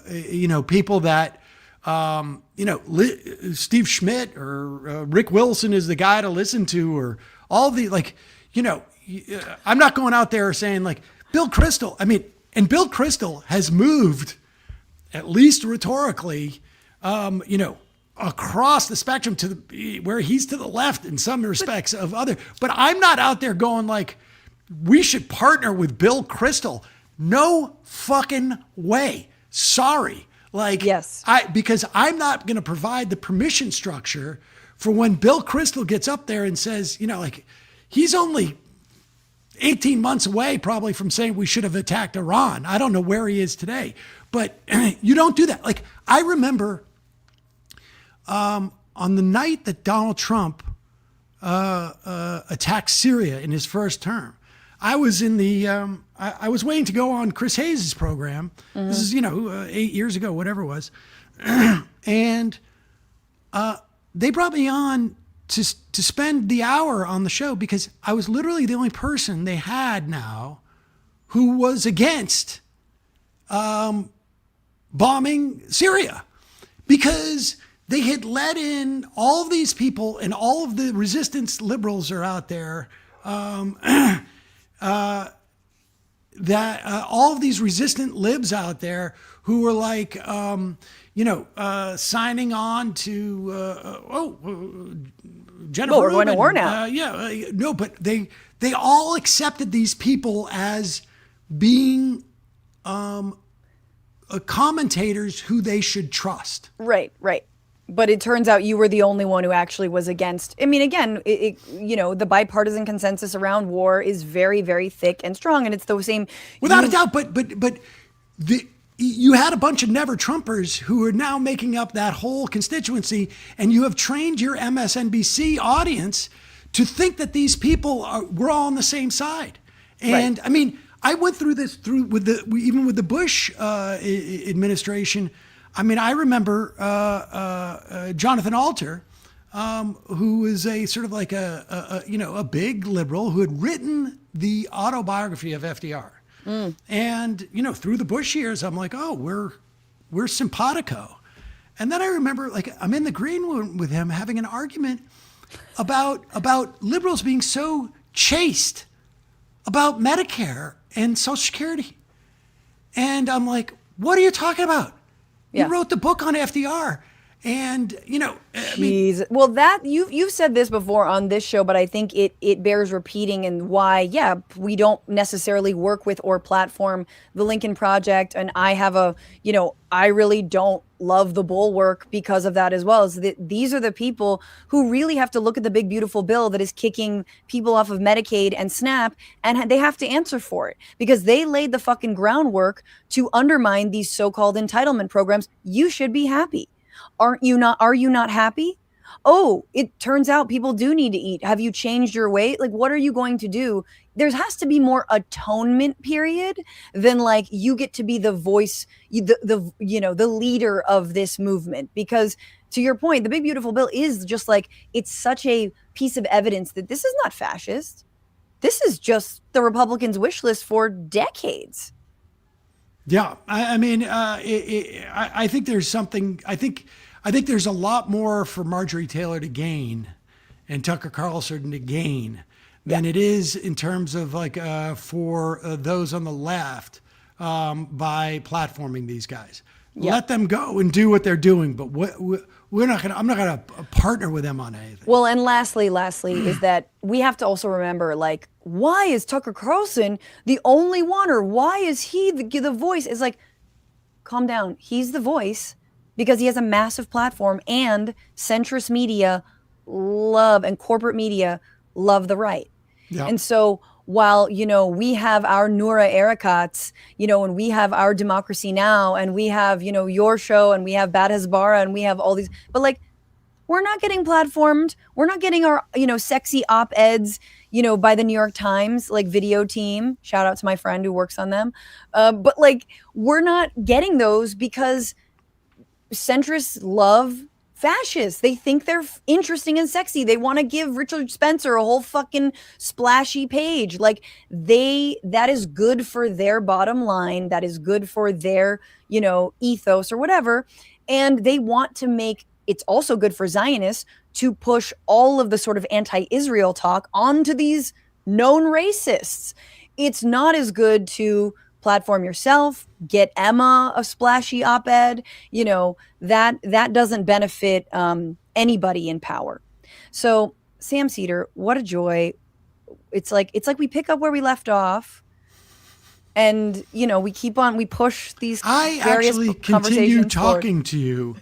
[SPEAKER 6] you know, people that you know, Steve Schmidt or Rick Wilson is the guy to listen to, or all the, like, you know, I'm not going out there saying like Bill Kristol. I mean, And Bill Kristol has moved, at least rhetorically, across the spectrum to where he's to the left in some respects of other. But I'm not out there going like, we should partner with Bill Kristol. No fucking way. Sorry. Like,
[SPEAKER 1] yes,
[SPEAKER 6] because I'm not going to provide the permission structure for when Bill Kristol gets up there and says, he's only 18 months away probably from saying we should have attacked Iran. I don't know where he is today, but you don't do that. Like, I remember on the night that Donald Trump attacked Syria in his first term, I was in the, I was waiting to go on Chris Hayes' program. Mm-hmm. This is, 8 years ago, whatever it was. And they brought me on to spend the hour on the show because I was literally the only person they had now who was against bombing Syria, because they had let in all of these people, and all of the resistance liberals are out there, that all of these resistant libs out there who were like, signing on to, Jennifer
[SPEAKER 1] we're going to war now.
[SPEAKER 6] But they all accepted these people as being commentators who they should trust.
[SPEAKER 1] Right. But it turns out you were the only one who actually was against. I mean, again, the bipartisan consensus around war is very, very thick and strong, and it's the same.
[SPEAKER 6] Without a doubt, but you had a bunch of never Trumpers who are now making up that whole constituency, and you have trained your MSNBC audience to think that these people we're all on the same side. And right. I mean, I went through this with the Bush administration. I mean, I remember Jonathan Alter, who is a sort of like a big liberal who had written the autobiography of FDR. Mm. And, through the Bush years, I'm like, oh, we're simpatico. And then I remember, like, I'm in the green room with him having an argument about liberals being so chaste about Medicare and Social Security. And I'm like, what are you talking about? You wrote the book on FDR. And,
[SPEAKER 1] well, that you've said this before on this show, but I think it bears repeating, and why, we don't necessarily work with or platform the Lincoln Project. And I have I really don't love the Bulwark because of that as well. Is that these are the people who really have to look at the big, beautiful bill that is kicking people off of Medicaid and SNAP, and they have to answer for it because they laid the fucking groundwork to undermine these so-called entitlement programs. You should be happy. Are you not happy? Oh, it turns out people do need to eat. Have you changed your weight? Like, what are you going to do? There has to be more atonement period than like you get to be the voice, the leader of this movement. Because to your point, the big, beautiful bill is just like, it's such a piece of evidence that this is not fascist. This is just the Republicans' wish list for decades.
[SPEAKER 6] Yeah, I think there's something. I think there's a lot more for Marjorie Taylor to gain, and Tucker Carlson to gain, than it is in terms of like for those on the left by platforming these guys. Yep. Let them go and do what they're doing, but I'm not gonna partner with them on anything.
[SPEAKER 1] Well, and lastly is that we have to also remember, like, why is Tucker Carlson the only one, or why is he the voice? It's like, calm down. He's the voice because he has a massive platform, and centrist media and corporate media love the right. Yep. And so while, we have our Noura Erekat, and we have our Democracy Now, and we have, your show, and we have Bad Hasbara, and we have all these, but like, we're not getting platformed. We're not getting our, sexy op-eds, by the New York Times, like video team. Shout out to my friend who works on them. But like, we're not getting those because centrists love fascists. They think they're interesting and sexy. They want to give Richard Spencer a whole fucking splashy page. Like that is good for their bottom line. That is good for their, ethos or whatever. And they want to make, it's also good for Zionists to push all of the sort of anti-Israel talk onto these known racists. It's not as good to platform yourself, get Emma a splashy op-ed. That doesn't benefit anybody in power. So Sam Seder, what a joy. It's like we pick up where we left off, and we push these
[SPEAKER 6] I
[SPEAKER 1] various
[SPEAKER 6] actually
[SPEAKER 1] conversations
[SPEAKER 6] continue talking to you.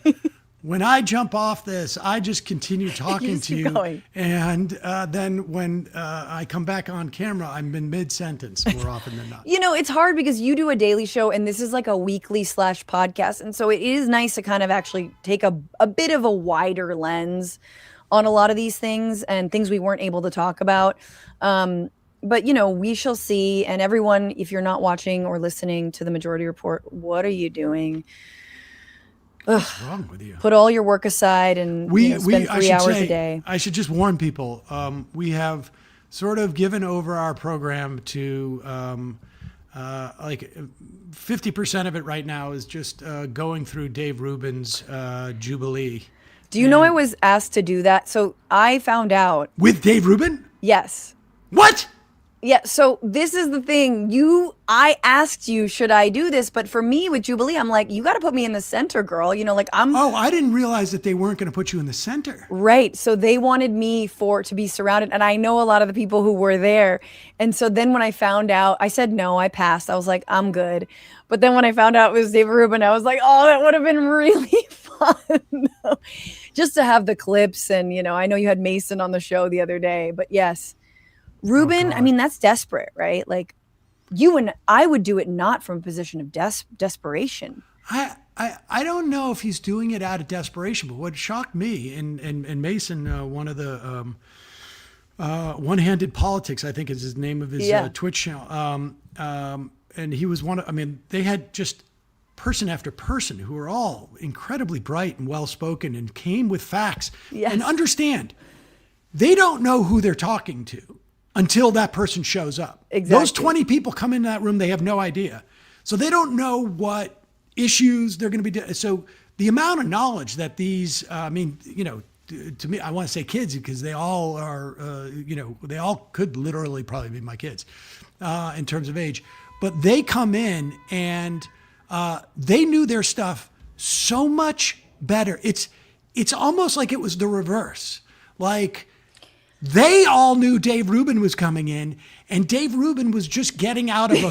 [SPEAKER 6] When I jump off this, I just continue talking to you.
[SPEAKER 1] Going.
[SPEAKER 6] And then when I come back on camera, I'm in mid-sentence more often than not.
[SPEAKER 1] It's hard because you do a daily show and this is like a weekly / podcast. And so it is nice to kind of actually take a bit of a wider lens on a lot of these things and things we weren't able to talk about. But, we shall see. And everyone, if you're not watching or listening to the Majority Report, what are you doing?
[SPEAKER 6] What's wrong with you?
[SPEAKER 1] Put all your work aside and spend 3 hours a day.
[SPEAKER 6] I should just warn people. We have sort of given over our program to like 50% of it right now is just going through Dave Rubin's Jubilee.
[SPEAKER 1] Do you know I was asked to do that? So I found out.
[SPEAKER 6] With Dave Rubin?
[SPEAKER 1] Yes.
[SPEAKER 6] What?
[SPEAKER 1] Yeah, so this is the thing. I asked you, should I do this? But for me with Jubilee, I'm like, you got to put me in the center, girl.
[SPEAKER 6] Oh, I didn't realize that they weren't going to put you in the center.
[SPEAKER 1] Right. So they wanted me to be surrounded. And I know a lot of the people who were there. And so then when I found out, I said, no, I passed. I was like, I'm good. But then when I found out it was David Rubin, I was like, oh, that would have been really fun. Just to have the clips. And, I know you had Mason on the show the other day, but yes. Rubin, I mean, that's desperate, right? Like you and I would do it not from a position of desperation.
[SPEAKER 6] I don't know if he's doing it out of desperation, but what shocked me and Mason, one of the One-Handed Politics, I think is his name of his Twitch channel. And he was they had just person after person who were all incredibly bright and well-spoken and came with facts.
[SPEAKER 1] Yes.
[SPEAKER 6] And understand, they don't know who they're talking to until that person shows up.
[SPEAKER 1] Exactly.
[SPEAKER 6] Those 20 people come into that room, they have no idea. So they don't know what issues they're going to be. So the amount of knowledge that these, to me, I want to say kids because they all are, they all could literally probably be my kids in terms of age. But they come in and they knew their stuff so much better. It's almost like it was the reverse. Like, they all knew Dave Rubin was coming in, and Dave Rubin was just getting out of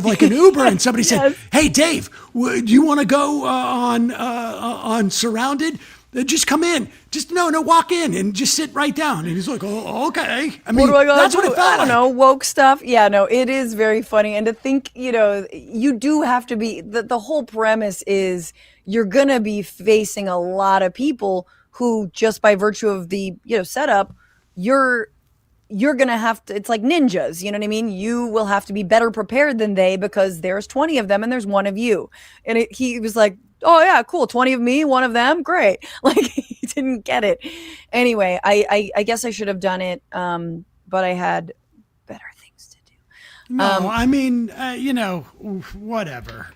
[SPEAKER 6] like an Uber, and somebody said, "Hey, Dave, do you want to go on Surrounded? Just come in. Just no, walk in and just sit right down." And he's like, "Oh, okay." I mean, that's what it felt like.
[SPEAKER 1] I don't know, woke stuff. Yeah, no, it is very funny, and to think, you do have to be. The whole premise is you're gonna be facing a lot of people who, just by virtue of the setup, you're going to have to, it's like ninjas, you know what I mean? You will have to be better prepared than they because there's 20 of them and there's one of you. And he was like, oh yeah, cool. 20 of me, one of them. Great. Like he didn't get it. Anyway, I guess I should have done it. But I had better things to do.
[SPEAKER 6] No, I mean, whatever.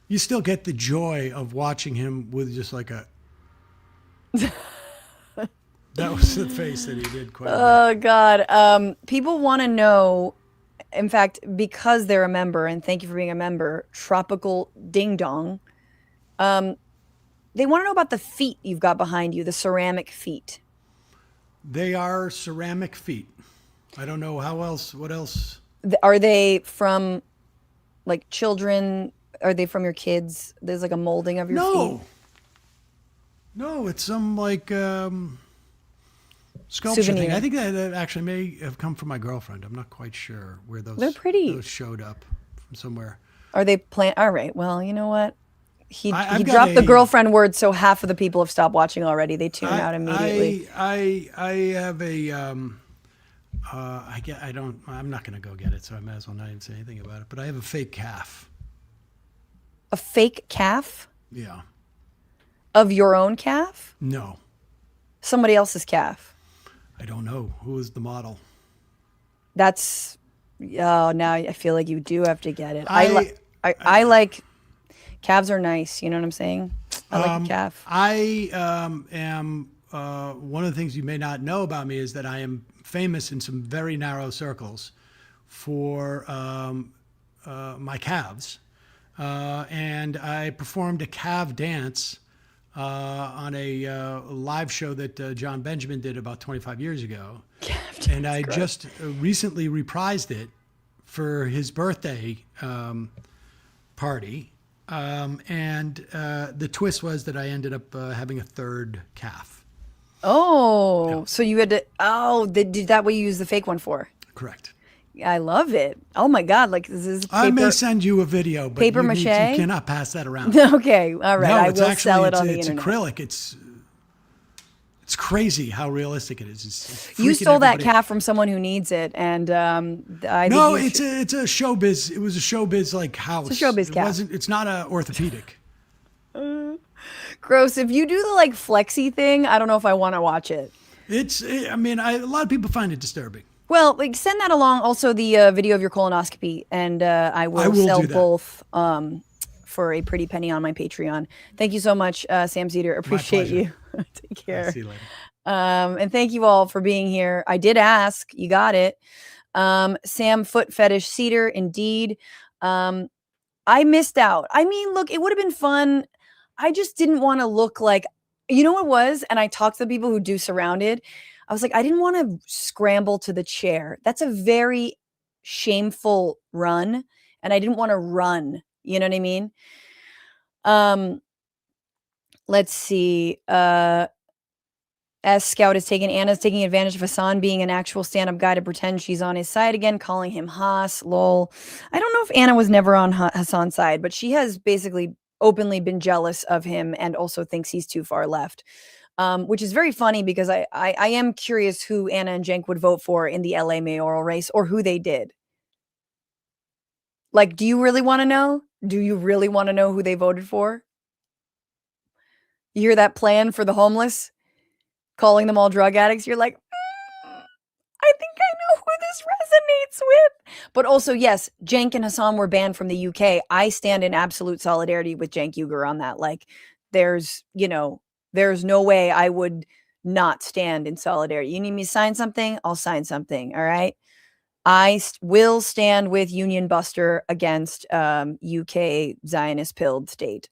[SPEAKER 6] You still get the joy of watching him with just like a, that was the face that he did quite a bit.
[SPEAKER 1] Oh, God. People want to know, in fact, because they're a member, and thank you for being a member, Tropical Ding Dong. They want to know about the feet you've got behind you, the ceramic feet.
[SPEAKER 6] They are ceramic feet. I don't know what else.
[SPEAKER 1] Are they from, like, children? Are they from your kids? There's, like, a molding of your feet?
[SPEAKER 6] No, it's some, like... sculpture
[SPEAKER 1] souvenir
[SPEAKER 6] thing. I think that actually may have come from my girlfriend. I'm not quite sure where those.
[SPEAKER 1] They're pretty.
[SPEAKER 6] Those showed up from somewhere.
[SPEAKER 1] Are they all right. Well, you know what? He dropped the girlfriend word, so half of the people have stopped watching already. They tune out immediately.
[SPEAKER 6] I have a I'm not going to go get it, so I might as well not even say anything about it. But I have a fake calf.
[SPEAKER 1] A fake calf?
[SPEAKER 6] Yeah.
[SPEAKER 1] Of your own calf?
[SPEAKER 6] No.
[SPEAKER 1] Somebody else's calf.
[SPEAKER 6] I don't know. Who is the model?
[SPEAKER 1] That's, now I feel like you do have to get it. I like, calves are nice. You know what I'm saying? I like a calf.
[SPEAKER 6] I am, one of the things you may not know about me is that I am famous in some very narrow circles for my calves. And I performed a calf dance on a live show that John Benjamin did about 25 years ago. And I just recently reprised it for his birthday party. And the twist was that I ended up having a third calf.
[SPEAKER 1] Oh,
[SPEAKER 6] Yeah.
[SPEAKER 1] so you had to, did that what you use the fake one for?
[SPEAKER 6] Correct.
[SPEAKER 1] I love it. Oh my God. Like this is
[SPEAKER 6] I may send you a video, but
[SPEAKER 1] paper
[SPEAKER 6] you
[SPEAKER 1] mache?
[SPEAKER 6] you cannot pass that around.
[SPEAKER 1] Okay. All right.
[SPEAKER 6] No,
[SPEAKER 1] I
[SPEAKER 6] it's
[SPEAKER 1] will
[SPEAKER 6] actually,
[SPEAKER 1] sell it on the
[SPEAKER 6] it's
[SPEAKER 1] internet.
[SPEAKER 6] acrylic. It's crazy how realistic it is. It's
[SPEAKER 1] You
[SPEAKER 6] freaking
[SPEAKER 1] stole that
[SPEAKER 6] everybody out.
[SPEAKER 1] calf from someone who needs it. And I
[SPEAKER 6] No,
[SPEAKER 1] think
[SPEAKER 6] it's a showbiz. It was a showbiz like house.
[SPEAKER 1] It's a showbiz calf.
[SPEAKER 6] It's not a orthopedic.
[SPEAKER 1] gross. If you do the like flexi thing, I don't know if I want to watch it.
[SPEAKER 6] I mean, a lot of people find it disturbing.
[SPEAKER 1] Well, like send that along. Also, the video of your colonoscopy, and I will sell
[SPEAKER 6] do that.
[SPEAKER 1] both for a pretty penny on my Patreon. Thank you so much, Sam Seder. Appreciate you. Take care.
[SPEAKER 6] I'll see you later.
[SPEAKER 1] And thank you all for being here. I did ask. You got it. Sam Foot Fetish Cedar, indeed. I missed out. I mean, look, it would have been fun. I just didn't want to look like, you know what it was? And I talked to the people who do Surrounded. I was like, I didn't want to scramble to the chair. That's a very shameful run. And I didn't want to run. You know what I mean? Let's see. S Scout is taking, Anna's taking advantage of Hassan being an actual stand-up guy to pretend she's on his side again, calling him Haas, lol. I don't know if Anna was never on Hassan's side, but she has basically openly been jealous of him and also thinks he's too far left. Which is very funny because I am curious who Anna and Cenk would vote for in the LA mayoral race or who they did. Like, do you really want to know? Do you really want to know who they voted for? You hear that plan for the homeless? Calling them all drug addicts? You're like, I think I know who this resonates with. But also, yes, Cenk and Hassan were banned from the UK. I stand in absolute solidarity with Cenk Uygur on that. Like, there's no way I would not stand in solidarity. You need me to sign something? I'll sign something. All right. I will stand with Union Buster against UK Zionist pilled state.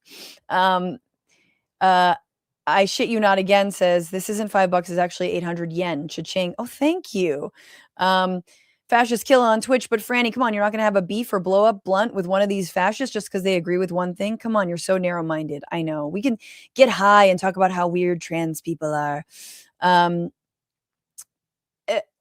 [SPEAKER 1] I shit you not again says this isn't $5, it's actually 800 yen. Cha-ching. Oh, thank you. Fascist killer on Twitch, but Franny, come on, you're not gonna have a beef or blow up blunt with one of these fascists just because they agree with one thing. Come on, you're so narrow-minded. I know. We can get high and talk about how weird trans people are.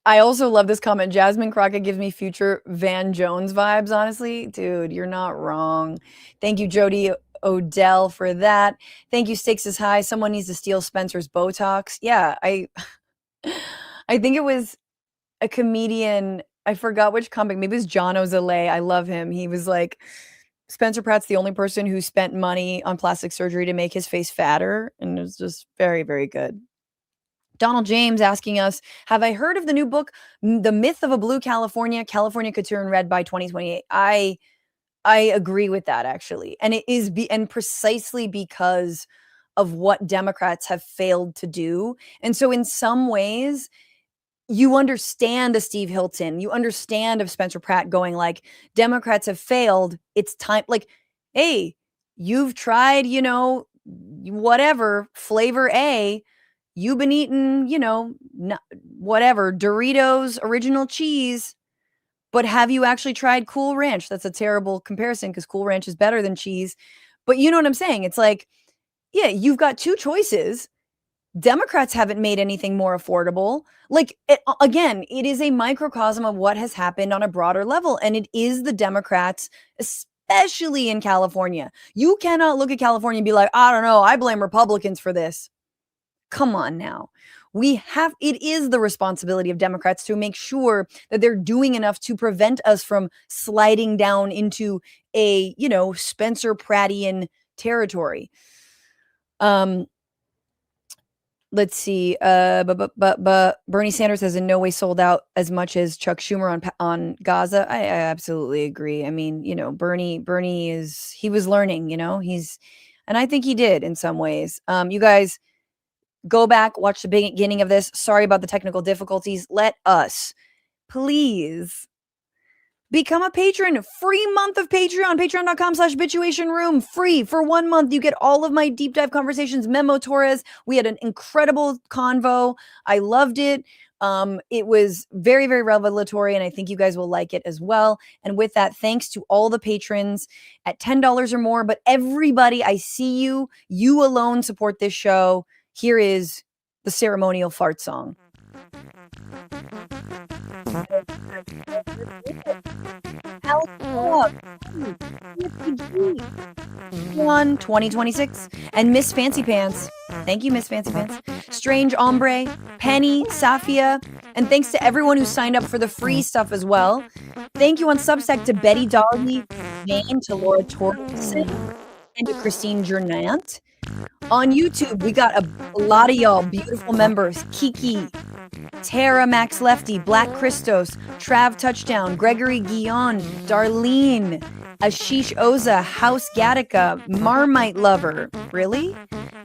[SPEAKER 1] I also love this comment. Jasmine Crockett gives me future Van Jones vibes, honestly. Dude, you're not wrong. Thank you, Jody Odell, for that. Thank you, Stakes is High. Someone needs to steal Spencer's Botox. Yeah, I think it was a comedian. I forgot which comic. Maybe it was John Ozale. I love him. He was like, Spencer Pratt's the only person who spent money on plastic surgery to make his face fatter. And it was just very, very good. Donald James asking us, have I heard of the new book, The Myth of a Blue California? California could turn red by 2028. I agree with that, actually. And it is and precisely because of what Democrats have failed to do. And so in some ways, you understand the Steve Hilton, you understand of Spencer Pratt going like, Democrats have failed. It's time. Like, hey, you've tried, whatever, flavor A. You've been eating, whatever, Doritos, original cheese, but have you actually tried Cool Ranch? That's a terrible comparison because Cool Ranch is better than cheese. But you know what I'm saying? It's like, yeah, you've got two choices. Democrats haven't made anything more affordable. Like, again, it is a microcosm of what has happened on a broader level. And it is the Democrats, especially in California. You cannot look at California and be like, I don't know, I blame Republicans for this. Come on now. It is the responsibility of Democrats to make sure that they're doing enough to prevent us from sliding down into a, Spencer Prattian territory. Let's see. But Bernie Sanders has in no way sold out as much as Chuck Schumer on Gaza. I absolutely agree. I mean, Bernie he was learning, and I think he did in some ways. You guys, go back, watch the beginning of this. Sorry about the technical difficulties. Let us, please, Become a patron. Free month of Patreon. Patreon.com/bitchuationroom. Free for 1 month. You get all of my deep dive conversations. Memo Torres. We had an incredible convo. I loved it. It was very, very revelatory, and I think you guys will like it as well. And with that, thanks to all the patrons at $10 or more. But everybody, I see you. You alone support this show. Here is the ceremonial fart song. 2026 and Miss Fancy Pants. Thank you, Miss Fancy Pants. Strange Ombre, Penny, Safia, and thanks to everyone who signed up for the free stuff as well. Thank you on Substack to Betty Dolly, Jane, to Laura Torkelson, and to Christine Jernant. On YouTube, we got a lot of y'all beautiful members. Kiki, Tara Max Lefty, Black Christos, Trav Touchdown, Gregory Guillon, Darlene, Ashish Oza, House Gattaca, Marmite Lover, really?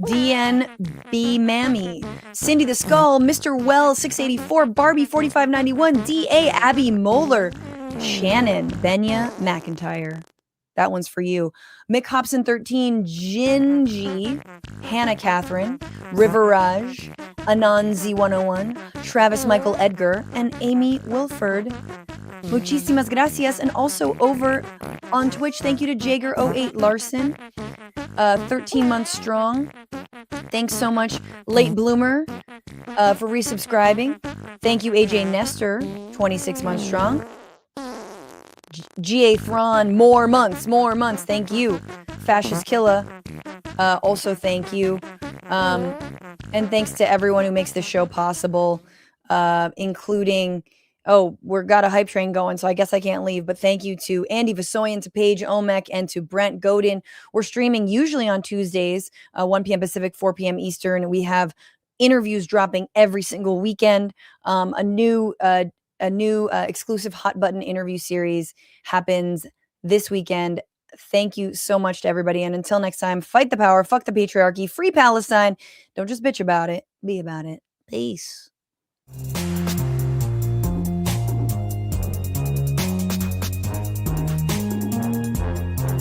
[SPEAKER 1] DNB Mammy, Cindy the Skull, Mr. Well 684, Barbie 4591, DA Abby Moeller, Shannon, Benya McIntyre. That one's for you. Mick Hobson 13, Gingy, Hannah Catherine, River Raj, Anand Z101, Travis Michael Edgar, and Amy Wilford. Muchísimas gracias. And also over on Twitch, thank you to Jager08 Larson, 13 months strong. Thanks so much, Late Bloomer, for resubscribing. Thank you, AJ Nestor, 26 months strong. G.A. Thrawn, more months. Thank you. Fascist Killa, also thank you. And thanks to everyone who makes this show possible, including, we've got a hype train going, so I guess I can't leave. But thank you to Andy Vasoyan, to Paige Omek, and to Brent Godin. We're streaming usually on Tuesdays, 1 p.m. Pacific, 4 p.m. Eastern. We have interviews dropping every single weekend. A new exclusive hot button interview series happens this weekend. Thank you so much to everybody. And until next time, fight the power, fuck the patriarchy, free Palestine. Don't just bitch about it, be about it. Peace.